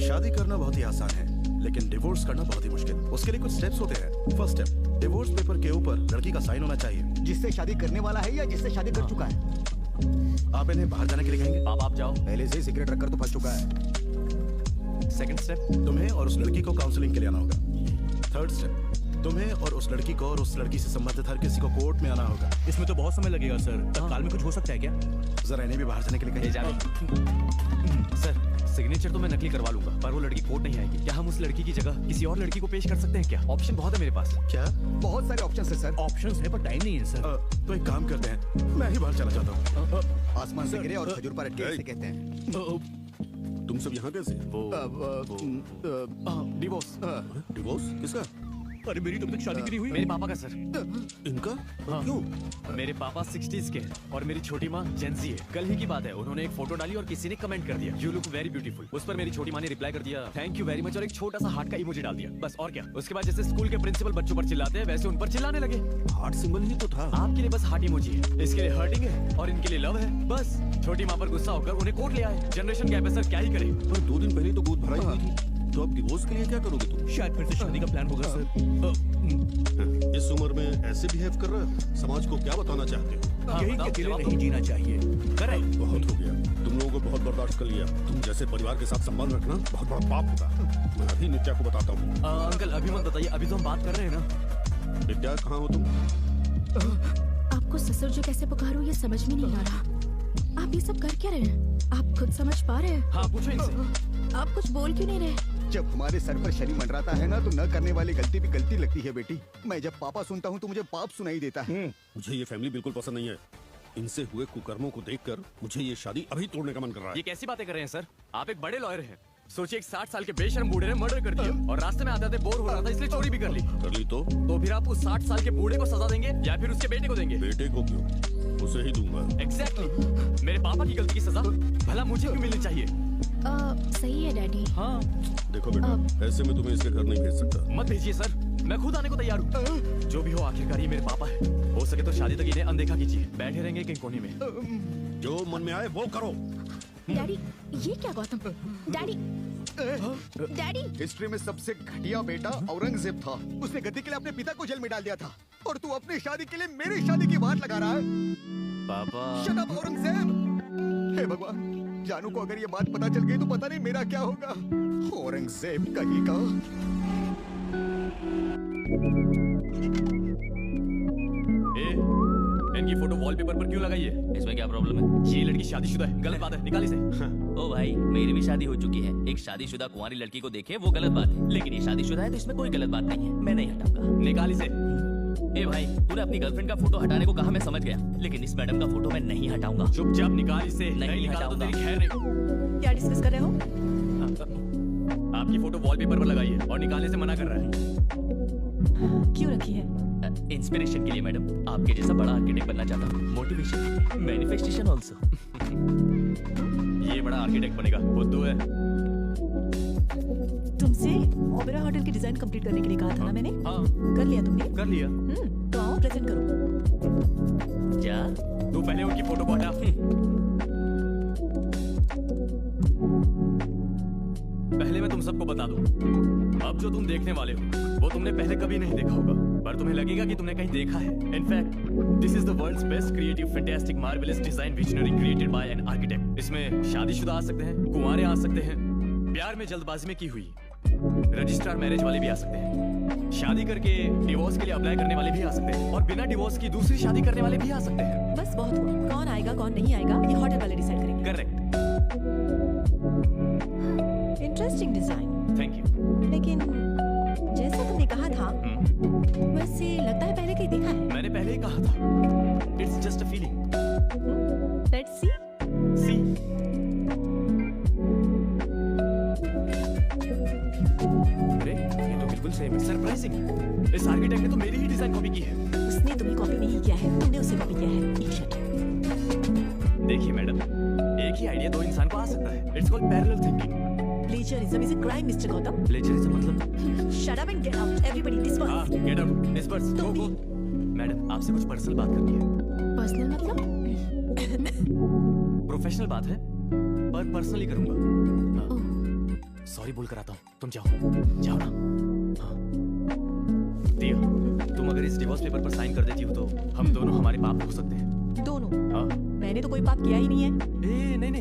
शादी करना बहुत ही आसान है, लेकिन डिवोर्स करना बहुत ही मुश्किल। उसके लिए कुछ स्टेप्स होते हैं। फर्स्ट स्टेप, डिवोर्स पेपर के ऊपर लड़की का साइन होना चाहिए। जिससे शादी करने वाला है या जिससे शादी कर चुका है? आप इन्हें बाहर जाने के लिए कहेंगे? आप जाओ। पहले से ही सिगरेट रखकर तो फंस चुका है। सेकंड स्टेप, तुम्हें और उस लड़की को काउंसलिंग के लिए आना होगा। थर्ड स्टेप, तुम्हें और उस लड़की को और उस लड़की से संबंधित हर किसी को कोर्ट में आना होगा। इसमें तो बहुत समय लगेगा सर, तत्काल में कुछ हो सकता है क्या? जरा इन्हें भी बाहर जाने के लिए कहिए। सर सिग्नेचर तो मैं नकली करवा लूंगा, पर वो लड़की कोर्ट नहीं आएगी। क्या हम उस लड़की की जगह किसी और लड़की को पेश कर सकते हैं क्या? ऑप्शन बहुत है मेरे पास। क्या? बहुत सारे ऑप्शंस है सर। ऑप्शंस है पर टाइम नहीं है सर। तो एक काम करते हैं, मैं ही बाहर जाना चाहता हूँ। आसमान से गिरे और खजूर पर अटके इसे कहते हैं। तुम सब यहाँ कैसे? डिवोर्स। डिवोर्स किसका? अरे मेरी तुम तक शादी नहीं हुई? मेरे पापा का सर। इनका? क्यों? मेरे पापा 60s के हैं और मेरी छोटी माँ जेंजी है। कल ही की बात है, उन्होंने एक फोटो डाली और किसी ने कमेंट कर दिया, यू लुक वेरी ब्यूटीफुल। उस पर मेरी छोटी माँ ने रिप्लाई कर दिया, थैंक यू वेरी मच, और एक छोटा सा हार्ट का इमोजी डाल दिया, बस। और क्या? उसके बाद जैसे स्कूल के प्रिंसिपल बच्चों पर चिल्लाते हैं, वैसे उन पर चिल्लाने लगे। हार्ट सिंबल ही तो था। आपके लिए बस हार्ट इमोजी है, इसके लिए हर्टिंग है और इनके लिए लव है, बस। छोटी माँ पर गुस्सा होकर उन्हें कोर्ट ले आए। जनरेशन गैप है सर, क्या ही करे। पर 2 दिन पहले तो गोद भराई हुई थी, तो अब डिवोर्स के लिए क्या करोगे तुम? शायद फिर से शादी का प्लान होगा सर। इस उम्र में ऐसे बिहेव कर रहा है, समाज को क्या बताना चाहते हो? यही अकेले नहीं जीना चाहिए। करेक्ट। बहुत हो गया, तुम लोगों को बहुत बर्दाश्त कर लिया। तुम जैसे परिवार के साथ संबंध रखना बहुत बड़ा पाप होगा। मैं अभी नित्या को बताता हूँ। अंकल अभी मत बताइए, अभी तो हम बात कर रहे हैं ना। नित्या कहाँ हो तुम? आपको ससुर जो कैसे पुकारूं ये समझ में नहीं आ रहा। आप ये सब कर क्या रहे हैं? आप खुद समझ पा रहे हैं? हाँ पूछो इनसे। आप कुछ बोल क्यों नहीं रहे? जब हमारे सर पर शनि मंडराता है ना, तो न करने वाली गलती भी गलती लगती है बेटी। मैं जब पापा सुनता हूँ तो मुझे पाप सुनाई देता है। मुझे ये फैमिली बिल्कुल पसंद नहीं है। इनसे हुए कुकर्मों को देखकर मुझे ये शादी अभी तोड़ने का मन कर रहा है। ये कैसी बातें कर रहे हैं सर? आप एक बड़े लॉयर हैं। सोचिए, एक 60 साल के बेशर्म बूढ़े ने मर्डर कर दिया और रास्ते में आते आते बोर हो रहा था इसलिए चोरी भी कर ली। तो फिर आप उस 60 साल के बूढ़े को सजा देंगे या फिर उसके बेटे को देंगे? बेटे को क्यों? उसे ही दूंगा। एग्जैक्टली। मेरे पापा की गलती की सजा भला मुझे क्यों मिलनी चाहिए? सही है डैडी। हाँ देखो बेटा, ऐसे में तुम्हें इसके घर नहीं भेज सकता। मत भेजिए सर, मैं खुद आने को तैयार हूँ। जो भी हो, आखिरकार ये मेरे पापा है। हो सके तो शादी तक इन्हें अनदेखा कीजिए। बैठे रहेंगे कहीं कोने में। जो मन में आए वो करो। डैडी ये क्या गौतम? डैडी डैडी हिस्ट्री में सबसे घटिया बेटा औरंगजेब था। उसने गद्दी के लिए अपने पिता को जेल में डाल दिया था, और तू अपनी शादी के लिए मेरी शादी की बात लगा रहा है। पापा शट अप औरंगजेब। हे भगवान, जानू को अगर ये बात पता चल गई तो पता नहीं मेरा क्या होगा। औरंगजेब कहीं का। इनकी फोटो वॉलपेपर पर क्यों लगाई है? इसमें क्या प्रॉब्लम है? ये लड़की शादीशुदा है, गलत बात है, निकाल इसे। ओ भाई, मेरी भी शादी हो चुकी है। एक शादीशुदा कुंवारी लड़की को देखे वो गलत बात है, लेकिन ये शादीशुदा है तो इसमें कोई गलत बात नहीं है। मैं नहीं हटाऊंगा। निकाल इसे। ए भाई, तूने अपनी गर्लफ्रेंड का फोटो हटाने को कहा, मैं समझ गया, लेकिन इस मैडम का फोटो मैं नहीं हटाऊंगा। चुपचाप निकाल इसे। नहीं निकाला तो तेरी हटाऊंगा। खैर नहीं। क्या डिस्कस कर रहे हो? आपकी फोटो वॉलपेपर पर लगाई है और निकालने से मना कर रहा है। क्यों रखी है? इंस्पिरेशन के लिए मैडम, आपके जैसा बड़ा आर्किटेक्ट बनना चाहता हूँ। Motivation, manifestation also. ये बड़ा आर्किटेक्ट बनेगा, बुद्धू है। तुमसे ओपेरा होटल की डिजाइन कंप्लीट करने के लिए कहा था ना मैंने? हाँ। कर लिया तुमने? कर लिया। तो आओ प्रेजेंट करो। जा, तू पहले उनकी फोटो को हटा। पहले मैं तुम सबको बता दूं, अब जो तुम देखने वाले हो वो तुमने पहले कभी नहीं देखा होगा, पर तुम्हें लगेगा कि तुमने कहीं देखा है। In fact this is the world's best creative fantastic marvellous design visionary created by an architect. इसमें शादीशुदा आ सकते हैं, कुंवारे आ सकते हैं, प्यार में जल्दबाजी में की हुई रजिस्ट्रार मैरिज वाले भी आ सकते हैं, शादी करके डिवोर्स के लिए अप्लाई करने वाले भी आ सकते हैं, और बिना डिवोर्स की दूसरी शादी करने वाले भी आ सकते हैं। बस बहुत हुआ। कौन आएगा कौन नहीं आएगा ये होटल वाले डिसाइड करेंगे। Correct. Interesting design. Thank you. लेकिन जैसा तुमने कहा था, वैसे लगता है पहले कहीं देखा है। मैंने पहले ही कहा था, it's just a feeling. Let's see. See. Same है। सरप्राइजिंग, इस आर्किटेक्ट ने तो मेरी ही डिजाइन कॉपी की है। उसने तुम्हें कॉपी नहीं किया है, तुमने उसे कॉपी किया है। इडियट। देखिए मैडम, एक ही आइडिया दो इंसान को आ सकता है। It's called parallel thinking. Plagiarism is a crime, Mr. Gautam. Plagiarism मतलब? Shut up and get out. Everybody disperse. हाँ, गेट आउट, डिस्पर्स, गो गो। मैडम, आपसे कुछ पर्सनल बात करनी है। पर्सनल मतलब? प्रोफेशनल बात है, पर पर्सनली करूंगा। सॉरी बोल कर आता हूँ, तुम जाओ ना। हाँ। दिया, तुम अगर इस डिवोर्स पेपर पर साइन कर देती हो तो हम दोनों हमारे पाप हो सकते हैं। दोनों? हाँ। मैंने तो कोई पाप किया ही नहीं है। नहीं, मैंने।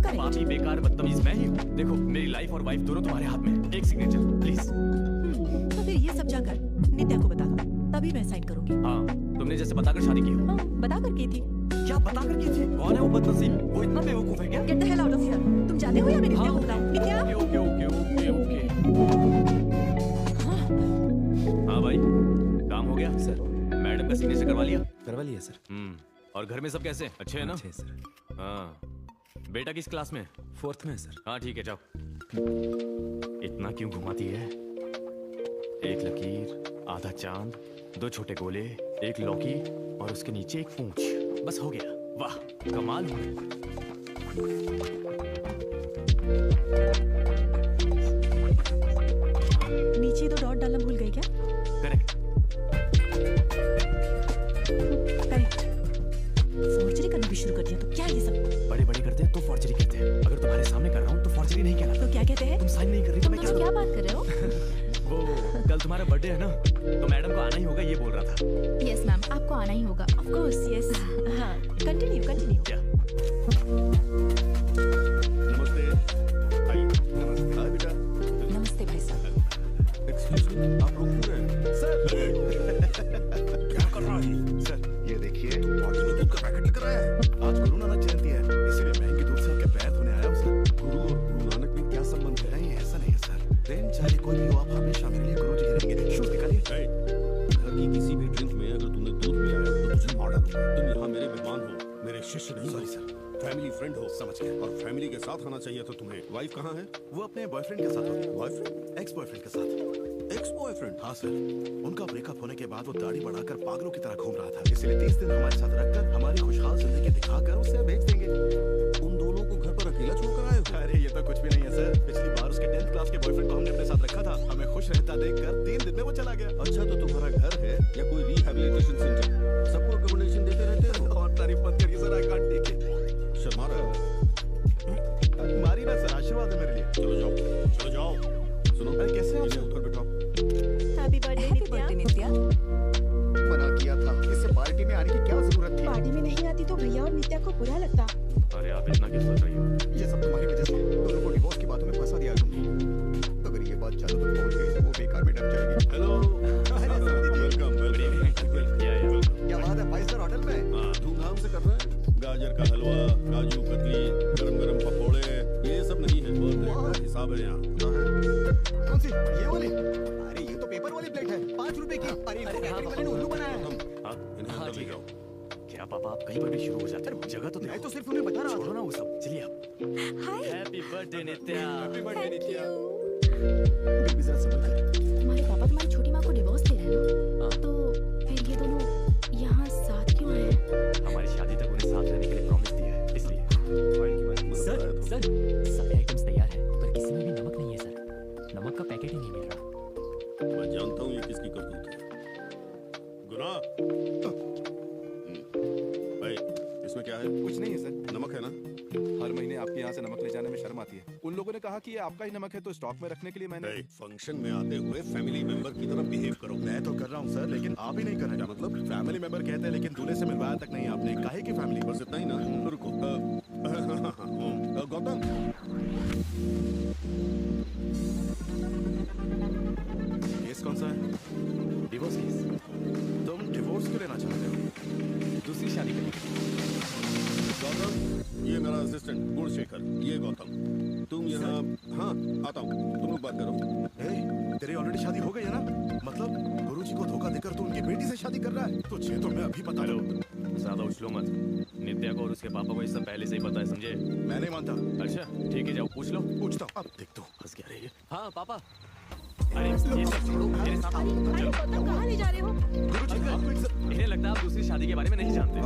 पापी, बेकार, बदतमीज मैं ही हूँ। देखो, मेरी लाइफ और वाइफ दोनों तुम्हारे हाथ में है। एक सिग्नेचर प्लीज। तो फिर ये सब जाकर नित्या को बता दो, तभी मैं साइन करूंगी। हाँ, तुमने जैसे बताकर शादी की हो। हाँ, बताकर की थी। क्या बताकर की थी? कौन है वो बदनसीब? वो इतना बेवकूफ है क्या? Get the hell out of here. तुम जाते हो या मैं नित्या को बुलाऊं? नित्या? ओके। हाँ भाई, काम हो गया सर। मैडम का सिग्नेचर करवा लिया सर। और घर में सब कैसे? अच्छे हैं ना? अच्छे सर। हाँ। बेटा किस क्लास में? 4th में सर। हाँ ठीक है, जाओ। इतना क्यों घुमाती है? एक लकीर, आधा चांद, 2 छोटे गोले, एक लौकी और उसके नीचे एक पूंछ। बस हो गया। वाह, कमाल हो गया। नीचे 2 डॉट डालना भूल गए क्या? करेक्ट। फॉर्जरी करना भी शुरू कर दिया तो क्या ये सब? बड़े करते हैं तो फॉर्जरी कहते हैं। अगर तुम्हारे सामने कर रहा हूँ तो फॉर्जरी नहीं कहलाता। तो क्या कहते हैं? तुम साइन नहीं कर रही तो मैं क्या क्या बात कर रहे हो? वो कल तुम्हारा बर्थडे है ना, तो मैडम को आना ही होगा ये बोल रहा था। यस मैम, आपको आना ही होगा। Of course, yes. हाँ, कंटिन्यू। नमस्ते। हाय बेटा। नमस्ते भाई साहब। एक्सक्यूज मी, आप रोक क्यों रहे हैं? सर क्या कर रहा है? सर ये देखिए, पार्टी में दूध का पैकेट लेकर आया है। आज गुरु नानक जयंती है, इसीलिए महंगी दूध से आपके पैर धोने आया हूँ सर। गुरु और गुरु नानक में क्या संबंध है? नहीं, ऐसा नहीं है सर। ट्रेन चाहे कोई भी हो, आप हमेशा मेरे लिए गुरु जी ही रहेंगे। शूज निकालिए। घर की किसी भी ड्रिंक में अगर तूने दूध पिया है तो तुझे मार डालूंगा। तुम यहाँ मेरे मेहमान हो, मेरे शिष्य नहीं। Sorry sir. फैमिली फ्रेंड हो। समझ गया। और फैमिली के साथ आना चाहिए था तुम्हें। वाइफ कहाँ है? वो अपने बॉयफ्रेंड के साथ होगी। बॉयफ्रेंड? एक्स बॉयफ्रेंड के साथ। Ex boyfriend? हाँ सर, उनका ब्रेकअप होने के बाद वो दाढ़ी बढ़ाकर पागलों की तरह घूम रहा था। इसलिए 30 दिन हमारे साथ रखकर हमारी खुशहाल जिंदगी दिखाकर उसे भेज देंगे। उन दोनों को घर पर अकेला छोड़कर आए हो? अरे ये तो कुछ भी नहीं है सर। पिछली बार उसके 10th क्लास के बॉयफ्रेंड को हमने अपने साथ रखा था। हमें खुश रहता देखकर 3 दिन में वो चला गया। अच्छा, तो तुम्हारा घर है या कोई रिहैबिलिटेशन सेंटर? सबको रिकमेंडेशन देते रहते हो। और तारीफ मत करिए sir, I can't take it. शर्मा रहा है? मारी ना सर, आशीर्वाद है मेरे लिए। चलो जाओ। सुनो, अरे कैसे हैं आप सर? उधर बैठो। हैप्पी बर्थडे नित्या। मना किया था, इससे पार्टी में आने की क्या जरूरत थी? पार्टी में नहीं आती तो भैया और नित्या को बुरा लगता। अरे आप इतना क्यों सोच रही हो? ये सब तुम्हारी वजह से। दोनों को डिवोर्स की बातों में फंसा दिया तुमने। अगर ये बात ज्यादा तक पहुंच गई तो वो बेकार में डर जाएगी। हेलो। वेलकम। क्या बात है, 5 स्टार होटल में? हाँ, धूमधाम से कर रहे हैं। गाजर का हलवा, काजू कतली, गरम पकोड़े, ये सब नहीं है। बहुत हिसाब है यहाँ। कौन सी? ये वाली? अरे ये तो पेपर वाली प्लेट है, 5 रुपए की। अरे इनको कैटरिंग वाले ने उल्लू बनाया है। इन्हें अंदर ले जाओ। क्या पापा, आप कहीं पर भी शुरू हो जाते हो? जगह तो मैं देखो। तो सिर्फ उन्हें बता रहा छोड़ो ना वो सब, चलिए आप। हाय। हैप्पी बर्थडे नित्या। हैप्पी बर्थडे नित्या। बेबी जरा संभल कर। तुम्हारे पापा तुम्हारी छोटी माँ को डिवोर्स दे रहे हैं ना? तो फिर ये दोनों यहाँ साथ क्यों आए हैं? हमारी शादी तक उन्हें साथ रहने के लिए प्रॉमिस दिया है, इसलिए। सर सारे आइटम्स तैयार है, पर किसी में भी नमक नहीं है सर। नमक का पैकेट ही नहीं मिल रहा। मैं जानता हूँ ये किसकी करतूत है। गुना, भाई इसमें क्या है? कुछ नहीं है सर। नमक है ना? हर महीने आपके यहाँ से नमक ले जाने में शर्म आती है। उन लोगों ने कहा कि ये आपका ही नमक है, तो स्टॉक में रखने के लिए मैंने। फंक्शन में आते हुए फैमिली मेंबर की तरह बिहेव करो। मैं तो कर रहा हूँ सर, लेकिन आप ही नहीं कर रहे। क्या मतलब? फैमिली मेंबर कहते हैं, लेकिन दूल्हे से मिलवाया तक नहीं आपने। काहे की फैमिली? बस इतना ही ना। रुको। गौतम, केस कौन सा है? Divorce case. तुम डिवोर्स क्यों लेना चाहते हो? दूसरी शादी करनी। गौतम, ये मेरा असिस्टेंट गुणशेखर। ये गौतम। तुम यहाँ। हाँ, आता हूँ। तुम लोग बात करो। तेरी ऑलरेडी शादी हो गई है ना? मतलब गुरुजी को धोखा देकर तू उनकी बेटी से शादी कर रहा है? तुझे तो मैं अभी बता दूँ। ज्यादा उछलो मत। नित्या को और उसके पापा को ये सब पहले से ही पता है, समझे? मैं नहीं मानता। अच्छा ठीक है, जाओ पूछ लो। पूछता हूँ, अब देख तू। हंस क्या रही है? हाँ पापा। अरे ये सब छोड़ो, मेरे साथ आओ। अरे गौतम कहाँ ले जा रहे हो? इन्हें लगता है आप दूसरी शादी के बारे में नहीं जानते।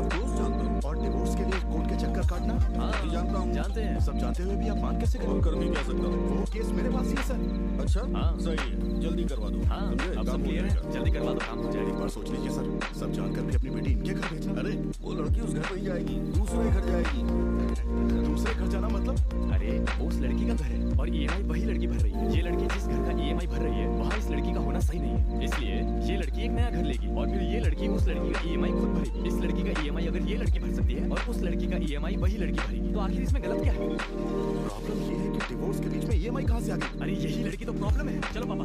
और डिवोर्स के लिए कोर्ट के चक्कर काटना? हाँ, जानता हूँ। जानते हैं। सब जानते हुए भी आप मान कैसे गए? कर भी क्या सकता हूँ? वो केस मेरे पास ही है सर। अच्छा, हाँ। सही है, जल्दी करवा दो। हाँ, समझे? अब काम सब हो क्लियर जाएगा। है, जल्दी करवा दो, काम हो जाएगा। एक बार सोच लीजिए सर, सब जानकर भी अपनी बेटी इनके घर भेजना। अरे वो लड़की उस घर में ही जाएगी, दूसरे घर जाएगी। दूसरे घर जाना मतलब? अरे वो उस लड़की का घर है और ईएमआई वही लड़की भर रही है। ये लड़की जिस घर का ईएमआई भर रही है वहाँ इस लड़की का होना सही नहीं है, इसलिए ये लड़की एक नया घर लेगी और फिर ये लड़की उस लड़की का ईएमआई खुद भरेगी। इस लड़की का ईएमआई अगर ये लड़की भर सकती है और उस लड़की का ईएमआई वही लड़की भरेगी, तो आखिर इसमें गलत क्या है? प्रॉब्लम ये है कि डिवोर्स के बीच में ईएमआई कहाँ से आ गई? अरे यही लड़की तो प्रॉब्लम है। चलो पापा।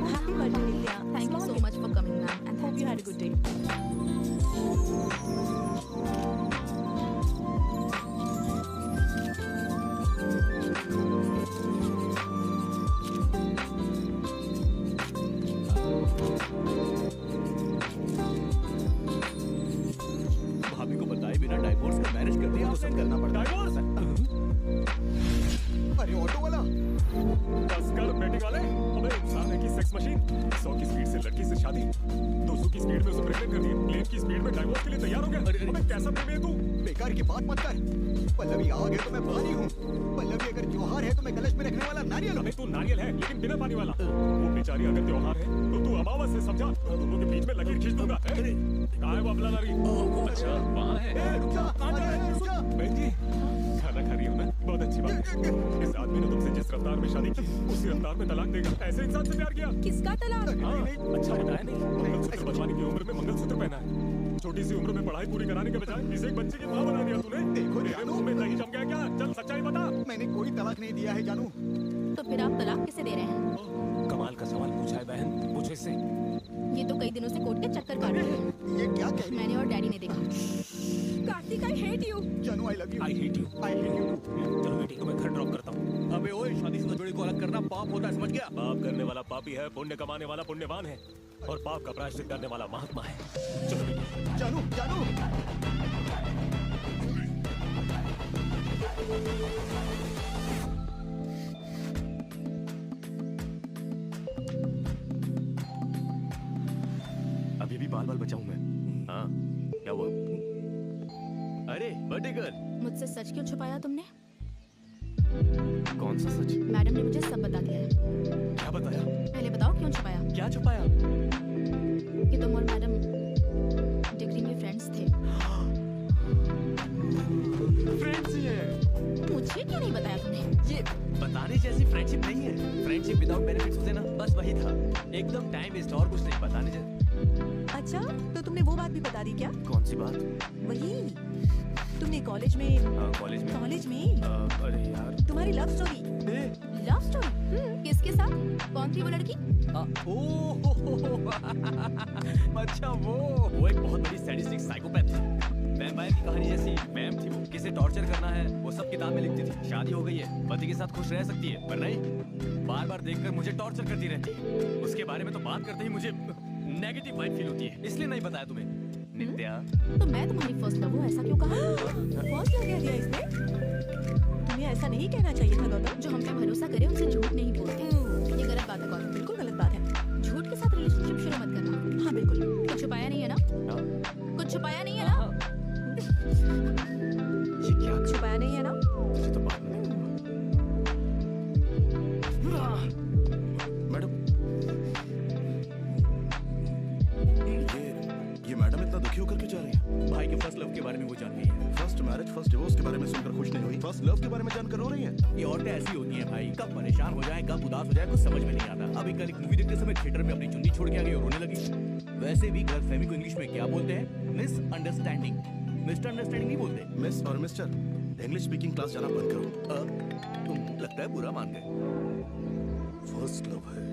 Happy birthday, Nitya. Thank you so much for coming, ma'am, and Hope you had a good day. भाभी को बताए बिना डाइवोर्स का मैरिज कर दिया तो सब करना पड़ता है। डाइवोर्स? अरे ऑटो वाला, बस कर बेटिंग वाले। अबे इंसान है कि सेक्स मशीन। 100 की स्पीड से लड़की से शादी, 200 की स्पीड में उसे प्रेग्नेंट कर दिया, प्लेन की स्पीड में डाइवोर्स के लिए तैयार हो गया। अबे कैसा प्रेमी है तू? बेकार की बात मत कर। पल्लवी आग है तो मैं पानी हूँ। पल्लवी अगर त्योहार है तो मैं कलश में रखने वाला नारियल हूँ। अबे तू नारियल है लेकिन बिना पानी वाला। वो बेचारी अगर त्योहार है तो तू अमावस से समझा, मैं दोनों के बीच में लकीर खींच दूंगा। कहाँ है वो अबला नारी? अच्छा वहाँ है। रुक जा। बहन जी खाना खा रही हो ना? बहुत अच्छी बात है। इस आदमी ने तुमसे जिस रफ्तार में शादी की उसी रफ्तार में तलाक देगा। ऐसे इंसान से प्यार किया? किसका तलाक? हाँ, अच्छा बताया नहीं। मंगलसूत्र बनवाने की उम्र में मंगलसूत्र पहना है। छोटी सी उम्र में पढ़ाई पूरी कराने के बजाय इसे एक बच्चे की माँ बना दिया तूने। देखो मेरे मुंह में दही जम गया क्या? चल सच्चाई बता। मैंने कोई तलाक नहीं दिया है जानू। तो फिर आप तलाक किसे दे रहे हैं? कमाल का सवाल पूछा है बहन, पूछे से। ये तो कई दिनों से कोर्ट के चक्कर काट रहे हैं। ये क्या कह रही है? मैंने और डैडी ने देखा। Kartik, I hate you. जानू, I love you. I hate you. I hate you. चलो बेटी को मैं घर ड्रॉप करता हूँ। अबे ओए, शादी से जोड़ी को अलग करना पाप होता है, समझ गया? पाप करने वाला पापी है, पुण्य कमाने वाला पुण्यवान है और पाप का प्रायश्चित करने वाला महात्मा है। चलो बेटी। जानू। अभी भी बाल बचाऊं मैं। हाँ क्या हुआ? अरे बर्थडे गर्ल, मुझसे सच क्यों छुपाया तुमने? कौन सा सच? मैडम ने मुझे सब बता दिया है। क्या बताया? पहले बताओ क्यों छुपाया? क्या छुपाया? कि तुम और मैडम डिग्री में फ्रेंड्स थे। फ्रेंड्स ही है। मुझे क्यों नहीं बताया तुमने? ये बताने जैसी फ्रेंडशिप नहीं है। फ्रेंडशिप विदाउट बेनिफिट्स होते ना, बस वही था। एकदम टाइम वेस्ट और कुछ नहीं। बताने जैसे। अच्छा, तो तुमने वो बात भी बता दी क्या? कौन सी बात? वही तुमने कॉलेज में कॉलेज में अरे यार तुम्हारी लव स्टोरी। Love story? किसके साथ? कौन थी वो लड़की? अच्छा वो एक बहुत बड़ी सैडिस्टिक साइकोपैथ थी। वैम्पायर की कहानी जैसी मैम थी वो। किसे टॉर्चर करना है वो सब किताब में लिखती थी। शादी हो गई है, पति के साथ खुश रह सकती है, पर नहीं, बार बार देखकर मुझे टॉर्चर करती रहती है। उसके बारे में तो बात करते ही मुझे नेगेटिव वाइब फील होती है। इसलिए नहीं बताया तुम्हें। नित्या, तो मैं तुम्हारी फर्स्ट लव हूँ, ऐसा क्यों कहा? फर्स्ट लव कह दिया इसने? तुम्हें ऐसा नहीं कहना चाहिए था गौतम। जो हम पे भरोसा करे उनसे झूठ नहीं बोलते। ये गलत बात है गौतम। बिल्कुल गलत बात है। झूठ के साथ रिलेशनशिप शुरू मत करना। हाँ बिल्कुल। कुछ छुपाया नहीं है ना? कुछ छुपाया नहीं है ना? ये क्या छुपाया नहीं है ना? ये तो बात नहीं। मैडम, ये मैडम इतना दुखी होकर क्यों जा रही है? भाई के फर्स्ट लव के बारे में वो जान गई है। फर्स्ट मैरिज, फर्स्ट डिवोर्स के बारे में सुनकर खुश नहीं हुई, फर्स्ट लव के बारे में जानकर रो रही है। ये औरतें ऐसी होती हैं भाई, कब परेशान हो जाए, कब उदास हो जाए, कुछ समझ में नहीं आता। अभी कल एक मूवी देखते समय थिएटर में अपनी चुन्नी छोड़ के आ गई और रोने लगी। वैसे भी गलतफहमी को इंग्लिश में क्या बोलते हैं? मिसअंडरस्टैंडिंग। मिस्टर अंडरस्टैंडिंग नहीं बोलते। मिस और मिस्टर, इंग्लिश स्पीकिंग क्लास जाना बंद करो। तुम लगता है बुरा मान गए। फर्स्ट लव है।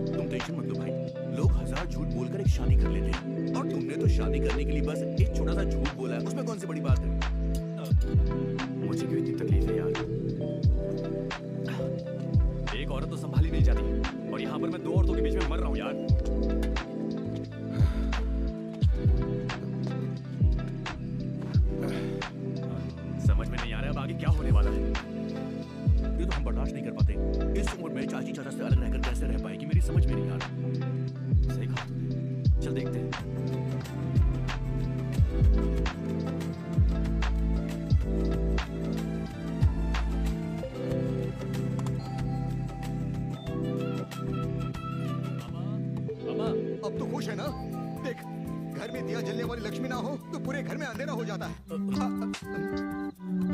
तुम टेंशन मत लो भाई, लोग 1000 झूठ बोलकर एक शादी कर लेते हैं और तुमने तो शादी करने के लिए बस एक छोटा सा झूठ बोला है, उसमें कौन सी बड़ी बात है? मुझे क्यों इतनी तकलीफ है यार? एक औरत तो संभाली नहीं जाती और यहाँ पर मैं 2 औरतों के बीच में मर रहा हूँ यार। समझ में नहीं आ रहा अब आगे क्या होने वाला है। ये तो हम बर्दाश्त नहीं कर पाते। इस उम्र में चाची चाचा से अलग रहकर कैसे रह पाएगी, मेरी समझ में नहीं आ रहा। सही कहा, चल देखते हैं। अब तो खुश है ना? देख, घर में दिया जलने वाली लक्ष्मी ना हो तो पूरे घर में अंधेरा हो जाता है।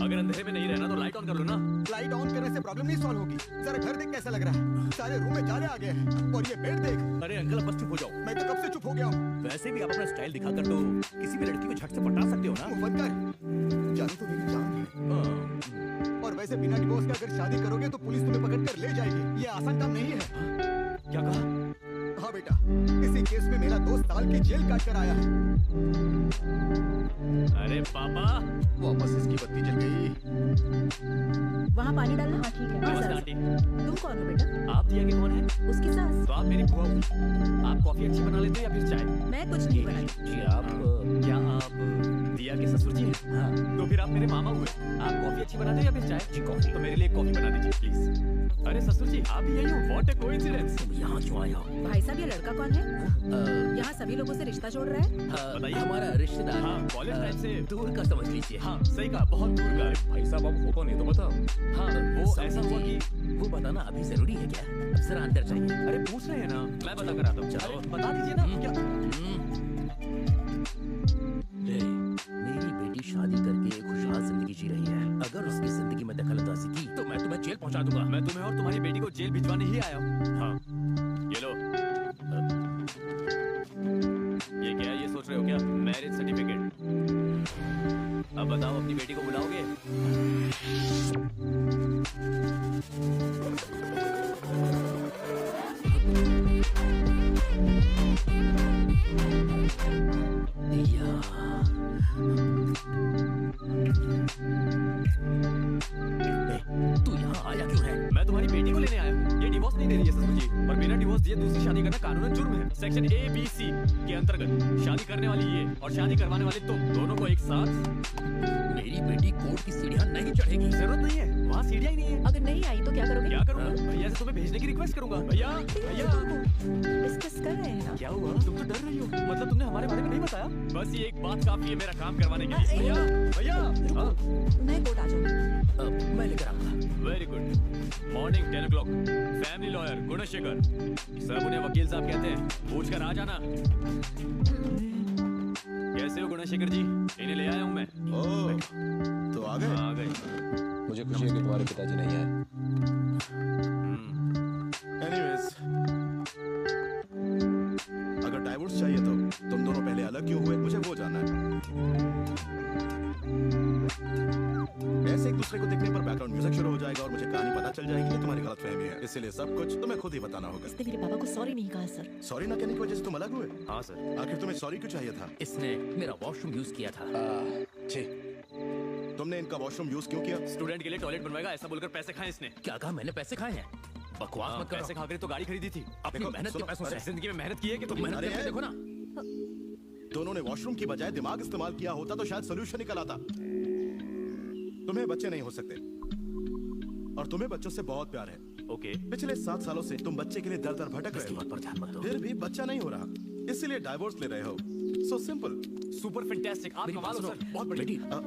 अगर अंधेरे में नहीं रहना तो लाइट ऑन कर लो ना। लाइट ऑन करने से प्रॉब्लम नहीं सॉल्व होगी। जरा घर देख कैसा लग रहा है, सारे रूम में जाले आ गए हैं। और ये बेड देख। अरे अंकल अब बस चुप हो जाओ। मैं तो कब से चुप हो गया हूँ। वैसे भी आप अपना स्टाइल दिखाकर तो किसी भी लड़की को झट से पटा सकते हो ना। मुंह बंद कर, जानो तो मेरी जान है। और वैसे बिना डिवोर्स के अगर शादी करोगे तो पुलिस तुम्हें पकड़ कर ले जाएगी। ये आसान काम नहीं है। क्या कहा? हाँ बेटा, इसी केस में मेरा 2 साल की जेल काट कर आया है। अरे पापा, वापस इसकी बत्ती जल गई। वहाँ पानी डालना। हाँ ठीक है। नमस्कार आंटी। तुम कौन हो बेटा? आप दिया के कौन है? उसकी सास। तो आप मेरी बुआ हुई। आप कॉफी अच्छी बना लेते हो या फिर चाय? मैं कुछ नहीं बनाई। जी आप क्या आप दिया के ससुर जी हैं? हाँ। तो फिर आप मेरे मामा हुए। आप कॉफी अच्छी बनाते हो या फिर चाय? जी कॉफी। तो मेरे लिए एक कॉफी बना दीजिए प्लीज। अरे ससुर जी आप भी यही हो? What a coincidence. यहाँ क्यों आया हो? भाई साहब ये लड़का कौन है? यहाँ सभी लोगों से रिश्ता जोड़ रहा है। बताइए। हमारा रिश्तेदार। हाँ, कॉलेज टाइम से दूर का समझ लीजिए। हाँ सही कहा, बहुत दूर का है। भाई साहब आप हो कौन है तो बताओ। हाँ वो ऐसा हुआ कि वो बताना अभी जरूरी है क्या? अब जरा अंदर जाइए। अरे पूछ रहे हैं ना, मैं बता कर आता हूँ। चलो बता दीजिए ना क्या। मेरी बेटी शादी करके एक खुशहाल जिंदगी जी रही है। अगर उसकी जिंदगी में दखलंदाजी की तो मैं तुम्हें जेल पहुंचा दूंगा। मैं तुम्हें और तुम्हारी बेटी को जेल भिजवाने ही आया हूँ। हाँ ये लो। ये क्या है, ये सोच रहे हो क्या? Marriage certificate. अब बताओ अपनी बेटी को बुलाओगे? तू यहाँ आया क्यों है? मैं तुम्हारी बेटी को लेने आया हूँ। ये डिवोर्स नहीं दे रही है ससुर जी, और बिना डिवोर्स दिए दूसरी शादी करना कानूनन जुर्म है। सेक्शन ABC के अंतर्गत शादी करने वाली ये और शादी करवाने वाले तुम दोनों को एक साथ। मेरी बेटी कोर्ट की सीढ़ियाँ नहीं चढ़ेगी। जरूरत नहीं है, वहाँ सीढ़ियाँ ही नहीं है। अगर नहीं आई तो क्या करोगे? क्या करूँगा? भैया से तुम्हें भेजने की रिक्वेस्ट करूंगा। भैया भैया डिस्कस कर रहे हैं ना। क्या हुआ? तुम तो डर रही हो, मतलब तुमने हमारे बारे में नहीं बताया? बस ये एक बात काफी है मेरा काम करवाने के लिए। भैया भैया मैं कोर्ट आ जाऊंगी। मैं लेकर आऊंगा। Very good. Morning 10 o'clock। Family lawyer Gunasekhar. सब उन्हें वकील साहब कहते हैं, पूछ कर आ जाना। कैसे हो गुणशेखर जी? इन्हें ले आया हूँ मैं। तो आ गए? आ गए। मुझे खुशी है कि तुम्हारे पिताजी नहीं आए। एनीवेज, अगर डाइवोर्स चाहिए तो तुम दोनों पहले अलग क्यों हुए, मुझे वो जानना है। ऐसे एक दूसरे को देखने पर बैकग्राउंड म्यूजिक शुरू हो जाएगा और मुझे कहानी पता चल जाएगी कि तुम्हारी गलतफहमी है। इसीलिए सब कुछ तुम्हें खुद ही बताना होगा। इसने मेरे पापा को सॉरी नहीं कहा सर। सॉरी ना कहने की वजह से तुम अलग हुए? हाँ सर। आखिर तुम्हें सॉरी क्यों चाहिए था? इसने मेरा वॉशरूम यूज किया था। तुमने इनका वॉशरूम यूज क्यों किया? स्टूडेंट के लिए टॉयलेट बनवाएगा ऐसा बोलकर पैसे खाए इसने। क्या कहा? मैंने पैसे खाए हैं? बकवास मत करो। पैसे खाकर तो गाड़ी खरीदी थी। अपनी मेहनत के पैसों से। जिंदगी में मेहनत की है कि तुम मेहनत करके देखो ना। दोनों ने वॉशरूम की बजाय दिमाग इस्तेमाल किया होता तो शायद सोल्यूशन निकल आता। तुम्हें बच्चे नहीं हो सकते और तुम्हें बच्चों से बहुत प्यार है। ओके। पिछले 7 सालों से तुम बच्चे के लिए दर दर भटक रहे हो, पर ध्यान मत दो। फिर भी बच्चा नहीं हो रहा, इसीलिए डाइवोर्स ले रहे हो। So simple. Super fantastic. आप कमाल हो सर, बहुत बढ़िया।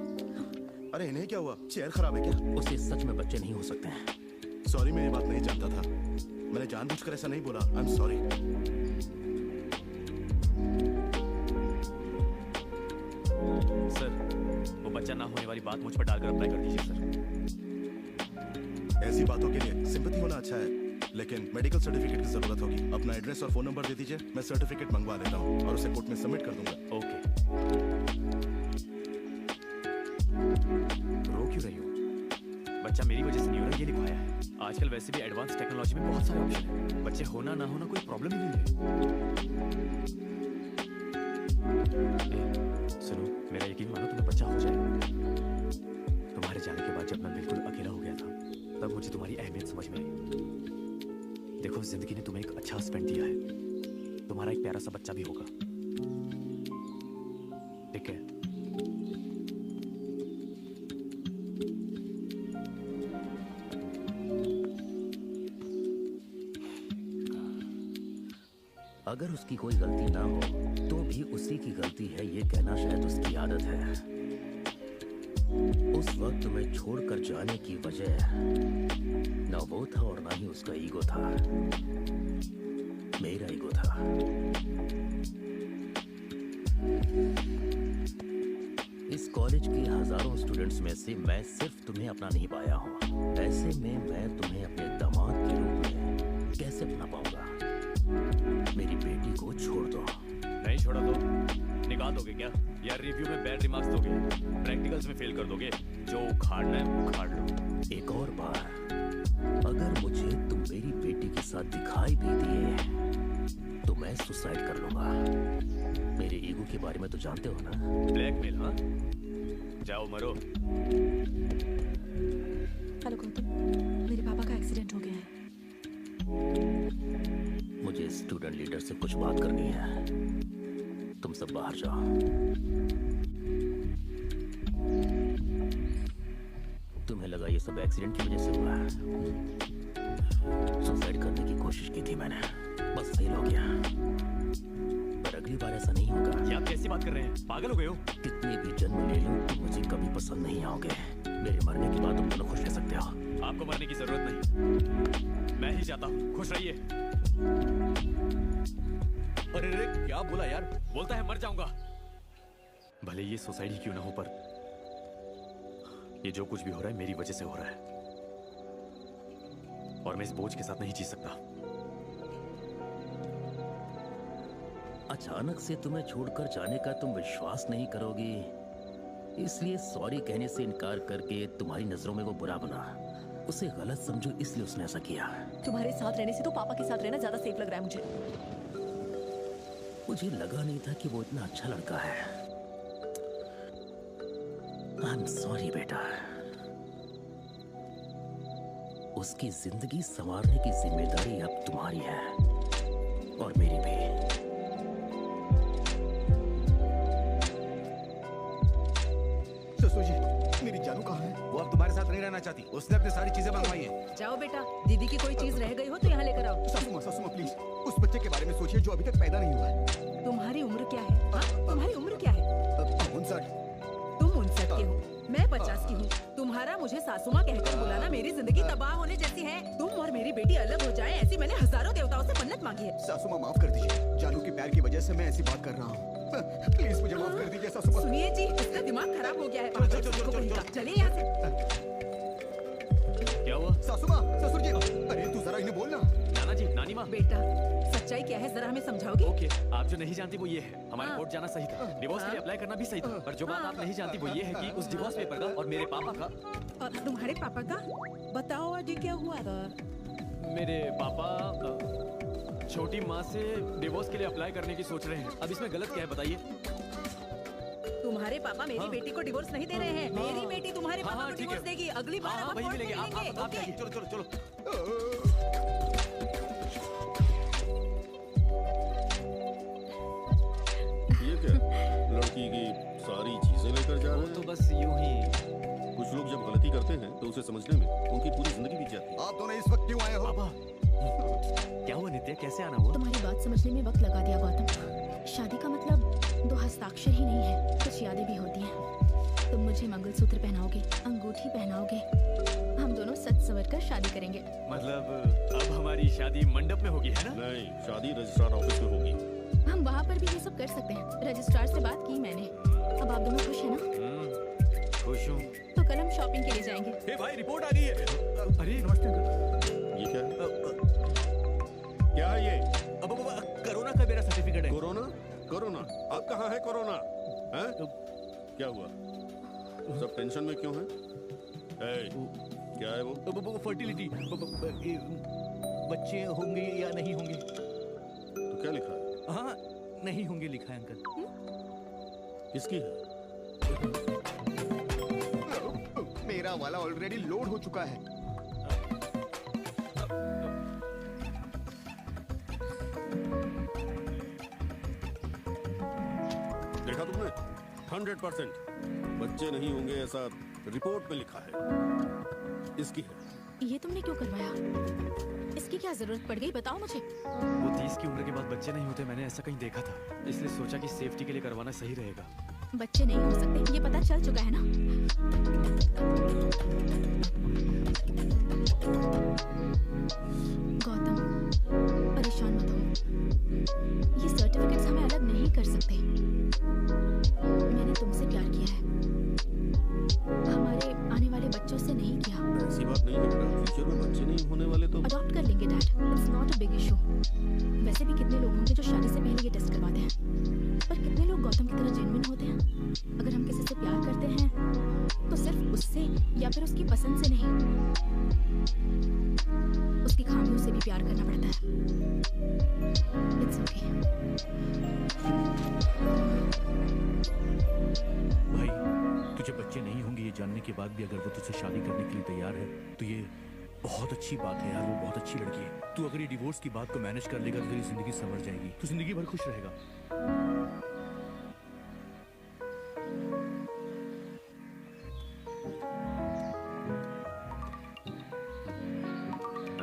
अरे इन्हें क्या हुआ? चेयर खराब है क्या? उससे सच में बच्चे नहीं हो सकते हैं। सॉरी, मैं ये बात नहीं जानता था। मैंने जानबूझकर ऐसा नहीं बोला। I am sorry. सर वो बच्चा ना होने वाली बात मुझ पर डालकर अप्लाई कर दीजिए सर। ऐसी बातों के लिए सिंपैथी होना अच्छा है, लेकिन मेडिकल सर्टिफिकेट की जरूरत होगी। अपना एड्रेस और फोन नंबर दे दीजिए, मैं सर्टिफिकेट मंगवा देता हूँ और उसे कोर्ट में सबमिट कर दूंगा। ओके। रो क्यों रही हो? बच्चा मेरी वजह से नहीं हो रहा, ये लिखवाया है। आजकल वैसे भी एडवांस टेक्नोलॉजी में बहुत सारे ऑप्शन हैं। बच्चे होना ना होना कोई प्रॉब्लम ही नहीं है। सुनो, मेरा यकीन मानो तुम्हें बच्चा हो जाएगा। तुम्हारे जाने के बाद जब मैं बिल्कुल अकेला हो गया था तब मुझे तुम्हारी अहमियत समझ में आई। देखो जिंदगी ने तुम्हें एक अच्छा हस्बैंड दिया है, तुम्हारा एक प्यारा सा बच्चा भी होगा। ठीक है? अगर उसकी कोई गलती ना हो तो भी उसी की गलती है ये कहना शायद उसकी आदत है। उस वक्त तुम्हें छोड़कर जाने की वजह ना वो था और ना ही उसका ईगो था, मेरा ईगो था। इस कॉलेज के हजारों स्टूडेंट्स में से मैं सिर्फ तुम्हें अपना नहीं पाया हूँ। ऐसे में मैं तुम्हें अपने दामाद के रूप में कैसे अपना पाऊंगा? मेरी बेटी को छोड़ दो। नहीं छोड़ा तो निकाल दोगे क्या? यार रिव्यू में बैड रिमार्क्स दोगे, प्रैक्टिकल्स में फेल कर दोगे, जो उखाड़ना है उखाड़ लो। एक और बार अगर मुझे तुम मेरी बेटी के साथ दिखाई भी दिए तो मैं सुसाइड कर लूंगा। मेरे ईगो के बारे में तो जानते हो ना? ब्लैकमेल? हाँ, जाओ मरो। हेलो गौतम, मेरे पापा का एक्सीडेंट हो गया है। मुझे स्टूडेंट लीडर से कुछ बात करनी है। तुम सब बाहर जाओ। तुम्हें लगा ये सब एक्सीडेंट की वजह से हुआ है? सुसाइड करने की कोशिश की थी मैंने, बस फेल हो गया। पर अगली बार ऐसा नहीं होगा। ये आप कैसी बात कर रहे हैं? पागल हो गए हो? कितने भी जन्म ले लो तुम मुझे कभी पसंद नहीं आओगे। मेरे मरने के बाद तुम दोनों खुश रह सकते हो। आपको मरने की जरूरत नहीं, मैं ही जाता हूँ। खुश रहिए। अरे रे, क्या बोला यार? बोलता है मर जाऊंगा। भले ये सोसाइटी क्यों ना हो, पर ये जो कुछ भी हो रहा है मेरी वजह से हो रहा है, और मैं इस बोझ के साथ नहीं जी सकता। अचानक से तुम्हें छोड़कर जाने का तुम विश्वास नहीं करोगी, इसलिए सॉरी कहने से इनकार करके तुम्हारी नजरों में वो बुरा बना। उसे गलत समझो इसलिए उसने ऐसा किया। तुम्हारे साथ रहने से तो पापा के साथ रहना ज्यादा सेफ लग रहा है मुझे। मुझे लगा नहीं था कि वो इतना अच्छा लड़का है। आई एम सॉरी बेटा। उसकी जिंदगी संवारने की जिम्मेदारी अब तुम्हारी है और मेरी भी। ससुर जी, मेरी जानू कहाँ है? वो अब तुम्हारे साथ नहीं रहना चाहती। उसने अपनी सारी चीजें मंगवाई हैं। जाओ बेटा, दीदी की कोई चीज रह गई हो तो यहाँ लेकर आओ। सासू माँ प्लीज, उस बच्चे के बारे में सोचिए जो अभी तक पैदा नहीं हुआ है। तुम्हारी उम्र क्या है? हाँ, तुम्हारी उम्र क्या है? 59। तुम 59 के हो, मैं 50 की हूँ। तुम्हारा मुझे सासू माँ कहकर बुलाना मेरी जिंदगी तबाह होने जैसी है। तुम और मेरी बेटी अलग हो जाए, ऐसी मैंने हजारों देवताओं से मन्नत मांगी है। सासू माँ माफ कर दीजिए, जानू के प्यार की वजह से मैं ऐसी बात कर रहा हूँ। प्लीज मुझे माफ कर दीजिए सासू माँ। सुनिए जी, इसका दिमाग खराब हो गया है। चलिए यहाँ से। क्या हुआ? सासू माँ, ससुर जी, अरे तू जरा इन्हें बोलना। नाना जी, नानी माँ। बेटा, सच्चाई क्या है जरा हमें समझाओगे? ओके, आप जो नहीं जानती वो ये है, हमारे कोर्ट जाना सही था, डिवोर्स के लिए अप्लाई करना भी सही था, पर जो बात आप नहीं जानती वो ये है कि उस डिवोर्स पेपर का और मेरे पापा का। तुम्हारे पापा का? बताओ आज क्या हुआ था? मेरे पापा छोटी माँ से डिवोर्स के लिए अप्लाई करने की सोच रहे हैं। अब इसमें गलत क्या है बताइए? तुम्हारे पापा मेरी बेटी को डिवोर्स नहीं दे रहे हैं। मेरी बेटी तुम्हारे पापा को डिवोर्स देगी। अगली बार हम वही मिलेंगे। आप ओके? चलो चलो चलो। ये क्या? लड़की की सारी चीजें लेकर जा रहे हैं? तो बस यूं ही। कुछ लोग जब गलती करते हैं तो उसे समझने में उनकी पूरी जिंदगी बीत जाती है। आप दोनों इस वक्त क्यों आए हो? पापा, क्या हुआ नित्या? कैसे आना हुआ? तुम्हारी बात समझने में वक्त लगा दिया गौतम। शादी का मतलब 2 हस्ताक्षर ही नहीं है, कुछ यादें भी होती हैं। तुम मुझे मंगलसूत्र पहनाओगे, अंगूठी पहनाओगे, हम दोनों सच संवर कर शादी करेंगे। मतलब अब हमारी शादी मंडप में होगी, है ना? नहीं, शादी रजिस्ट्रार ऑफिस में होगी। हम वहाँ पर भी ये सब कर सकते हैं। रजिस्ट्रार से बात की मैंने। अब आप दोनों खुश है ना? खुश हूँ। तो कल हम शॉपिंग के लिए जाएंगे। हे भाई, रिपोर्ट आ गई है। अरे नमस्ते अंकल। ये क्या है? क्या है ये? अब कोरोना का मेरा सर्टिफिकेट है। कोरोना? कोरोना? अब कहाँ है कोरोना? हैं? क्या हुआ? सब टेंशन में क्यों हैं? क्या है वो? फर्टिलिटी, बच्चे होंगे या नहीं होंगे? तो क्या लिखा है? हाँ, नहीं होंगे लिखा है अंकल। किसकी है? मेरा वाला ऑलरेडी लोड हो चुका है। देखा तुमने? 100% बच्चे नहीं होंगे ऐसा रिपोर्ट में लिखा है। इसकी है। ये तुमने क्यों करवाया? इसकी क्या जरूरत पड़ गई, बताओ मुझे। वो 30 की उम्र के बाद बच्चे नहीं होते, मैंने ऐसा कहीं देखा था, इसलिए सोचा कि सेफ्टी के लिए करवाना सही रहेगा। बच्चे नहीं हो सकते, ये पता चल चुका है ना। गौतम, परेशान मत हो। ये सर्टिफिकेट्स हमें अलग नहीं कर सकते। मैंने तुमसे प्यार किया है, हमारे आने वाले बच्चों से नहीं किया। ऐसी बात नहीं है बेटा, फ्यूचर में बच्चे नहीं होने वाले तो अडॉप्ट कर लेंगे dad, it's not a big issue. वैसे भी कितने लोग होंगे जो शादी से पहले ये टेस्ट करवाते हैं, पर कितने लोग गौतम की तरह जेन्युइन होते हैं? अगर हम किसी से प्यार करते हैं तो सिर्फ उससे या फिर उसकी पसंद से नहीं, उसकी खामियों से भी प्यार करना पड़ता है। It's okay. भाई, तुझे बच्चे नहीं होंगे ये जानने के बाद भी अगर वो तुझसे शादी करने के लिए तैयार है तो ये बहुत अच्छी बात है यार। वो बहुत अच्छी लड़की है। तू अगर ये डिवोर्स की बात को मैनेज कर लेगा तो तेरी जिंदगी संवर जाएगी, तू जिंदगी भर खुश रहेगा।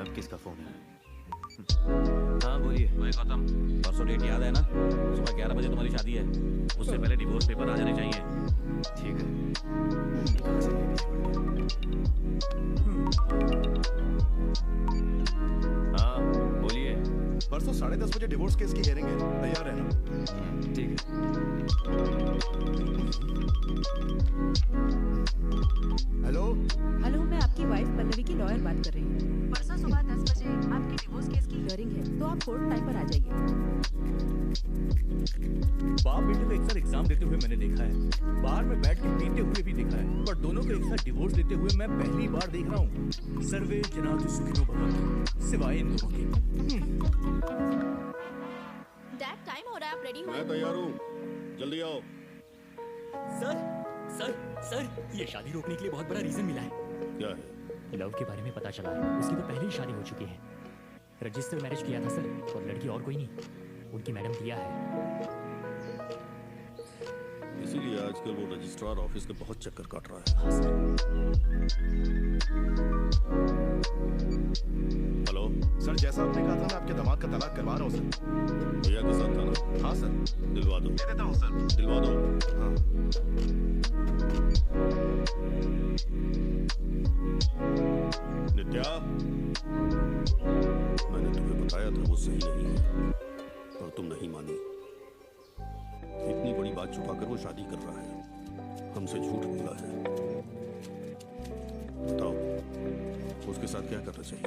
अब किसका फोन है? हाँ बोलिए। वही गौतम, परसों डेट याद है ना? सुबह 11 बजे तुम्हारी शादी है, उससे पहले डिवोर्स पेपर आ जाने चाहिए। ठीक है। हाँ बोलिए। परसों 10:30 बजे डिवोर्स केस की हियरिंग है, तैयार है ना? ठीक है। हेलो हेलो, मैं आपकी वाइफ पल्लवी की लॉयर बात कर रही हूँ। परसों सुबह 10 बजे आपकी डिवोर्स केस की हियरिंग है, तो आप कोर्ट टाइम पर आ जाइए। बाप बेटे को एक साथ एग्जाम देते हुए मैंने देखा है, बाहर में बैठ के पीते हुए भी देखा है, पर दोनों को एक साथ डिवोर्स देते हुए मैं पहली बार देख रहा हूँ। सर्वे जनातु सुखिनो भवन्तु, सिवाय इन दोनों के। डैड, टाइम हो रहा है, आप रेडी हो? मैं तैयार हूँ, जल्दी आओ। सर सर सर, ये शादी रोकने के लिए बहुत बड़ा रीजन मिला है। क्या है? लव के बारे में पता चला है, उसकी तो पहले ही शादी हो चुकी है। रजिस्टर मैरिज किया था सर, और लड़की और कोई नहीं, उनकी मैडम दिया है। इसीलिए आजकल वो रजिस्ट्रार ऑफिस के बहुत चक्कर काट रहा है। हाँ सर। हेलो सर, जैसा आपने कहा था मैं आपके दामाद का तलाक करवा रहा हूँ सर। भैया के साथ था ना? हाँ सर। दिलवा दो। दे देता हूँ सर। दिलवा दो। हाँ। नित्या, मैंने तुम्हें बताया था वो सही नहीं है, पर तुम नहीं मानी। इतनी बड़ी बात छुपाकर वो शादी कर रहा है, हमसे झूठ बोला है। बताओ, उसके साथ क्या करना चाहिए?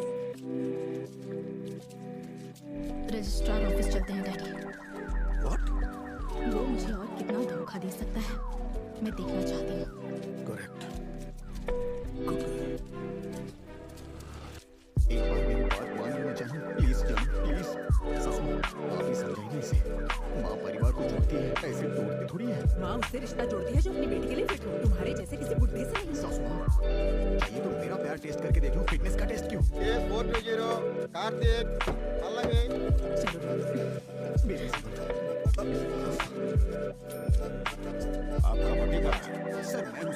रजिस्ट्रार ऑफिस चलते हैं डैडी। What? वो मुझे और कितना धोखा दे सकता है, मैं देखना चाहती हूँ। करेक्ट। एक बार मेरी बात मान लेना चाहिए, प्लीज जान, प्लीज। सच में आप ही समझाइए इसे। माँ परिवार को जोड़ती है, ऐसे तोड़ती थोड़ी है। माँ उससे रिश्ता जोड़ती है जो अपनी बेटी के लिए फिट हो, तुम्हारे जैसे किसी बुढ़े से नहीं। चाहिए तो मेरा प्यार टेस्ट करके देख लो, फिटनेस का टेस्ट क्यों? 420 कार्तिक पल्लवी। चलो मेरे से बताओ। आपका पति का सर मैं हूँ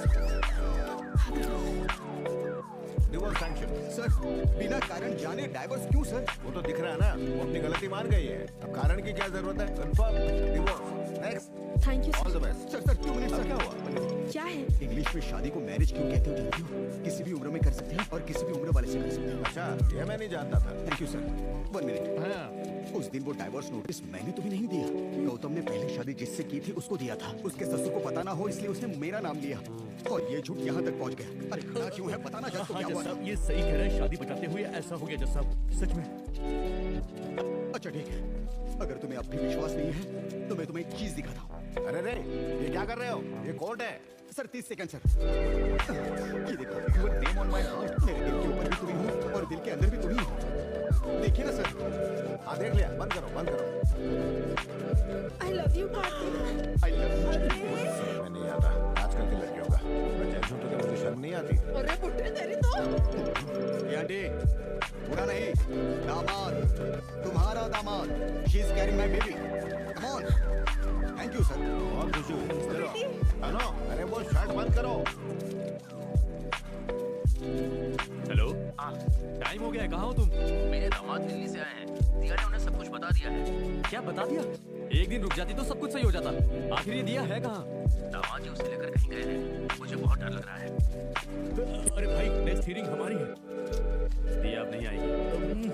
डिवोर्स सैंक्शन। सर, बिना कारण जाने डाइवोर्स क्यों सर? वो तो दिख रहा है ना, वो अपनी गलती मान गई है, अब कारण की क्या जरूरत है? Confirm divorce. Next. Thank you all the best. Sir 2 minute sir. क्या हुआ? क्या है? इंग्लिश में शादी को मैरिज क्यों कहते हो जानती हो? किसी भी उम्र में कर सकते हैं और किसी भी उम्र वाले से कर सकते हैं। अच्छा, ये मैं नहीं जानता था। Thank you sir. 1 मिनट। हाँ। उस दिन वो डाइवोर्स नोटिस मैंने तो भी नहीं दिया, गौतम ने पहले शादी जिससे की थी उसको दिया था। उसके ससुर को पता ना हो इसलिए उसने मेरा नाम लिया, और ये झूठ यहाँ तक पहुँच गया। अरे खड़ा क्यों है, पता ना जज को हाँ क्या जज हुआ। साहब, ये सही कह रहे हैं, शादी बचाते हुए ऐसा हो गया जज साहब, सच में। अच्छा ठीक है, अगर तुम्हें अब भी विश्वास नहीं है तो मैं तुम्हें एक चीज दिखाता हूँ। अरे रे, ये क्या कर रहे हो? ये कोर्ट है। Sir 30 second sir. ये देखो, your name on my heart। मेरे दिल के ऊपर भी तुम्ही हो और दिल के अंदर भी तुम्ही हो। देखिए ना सर। हाँ देख लिया, बंद करो बंद करो। I love you Kartik. I love you। मैं नहीं आता आजकल की लड़कियों का, मैं जैसे तो मुझे शर्म नहीं आती। अरे बुढ़े तेरी तो। ये आंटी, बुरा नहीं, दामाद, तुम्हारा दामाद। She is carrying my baby. Come on. Thank you sir. बहुत खुशी हुई। चलो, हेलो, अरे वो शर्ट बंद करो। हेलो। टाइम हो गया है, कहाँ हो तुम? मेरे दामाद दिल्ली से आए हैं। दिया ने उन्हें सब कुछ बता दिया है। क्या बता दिया? एक दिन रुक जाती तो सब कुछ सही हो जाता। आखिर ये दिया है कहाँ? दामाद जी उसे लेकर कहीं गए हैं। मुझे बहुत डर लग रहा है। अरे भाई, नेक्स्ट हियरिंग हमारी है। दिया अब नहीं आएगी।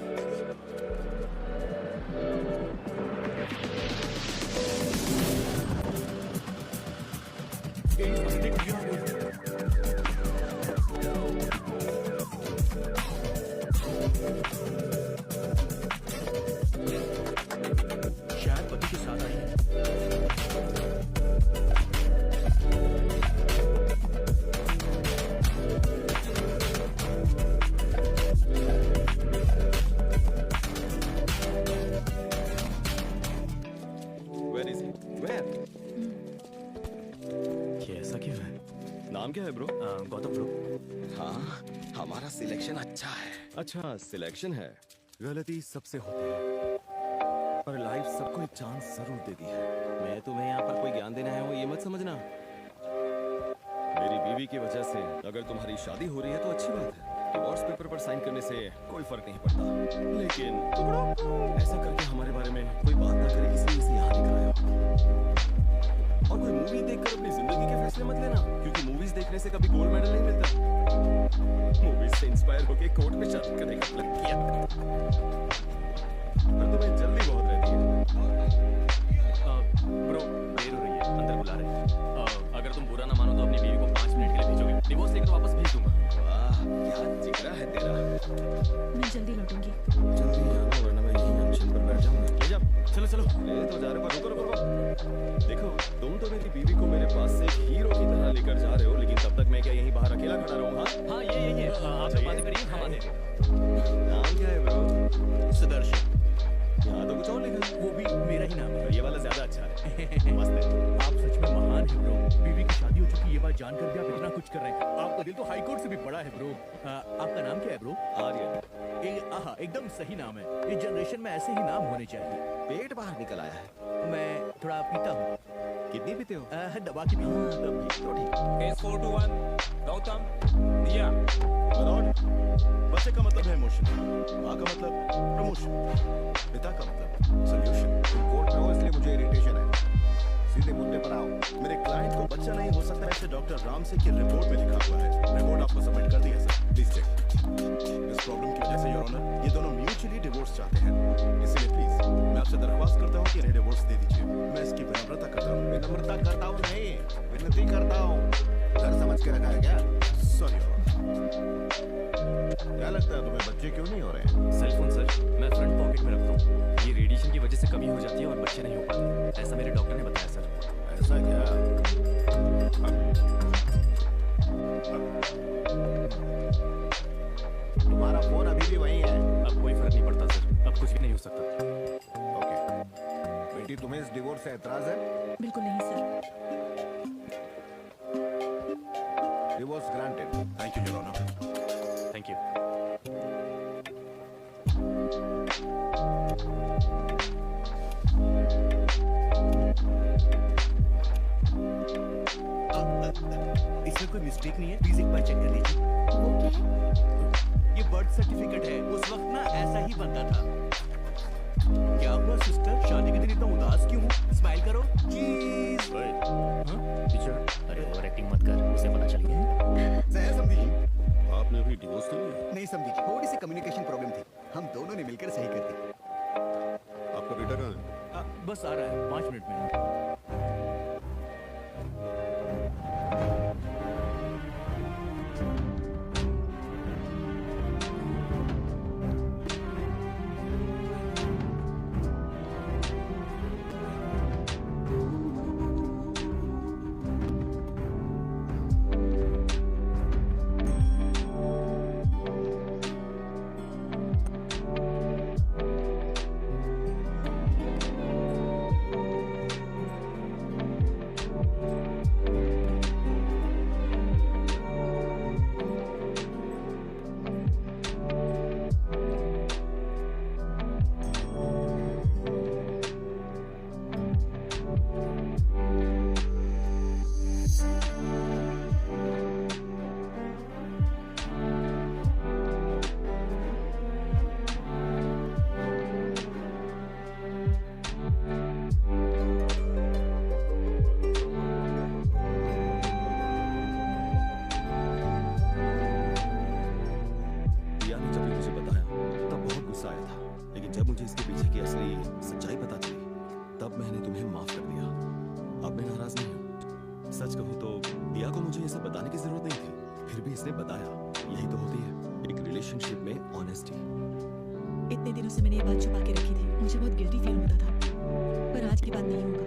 शायद पति के साथ आई है। Where is he? Where? ये ऐसा क्यों है? नाम क्या है ब्रो? गौतम ब्रो। हाँ, हमारा सिलेक्शन अच्छा है। अच्छा, सिलेक्शन है। गलती सबसे होती है, पर लाइफ सबको एक चांस जरूर देती है। मैं तुम्हें यहाँ पर कोई ज्ञान देने आया हूँ, ये मत समझना। मेरी बीवी की वजह से अगर तुम्हारी शादी हो रही है तो अच्छी बात है। डिवोर्स पेपर पर साइन करने से कोई फर्क नहीं पड़ता, लेकिन ऐसा करके हमारे बारे में कोई बात ना करे, इसलिए इसे यहाँ लेकर आया हूँ। और कोई मूवी देखकर अपनी जिंदगी के फैसले मत लेना, क्योंकि मूवीज देखने से कभी गोल्ड मेडल नहीं मिलता। मूवीज से इंस्पायर होके कोर्ट में शादी करने का प्लान किया, पर तुम्हें जल्दी बहुत रहती है। ब्रो, देर हो रही है, अंदर बुला रहे हैं। अगर तुम बुरा ना मानो तो अपनी बीवी को 5 मिनट के लिए भेजोगे? डिवोर्स लेकर वापस भेज दूंगा। वाह, क्या जिगरा है तेरा। मैं जल्दी लौटूंगी। जल्दी आना, वरना मैं यहीं जंक्शन पर बैठ जाऊंगा। ले जा, चलो चलो। ले तो जा रहे हो, रुको रुको रुको। देखो, तुम तो मेरी बीवी को मेरे पास से एक हीरो की तरह लेकर जा रहे हो, लेकिन तब तक मैं क्या यहीं बाहर अकेला खड़ा रहूं? हाँ, यही है। आप बातें करिए, हम आते हैं। नाम क्या है ब्रो? सुदर्शन। यहाँ तो कुछ और लिखा है। वो भी मेरा ही नाम है। ये वाला ज्यादा अच्छा है। मस्त है। आप सच में महान है ब्रो। बीवी की शादी हो चुकी, ये बात जानकर भी आप इतना कुछ कर रहे हैं। आपका दिल तो हाई कोर्ट से भी बड़ा है ब्रो। आपका नाम क्या है ब्रो? आर्यन। आहा, एकदम सही नाम है। इस जनरेशन में ऐसे ही नाम होने चाहिए। पेट बाहर निकल आया है। मैं थोड़ा पीता हूँ। कितनी पीते हो? दबा के पीता हूँ। तो ठीक। केस 421 गौतम दिया। लॉर्ड, बच्चे का मतलब है इमोशन, माँ का मतलब प्रमोशन, पिता का मतलब सोल्यूशन। तुम कोर्ट में हो इसलिए मुझे इरिटेशन है। सीधे मुद्दे पर आओ। मेरे क्लाइंट को बच्चा नहीं हो सकता ऐसे डॉक्टर राम सिंह की रिपोर्ट में लिखा हुआ है। रिपोर्ट आपको सबमिट कर दिया सर, प्लीज चेक। इस प्रॉब्लम की वजह से योर ऑनर, ये दोनों म्यूचुअली डिवोर्स चाहते हैं, इसलिए प्लीज मैं आपसे दरख्वास्त करता हूँ कि इन्हें डिवोर्स दे दीजिए। मैं इसकी विनम्रता करता हूँ। विनम्रता करता हूँ नहीं, विनती करता हूँ। डर समझ के रखा है क्या? सॉरी। क्या लगता है तुम्हें बच्चे क्यों नहीं हो रहे हैं? सेलफोन सर, मैं फ्रंट पॉकेट में रखता हूँ। ये रेडिएशन की वजह से कमी हो जाती है और बच्चे नहीं हो पाते, ऐसा मेरे डॉक्टर ने बताया सर। ऐसा क्या? तुम्हारा फोन अभी भी वही है? अब कोई फर्क नहीं पड़ता सर, अब कुछ भी नहीं हो सकता। ओके। बेटी, तुम्हें इस डिवोर्स से एतराज है? बिल्कुल नहीं sir. Divorce granted. Thank you your honour. Thank you. इसमें कोई मिस्टेक नहीं है, प्लीज एक बार चेक कर लीजिए। वो क्या है? ये बर्थ सर्टिफिकेट है। उस वक्त ना ऐसा ही बनता था। क्या हुआ सिस्टर, शादी के दिन इतना उदास क्यों हो? स्माइल करो। चीज। टीचर, अरे ओवर एक्टिंग मत कर, उसे पता चल गया। जहर समझी जी। आपने अभी डिवोर्स ले लिया? नहीं समझी जी, थोड़ी सी कम्युनिकेशन प्रॉब्लम थी, हम दोनों ने मिलकर सही कर दी। आपका बेटा कहाँ है? बस आ रहा है 5 मिनट में। उसने बताया, यही तो होती है एक रिलेशनशिप में ऑनेस्टी। इतने दिनों से मैंने ये बात छुपा के रखी थी। मुझे बहुत गिल्टी फील होता था, पर आज की बात नहीं होगा।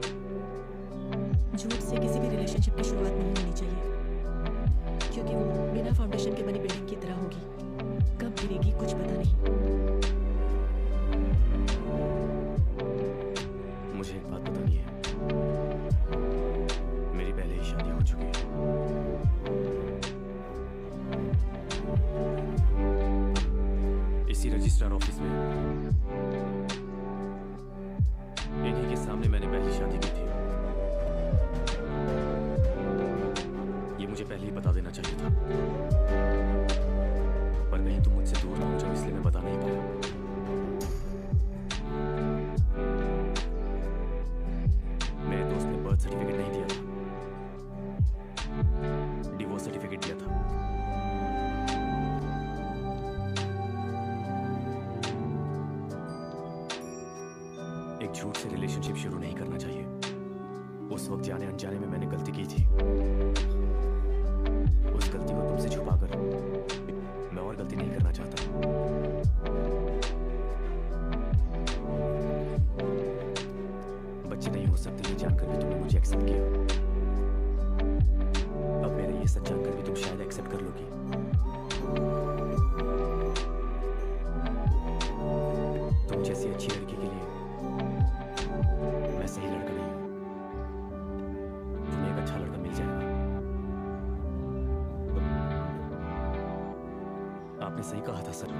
झूठ से किसी भी रिलेशनशिप की शुरुआत नहीं होनी चाहिए, क्योंकि वो बिना फाउंडेशन के बनी बिल्डिंग की तरह होगी। कब गिरेगी कुछ पता नहीं। मुझे एक बात बतानी है, मेरी पहले ही शादी हो चुकी है। इसी रजिस्ट्रार ऑफिस में इन्हीं के सामने मैंने पहली शादी की थी। ये मुझे पहले ही बता देना चाहिए था, पर कहीं तुम मुझसे दूर ना हो जाओ, इसलिए मैं बता नहीं पाया। मेरे दोस्त ने बर्थ सर्टिफिकेट नहीं दिया था, डिवोर्स सर्टिफिकेट दिया था। एक झूठ से रिलेशनशिप शुरू नहीं करना चाहिए। उस वक्त जाने अनजाने में मैंने गलती की थी। उस गलती को तुमसे छुपाकर मैं और गलती नहीं करना चाहता। बच्चे नहीं हो सकते ये जानकर भी तुमने मुझे एक्सेप्ट किया। अब मेरा ये सच जानकर भी तुम शायद एक्सेप्ट कर लोगी। तुम जैसी अच्छी लड़की के लिए मैं सही लड़का नहीं हूं। तुम्हें एक अच्छा लड़का मिल जाएगा। आपने सही कहा था सर,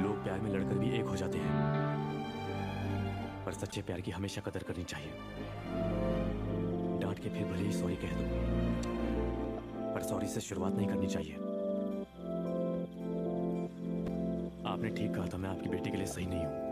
लोग प्यार में लड़कर भी एक हो जाते हैं, पर सच्चे प्यार की हमेशा कदर करनी चाहिए। डांट के फिर भले ही सॉरी कह दो, पर सॉरी से शुरुआत नहीं करनी चाहिए। आपने ठीक कहा था, मैं आपकी बेटी के लिए सही नहीं हूं।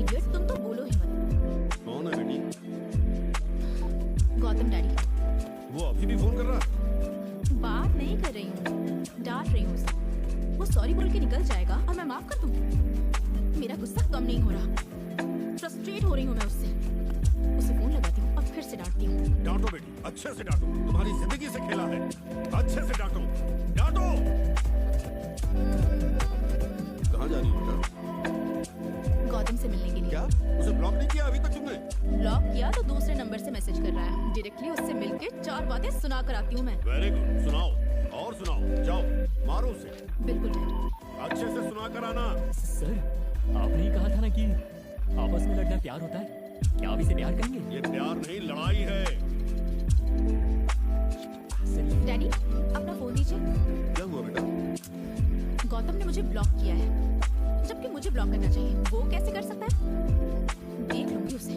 इडियट, तुम तो बोलो ही मत। कौन है बेटी? गौतम डैडी। वो अभी भी फोन कर रहा? बात नहीं कर रही हूँ, डांट रही हूँ उसे। वो सॉरी बोल के निकल जाएगा और मैं माफ कर दूँ। मेरा गुस्सा कम नहीं हो रहा, फ्रस्ट्रेट हो रही हूँ मैं उससे। उसे फोन लगाती हूँ और फिर से डांटती हूँ। डांटो बेटी, अच्छे से डांटो। तुम्हारी जिंदगी से खेला है, अच्छे से डांटो। डांटो। कहाँ जा रही हो बेटा? गौतम से मिलने के लिए। क्या उसे ब्लॉक नहीं किया अभी तक तुमने? ब्लॉक किया तो दूसरे नंबर से मैसेज कर रहा है। डायरेक्टली उससे मिलके 4 बातें सुना कर आती हूँ मैं। वेरी गुड, सुनाओ और सुनाओ। जाओ मारो उसे। बिल्कुल डैडी। अच्छे से सुना कर आना। सर, आपने ही कहा था ना कि आपस में लड़ना प्यार होता है। क्या आप इसे प्यार कहेंगे? ये प्यार नहीं, लड़ाई है। डैडी, अपना फोन दीजिए। क्या हुआ बेटा? गौतम ने मुझे ब्लॉक किया है, जबकि मुझे ब्लॉक करना चाहिए। वो कैसे कर सकता है? देख लूंगी उसे।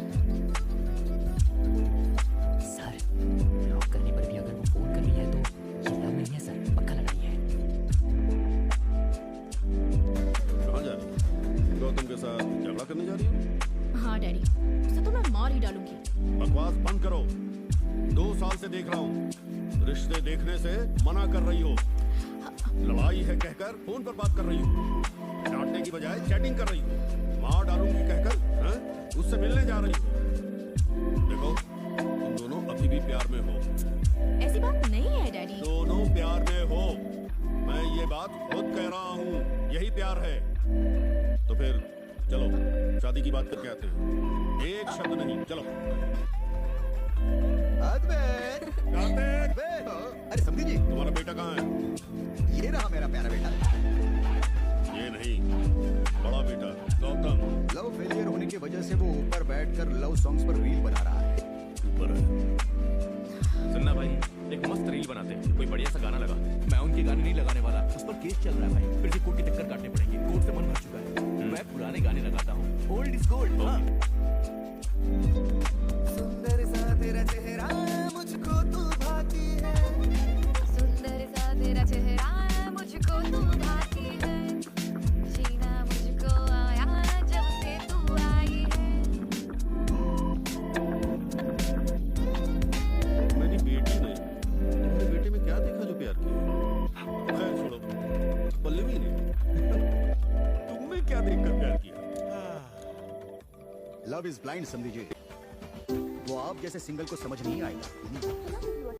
सर, ब्लॉक करने पर भी अगर वो फोन कर रही है तो ये लव नहीं है सर, पक्का लड़ाई है। कहाँ जा रही है? गौतम के साथ झगड़ा करने जा रही हो? हाँ डैडी, उसे तो मैं मार ही डालूंगी। बकवास बंद करो। 2 साल से देख रहा हूँ, रिश्ते देखने से मना कर रही हो। लड़ाई है कहकर फोन पर बात कर रही हो। डांटने की बजाय चैटिंग कर रही हो। मार डालूंगी कहकर उससे मिलने जा रही हो। देखो, तुम दोनों अभी भी प्यार में हो। ऐसी बात नहीं है डैडी। दोनों प्यार में हो। मैं ये बात खुद कह रहा हूँ, यही प्यार है। तो फिर चलो शादी की बात करके आते हैं। एक शब्द नहीं, चलो। कार्तिक! अरे समझी जी, तुम्हारा बेटा कहाँ है? ये रहा मेरा प्यारा बेटा। ये नहीं, बड़ा बेटा गौतम। लव फेलियर होने की वजह से वो ऊपर बैठकर लव सॉन्ग्स पर रील बना रहा है। ऊपर है। सुनना भाई, एक मस्त रील बनाते हैं, कोई बढ़िया सा गाना लगा। मैं उनके गाने नहीं लगाने वाला, उस पर केस चल रहा है भाई। फिर से कोर्ट के चक्कर काटने पड़ेंगे। कोर्ट से मन भर चुका है। मैं पुराने गाने लगाता हूँ। Old is gold. सुंदर सा तेरा चेहरा मुझको तू भाती है। सुंदर सा तेरा चेहरा मुझको तू भाती है। जीना मुझको आया जब से तू आई है। देखकर प्यार किया। लव इज ब्लाइंड समझिए, वो आप जैसे सिंगल को समझ नहीं आएगा।